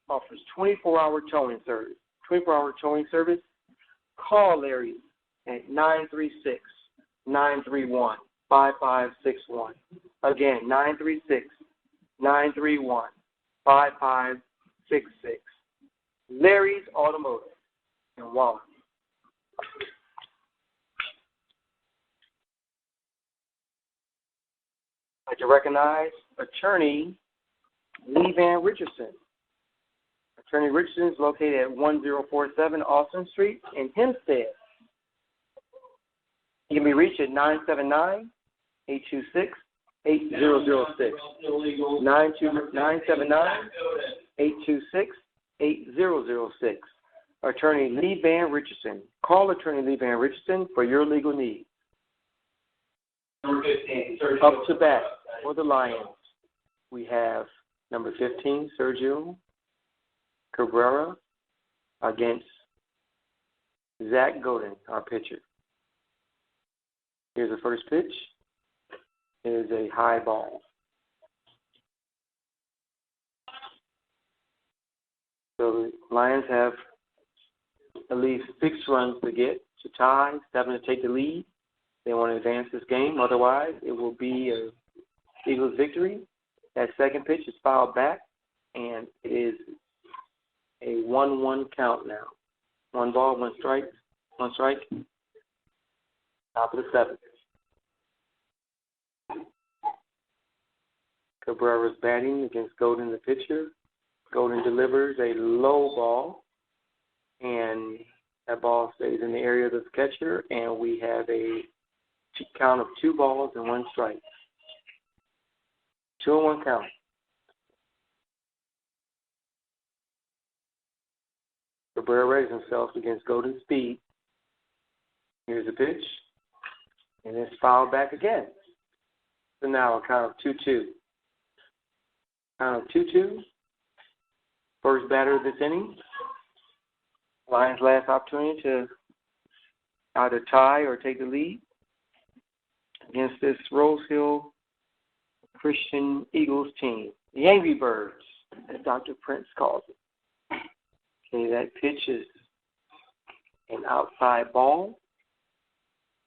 offers 24-hour towing service. 24-hour towing service. Call Larry at 936-931-5561. Again, 936-931-5566. Larry's Automotive in Waller. I'd like to recognize attorney Lee Van Richardson. Attorney Richardson is located at 1047 Austin Street in Hempstead. He can be reached at 979-826-8006. 979-826-8006. Attorney Lee Van Richardson. Call Attorney Lee Van Richardson for your legal needs. Up to bat for the Lions, we have number 15, Sergio Cabrera, against Zach Godin, our pitcher. Here's the first pitch. It is a high ball. So the Lions have at least 6 runs to get to tie, 7 to take the lead. They want to advance this game. Otherwise, it will be a Eagles victory. That second pitch is fouled back, and it is a 1-1 count now. 1 ball, 1 strike. Top of the 7th. Cabrera's batting against Godin, the pitcher. Godin delivers a low ball, and that ball stays in the area of the catcher, and we have a count of 2 balls and 1 strike. 2-1 count. Cabrera raises himself against Godin's speed. Here's a pitch, and it's fouled back again. So now a count of 2-2. Count of 2-2. First batter of this inning. Lions' last opportunity to either tie or take the lead against this Rosehill Christian Eagles team. The Angry Birds, as Dr. Prince calls it. Okay, that pitch is an outside ball,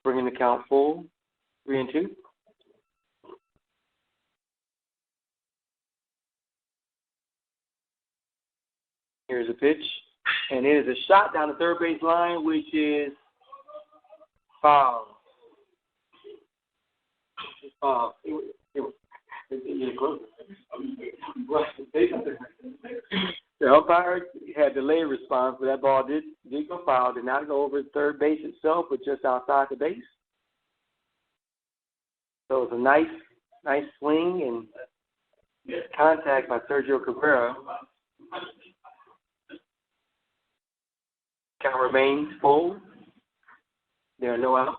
bringing the count full, 3-2. Here's a pitch, and it is a shot down the third base line, which is foul. Foul. The umpire had delayed response, but that ball did go foul. Did not go over the third base itself, but just outside the base. So it was a nice swing and contact by Sergio Cabrera. Count remains full. There are no outs.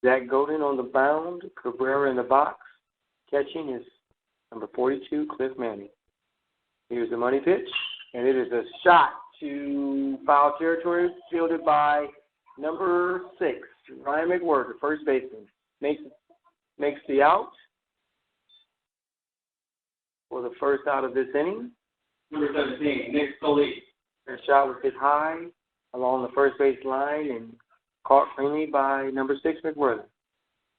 Zach Golden on the mound. Cabrera in the box. Catching is number 42, Cliff Manning. Here's the money pitch, and it is a shot to foul territory, fielded by number 6, Ryan McWhirter, first baseman. Makes the out for the first out of this inning. Number 17, Nick Solis. That shot was hit high along the first base line and caught cleanly by number 6, McWhirter.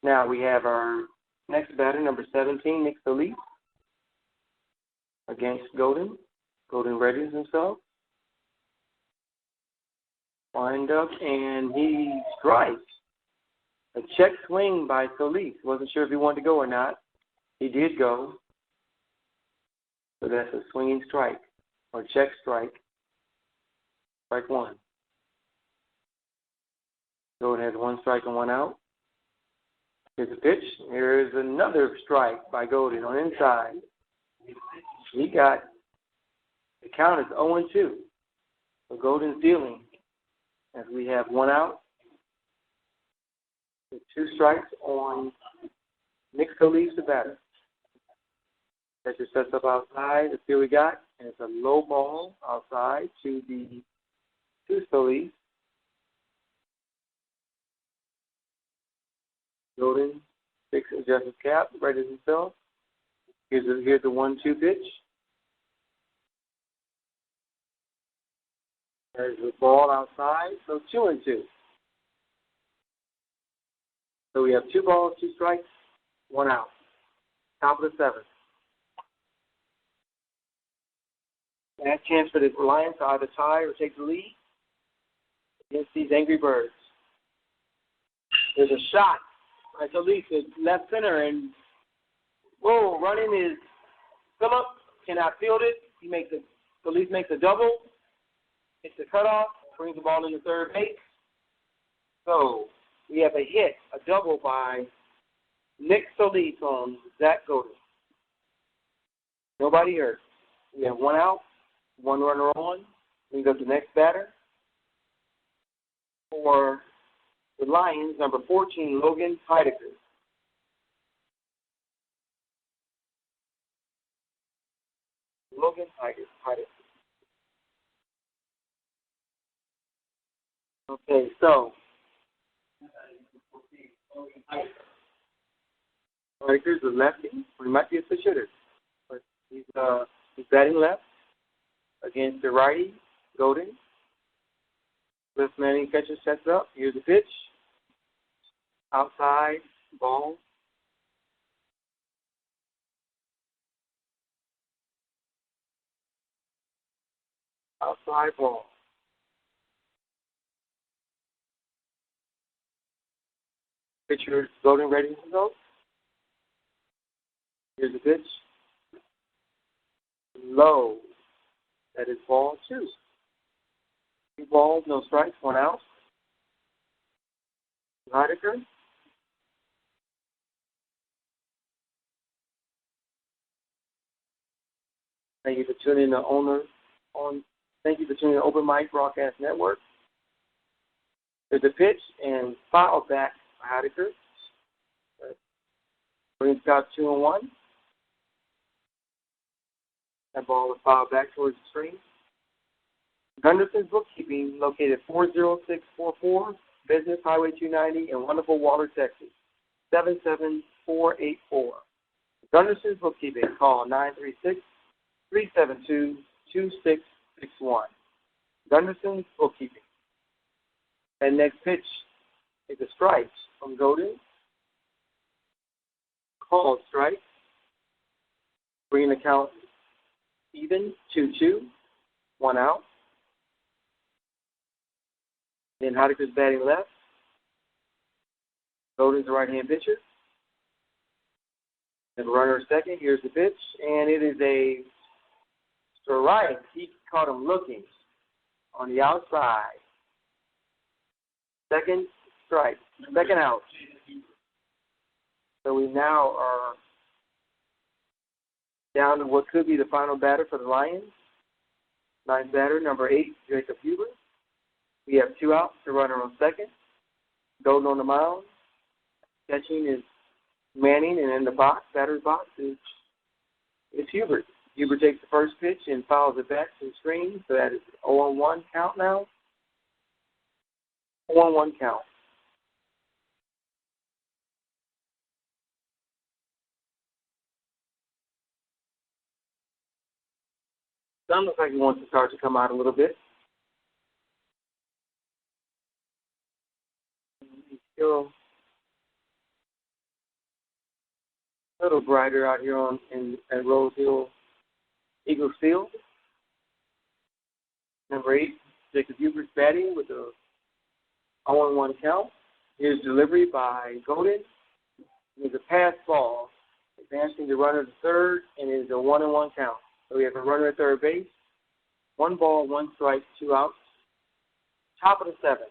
Now we have our next batter, number 17, Nick Solis, against Golden. Golden readies himself. Wind up, and he strikes. A check swing by Solis. Wasn't sure if he wanted to go or not. He did go. So that's a swinging strike, or check strike. Strike one. Golden has 1 strike and 1 out. Here's a pitch. Here's another strike by Golden on inside. He got, the count is 0-2. So Golden's dealing as we have 1 out. With 2 strikes on Nick Solis, the batter. Catcher sets up outside. Let's see what we got. And it's a low ball outside to Solis. Golden adjusts his cap, readies himself. Here's the 1-2 pitch. There's the ball outside, so 2-2. So we have 2 balls, 2 strikes, 1 out. Top of the 7th. Last chance for the Lions to either tie or take the lead against these Angry Birds. There's a shot by Solis to left center, and running is Phillip, cannot field it. Solis makes a double. Hits the cutoff, brings the ball into third base. So we have a hit, a double by Nick Solis on Zach Golden. Nobody hurt. We have 1 out, 1 runner on. Brings up the next batter. For the Lions, number 14, Logan Heidecker. Logan Heidecker. Okay, so Heidecker's a lefty. He might be a switch hitter, but he's batting left against the righty, Golden. Cliff Manning catches, sets up. Here's the pitch. Outside, ball. Outside ball. Pitcher Golden ready to go. Here's the pitch. Low. That is ball 2. 2 balls, no strikes, 1 out. Heidecker. Thank you for tuning in to Thank you for tuning in to Open Mic Broadcast Network. There's a pitch and foul back by Heidecker. Brings out 2-1. That ball was fouled back towards the screen. Gunderson's Bookkeeping, located 40644 Business Highway 290 in wonderful Waller, Texas, 77484. Gunderson's Bookkeeping. Call 936-372-2661. Gunderson's Bookkeeping. And next pitch is a strike from Golden. Called strike. Bringing the count even, 2-2, 1 out. Then Heideker's batting left. Golden's the right-hand pitcher. And runner second. Here's the pitch, and it is a strike. He caught him looking on the outside. Second strike. Second out. So we now are down to what could be the final batter for the Lions. Ninth batter, number 8, Jacob Hubert. We have 2 outs, the runner on second. Golden on the mound. Catching is Manning, and in the box, batter's box, is Hubert. Hubert takes the first pitch and fouls it back to the screen, so that is 0-1 count now. 0-1 count. Sun looks like he wants to start to come out a little bit. He's still a little brighter out here at Rosehill Eagles Field. Number 8, Jacob Hubert's batting with a 0-1 count. Here's delivery by Golden. It's a pass ball, advancing the runner to third, and it is a 1-1 count. So we have a runner at third base. 1 ball, 1 strike, 2 outs. Top of the 7th.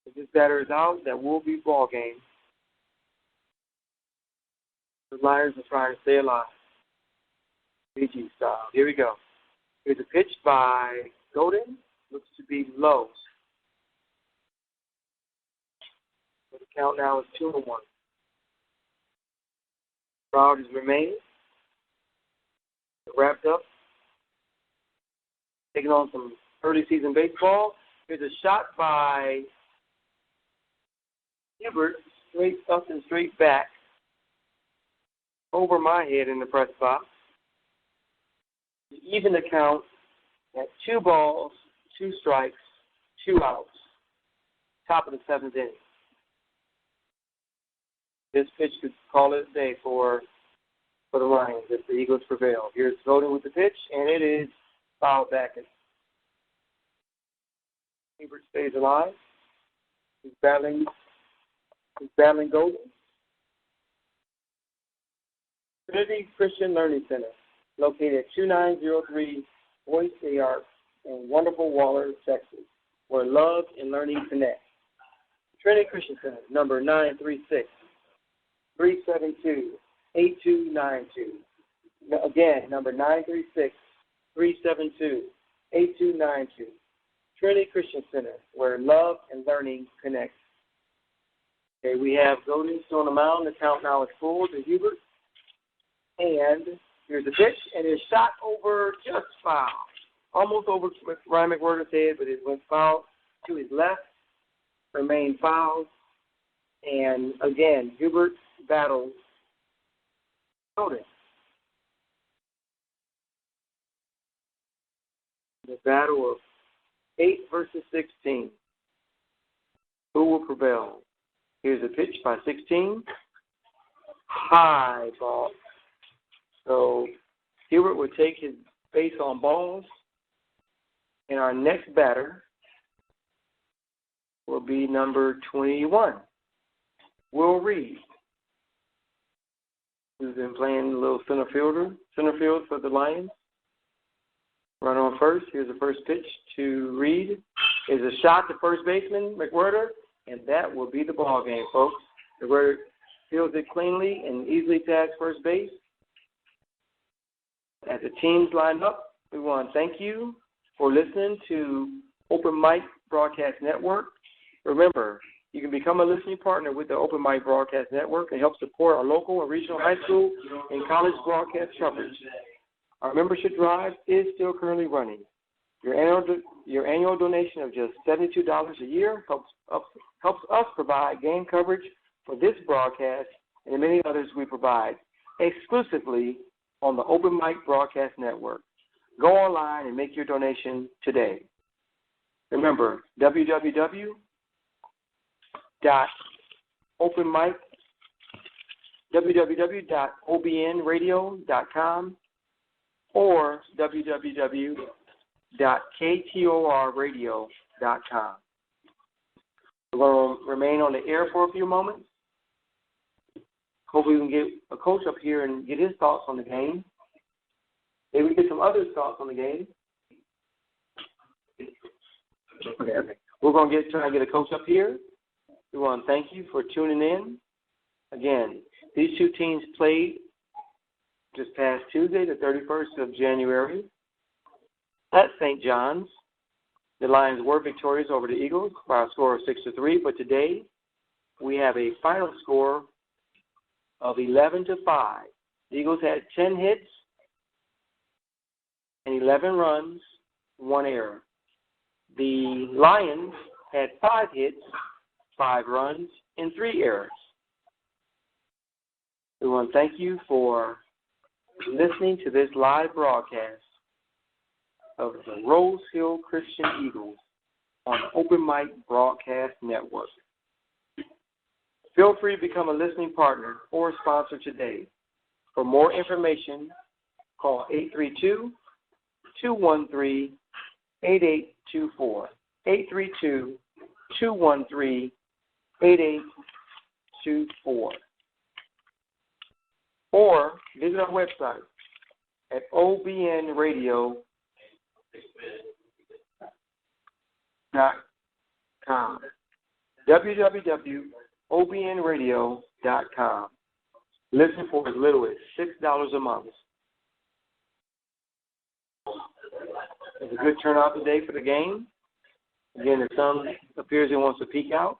If this batter is out, that will be ball game. The Lions are trying to stay alive. BG style. Here we go. Here's a pitch by Golden. Looks to be low. So the count now is 2-1. Crowd has remained. Wrapped up. Taking on some early season baseball. Here's a shot by Hubert, straight up and straight back. Over my head in the press box. Even the count at 2 balls, 2 strikes, 2 outs. Top of the 7th inning. This pitch could call it a day for the Lions if the Eagles prevail. Here's Golden with the pitch, and it is fouled back. Hubert stays alive. He's battling Golden. Trinity Christian Learning Center, located at 2903 Boyce Arts in wonderful Waller, Texas, where love and learning connect. Trinity Christian Center, number 936-372-8292. Again, number 936-372-8292. Trinity Christian Center, where love and learning connect. Okay, we have Golden still on the mound. The count now is full to Hubert. And here's the pitch, and it's shot over, just foul. Almost over Ryan McWhirter's head, but it went foul to his left, remained fouled. And again, Hubert battles Golden. The battle of 8 versus 16. Who will prevail? Here's a pitch by 16. High ball. So Hubert will take his base on balls. And our next batter will be number 21, Will Reed, who's been playing a little center field for the Lions. Runner on first. Here's the first pitch to Reed. Is a shot to first baseman McWhirter, and that will be the ball game, folks. McWhirter fields it cleanly and easily tags first base. As the teams line up, we want to thank you for listening to Open Mic Broadcast Network. Remember, you can become a listening partner with the Open Mic Broadcast Network and help support our local and regional high school and college broadcast coverage. Our membership drive is still currently running. Your annual donation of just $72 a year helps us provide game coverage for this broadcast and many others we provide exclusively on the Open Mic Broadcast Network. Go online and make your donation today. Remember, www.OBN-Radio.com or www.KTORradio.com. We're going to remain on the air for a few moments. Hopefully we can get a coach up here and get his thoughts on the game. Maybe we can get some other thoughts on the game. Okay. We're going to try and get a coach up here. We want to thank you for tuning in. Again, these two teams played just past Tuesday, the 31st of January, at St. John's. The Lions were victorious over the Eagles by a score of 6-3, but today we have a final score of 11-5. The Eagles had 10 hits and 11 runs, 1 error. The Lions had 5 hits, 5 runs, and 3 errors. We want to thank you for listening to this live broadcast of the Rosehill Christian Eagles on the Open Mic Broadcast Network. Feel free to become a listening partner or sponsor today. For more information, call 832-213-8824. 832-213-8824. Or visit our website at OBN-Radio.com. www.OBN-Radio.com. Listen for as little as $6 a month. It's a good turnout today for the game. Again, the sun appears it wants to peek out.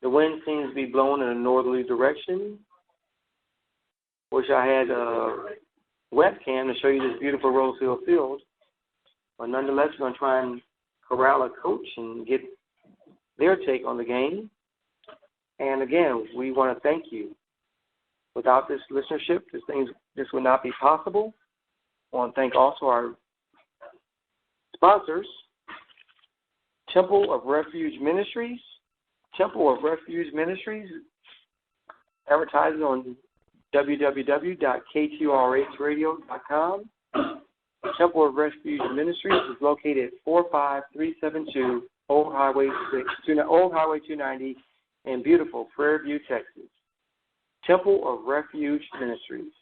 The wind seems to be blowing in a northerly direction. Wish I had a webcam to show you this beautiful Rosehill field. But nonetheless, we're going to try and corral a coach and get their take on the game. And again, we want to thank you. Without this listenership, this would not be possible. I want to thank also our sponsors, Temple of Refuge Ministries. Temple of Refuge Ministries advertises on www.KTORradio.com. Temple of Refuge Ministries is located at 45372 Old Highway 290 in beautiful Prairie View, Texas. Temple of Refuge Ministries.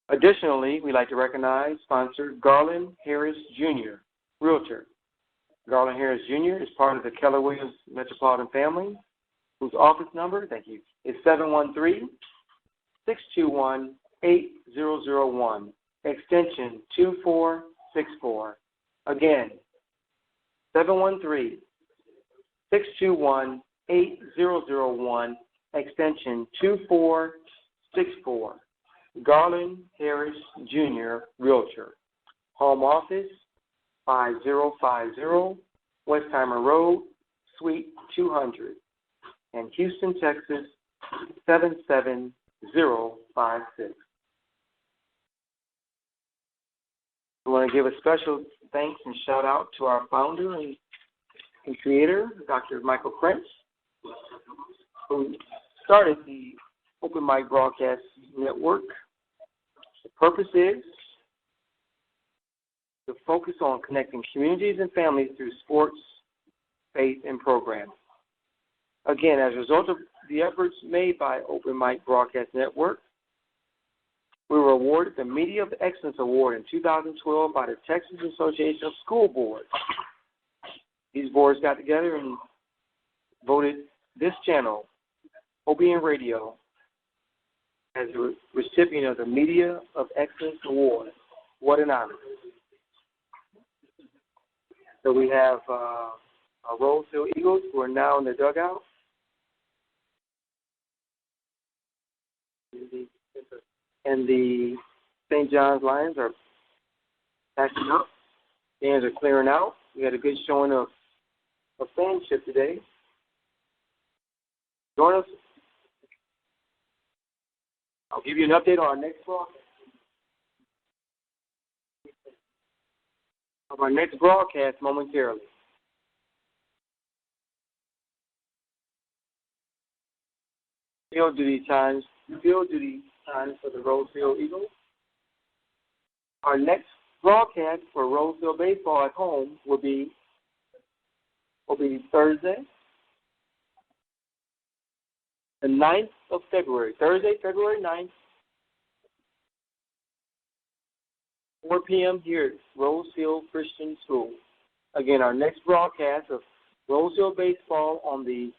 Additionally, we'd like to recognize sponsor Garland Harris Jr., Realtor. Garland Harris Jr. is part of the Keller Williams Metropolitan family, whose office number, thank you, is 713-621-8001, extension 2464. Again, 713-621-8001, extension 2464. Garland Harris Jr., Realtor. Home office, 5050 Westheimer Road, Suite 200. And Houston, Texas, 77056. We want to give a special thanks and shout out to our founder and creator, Dr. Michael Prince, who started the Open Mic Broadcast Network. The purpose is to focus on connecting communities and families through sports, faith, and programs. Again, as a result of the efforts made by Open Mic Broadcast Network, we were awarded the Media of Excellence Award in 2012 by the Texas Association of School Boards. These boards got together and voted this channel, OBN-Radio, as the recipient of the Media of Excellence Award. What an honor. So we have our Rosehill Eagles, who are now in the dugout. And the St. John's Lions are packing up. Fans are clearing out. We had a good showing of fanship today. Join us I'll give you an update on our next broadcast. Of our next broadcast momentarily. Field duty times for the Rosehill Eagles. Our next broadcast for Rosehill Baseball at home will be Thursday, the 9th of February. Thursday, February 9th, 4 p.m. here at Rosehill Christian School. Again, our next broadcast of Rosehill Baseball on the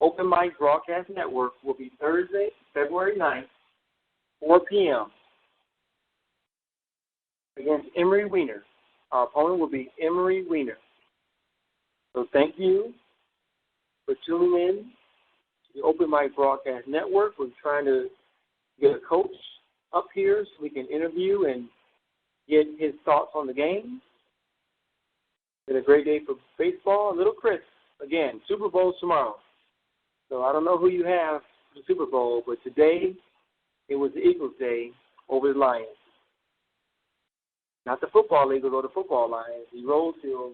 Open Mic Broadcast Network will be Thursday, February 9th, 4 p.m. against Emory Weiner. Our opponent will be Emory Weiner. So thank you for tuning in to the Open Mic Broadcast Network. We're trying to get a coach up here so we can interview and get his thoughts on the game. It's been a great day for baseball. Little Chris, again, Super Bowl tomorrow. So I don't know who you have for the Super Bowl, but today it was the Eagles' day over the Lions. Not the football Eagles or the football Lions. The Rosehill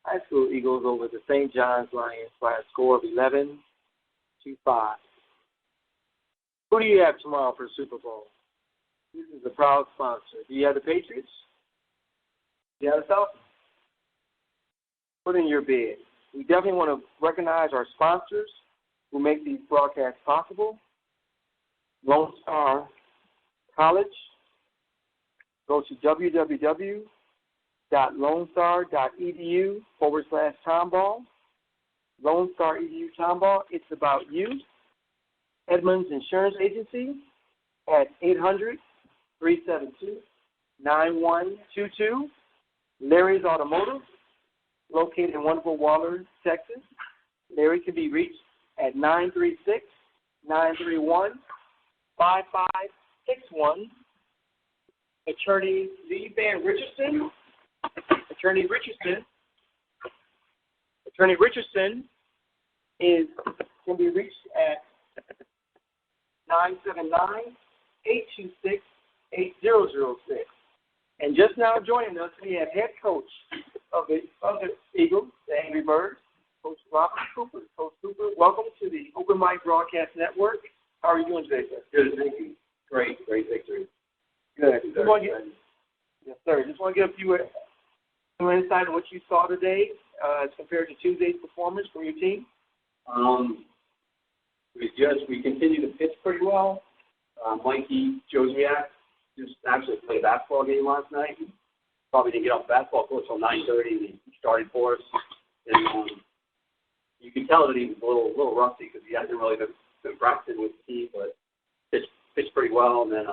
High School Eagles over the St. John's Lions by a score of 11-5. Who do you have tomorrow for the Super Bowl? This is a proud sponsor. Do you have the Patriots? Do you have the Falcons? Put in your bid. We definitely want to recognize our sponsors who make these broadcasts possible. Lone Star College. Go to www.lonestar.edu/Tomball. Lone Star EDU Tomball. It's about you. Edmunds Insurance Agency at 800-372-9122. Larry's Automotive, located in wonderful Waller, Texas. Larry can be reached at 936-931-5561. Attorney Lee Van Richardson. Attorney Richardson can be reached at 979-826-8006. And just now joining us, we have head coach of the Eagles, the Angry Birds, Coach Robert Cooper. Coach Cooper, welcome to the Open Mic Broadcast Network. How are you doing today, sir? Good, thank you. Great victory. Good. Yes, sir. Just want to get a few insight on what you saw today as compared to Tuesday's performance from your team. We continue to pitch pretty well. Mikey Josiak just actually played a basketball game last night. Probably didn't get off the basketball court until 9:30, and he started for us. And you can tell that he was a little rusty because he hasn't really been practicing with the team, but pitched pretty well. And then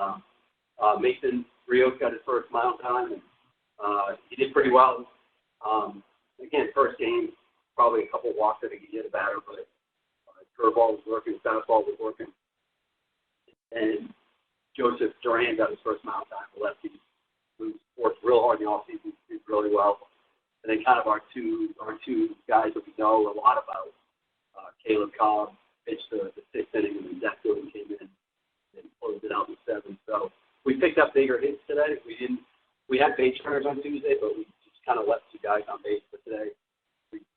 Mason Rios got his first mile time, and he did pretty well. Again, first game, probably a couple walks I think he did a batter, but curveball was working, fastball was working. And Joseph Duran got his first mile time, the lefty, who worked real hard in the offseason, did really well. And then kind of our two guys that we know a lot about, Caleb Cobb pitched the sixth inning, and then Zach Gordon came in and closed it out in the seventh. So we picked up bigger hits today. We had base runners on Tuesday, but we just kind of left two guys on base. But today,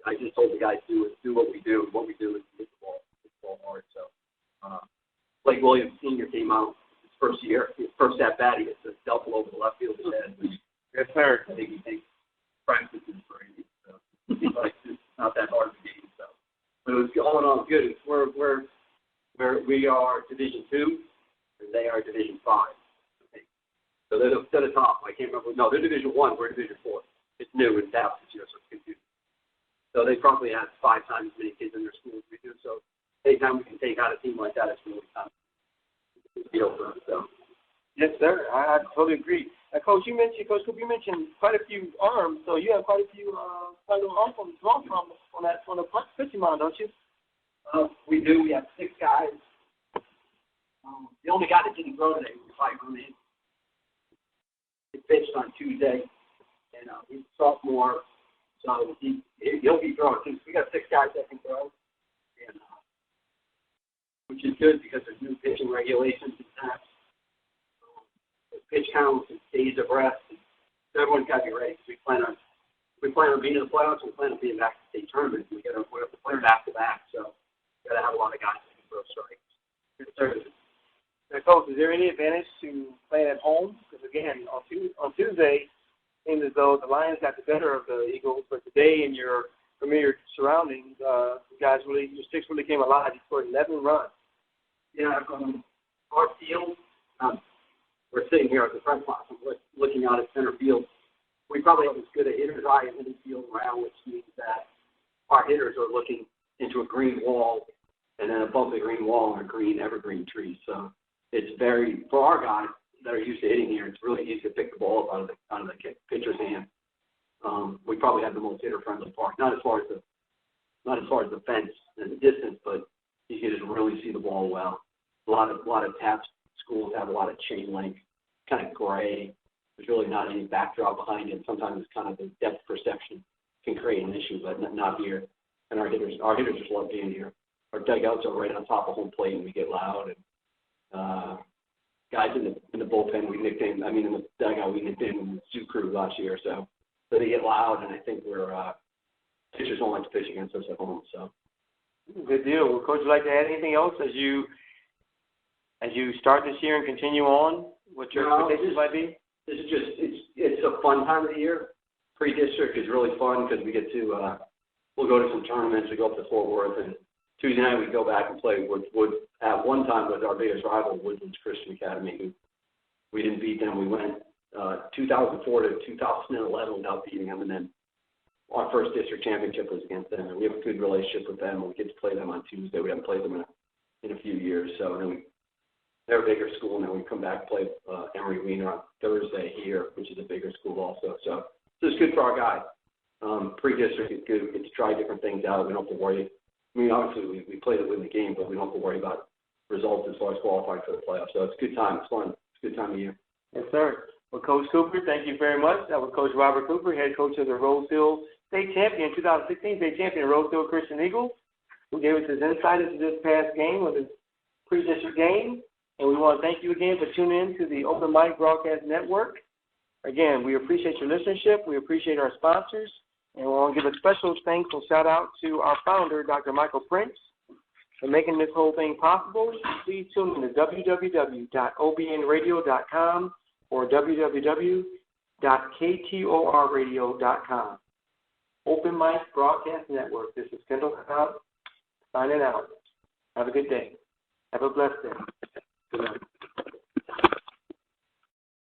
I just told the guys do what we do. What we do is hit the ball hard. So Blake Williams Sr. came out his first at bat. He hits a double over the left field head. Yes, sir. I think he thinks practice is for him. So it's like it's not that hard of a game. So, but it was all in all good. We are Division 2, and they are Division 5. Okay. So they're the top. I can't remember. No, they're Division 1. We're Division 4. It's new in Dallas this year, so it's confusing. So they probably have 5 times as many kids in their school as we do. So anytime we can take out a team like that, it's really kind of a deal for us. So. Yes, sir. I totally agree. Coach Cooper, you mentioned quite a few arms, so you have quite a few arms from on the pitching mound, don't you? We do. We have 6 guys. The only guy that didn't throw today was Mike. He pitched on Tuesday, and he's a sophomore, so he'll be throwing too. So we got 6 guys that can throw, and which is good because there's new pitching regulations and that. Pitch counts and days of rest. So everyone's got to be ready. We plan on being in the playoffs. We plan on being back to the state tournament. We have to play back to back. So we got to have a lot of guys that can throw strikes. Good service. Now, Coach, is there any advantage to playing at home? Because again, on Tuesday, it seemed as though the Lions got the better of the Eagles, but today in your familiar surroundings, your six really came alive. You scored 11 runs. Yeah, our field. We're sitting here at the press box and looking out at center field. We probably have as good a hitter's eye as any field around, which means that our hitters are looking into a green wall, and then above the green wall are green evergreen trees. So it's for our guys that are used to hitting here, it's really easy to pick the ball up out of the pitcher's hand. We probably have the most hitter-friendly park, not as far as the fence and the distance, but you can just really see the ball well. A lot of taps. Schools have a lot of chain link, kind of gray. There's really not any backdrop behind it. Sometimes it's kind of the depth perception can create an issue, but not here. And our hitters just love being here. Our dugouts are right on top of home plate, and we get loud. And guys in the bullpen, in the dugout, we nicknamed Zoo Crew last year. So they get loud, and I think pitchers don't like to pitch against us at home. So good deal. Well, Coach, would you like to add anything else as you start this year and continue on? What your expectations might be? This is it's a fun time of the year. Pre-district is really fun because we get to we'll go to some tournaments. We go up to Fort Worth, and Tuesday night we go back and play Wood at one time was our biggest rival, Woodlands Christian Academy. Who we didn't beat them. We went 2004 to 2011 without beating them, and then our first district championship was against them. And we have a good relationship with them. We get to play them on Tuesday. We haven't played them in a few years, so then they're a bigger school, and then we come back and play Emory Wiener on Thursday here, which is a bigger school also. So it's good for our guys. Pre-district is good. We get to try different things out. We don't have to worry. Obviously, we play to win the game, but we don't have to worry about results as far as qualifying for the playoffs. So it's a good time. It's fun. It's a good time of year. Yes, sir. Well, Coach Cooper, thank you very much. That was Coach Robert Cooper, head coach of the Rosehill State Champion, 2016 State Champion Rosehill Christian Eagles, who gave us his insight into this past game with his pre-district game. And we want to thank you again for tuning in to the Open Mic Broadcast Network. Again, we appreciate your listenership. We appreciate our sponsors. And we want to give a special thankful shout-out to our founder, Dr. Michael Prince, for making this whole thing possible. Please tune in to www.obnradio.com or www.ktorradio.com. Open Mic Broadcast Network. This is Kendall Cobb signing out. Have a good day. Have a blessed day.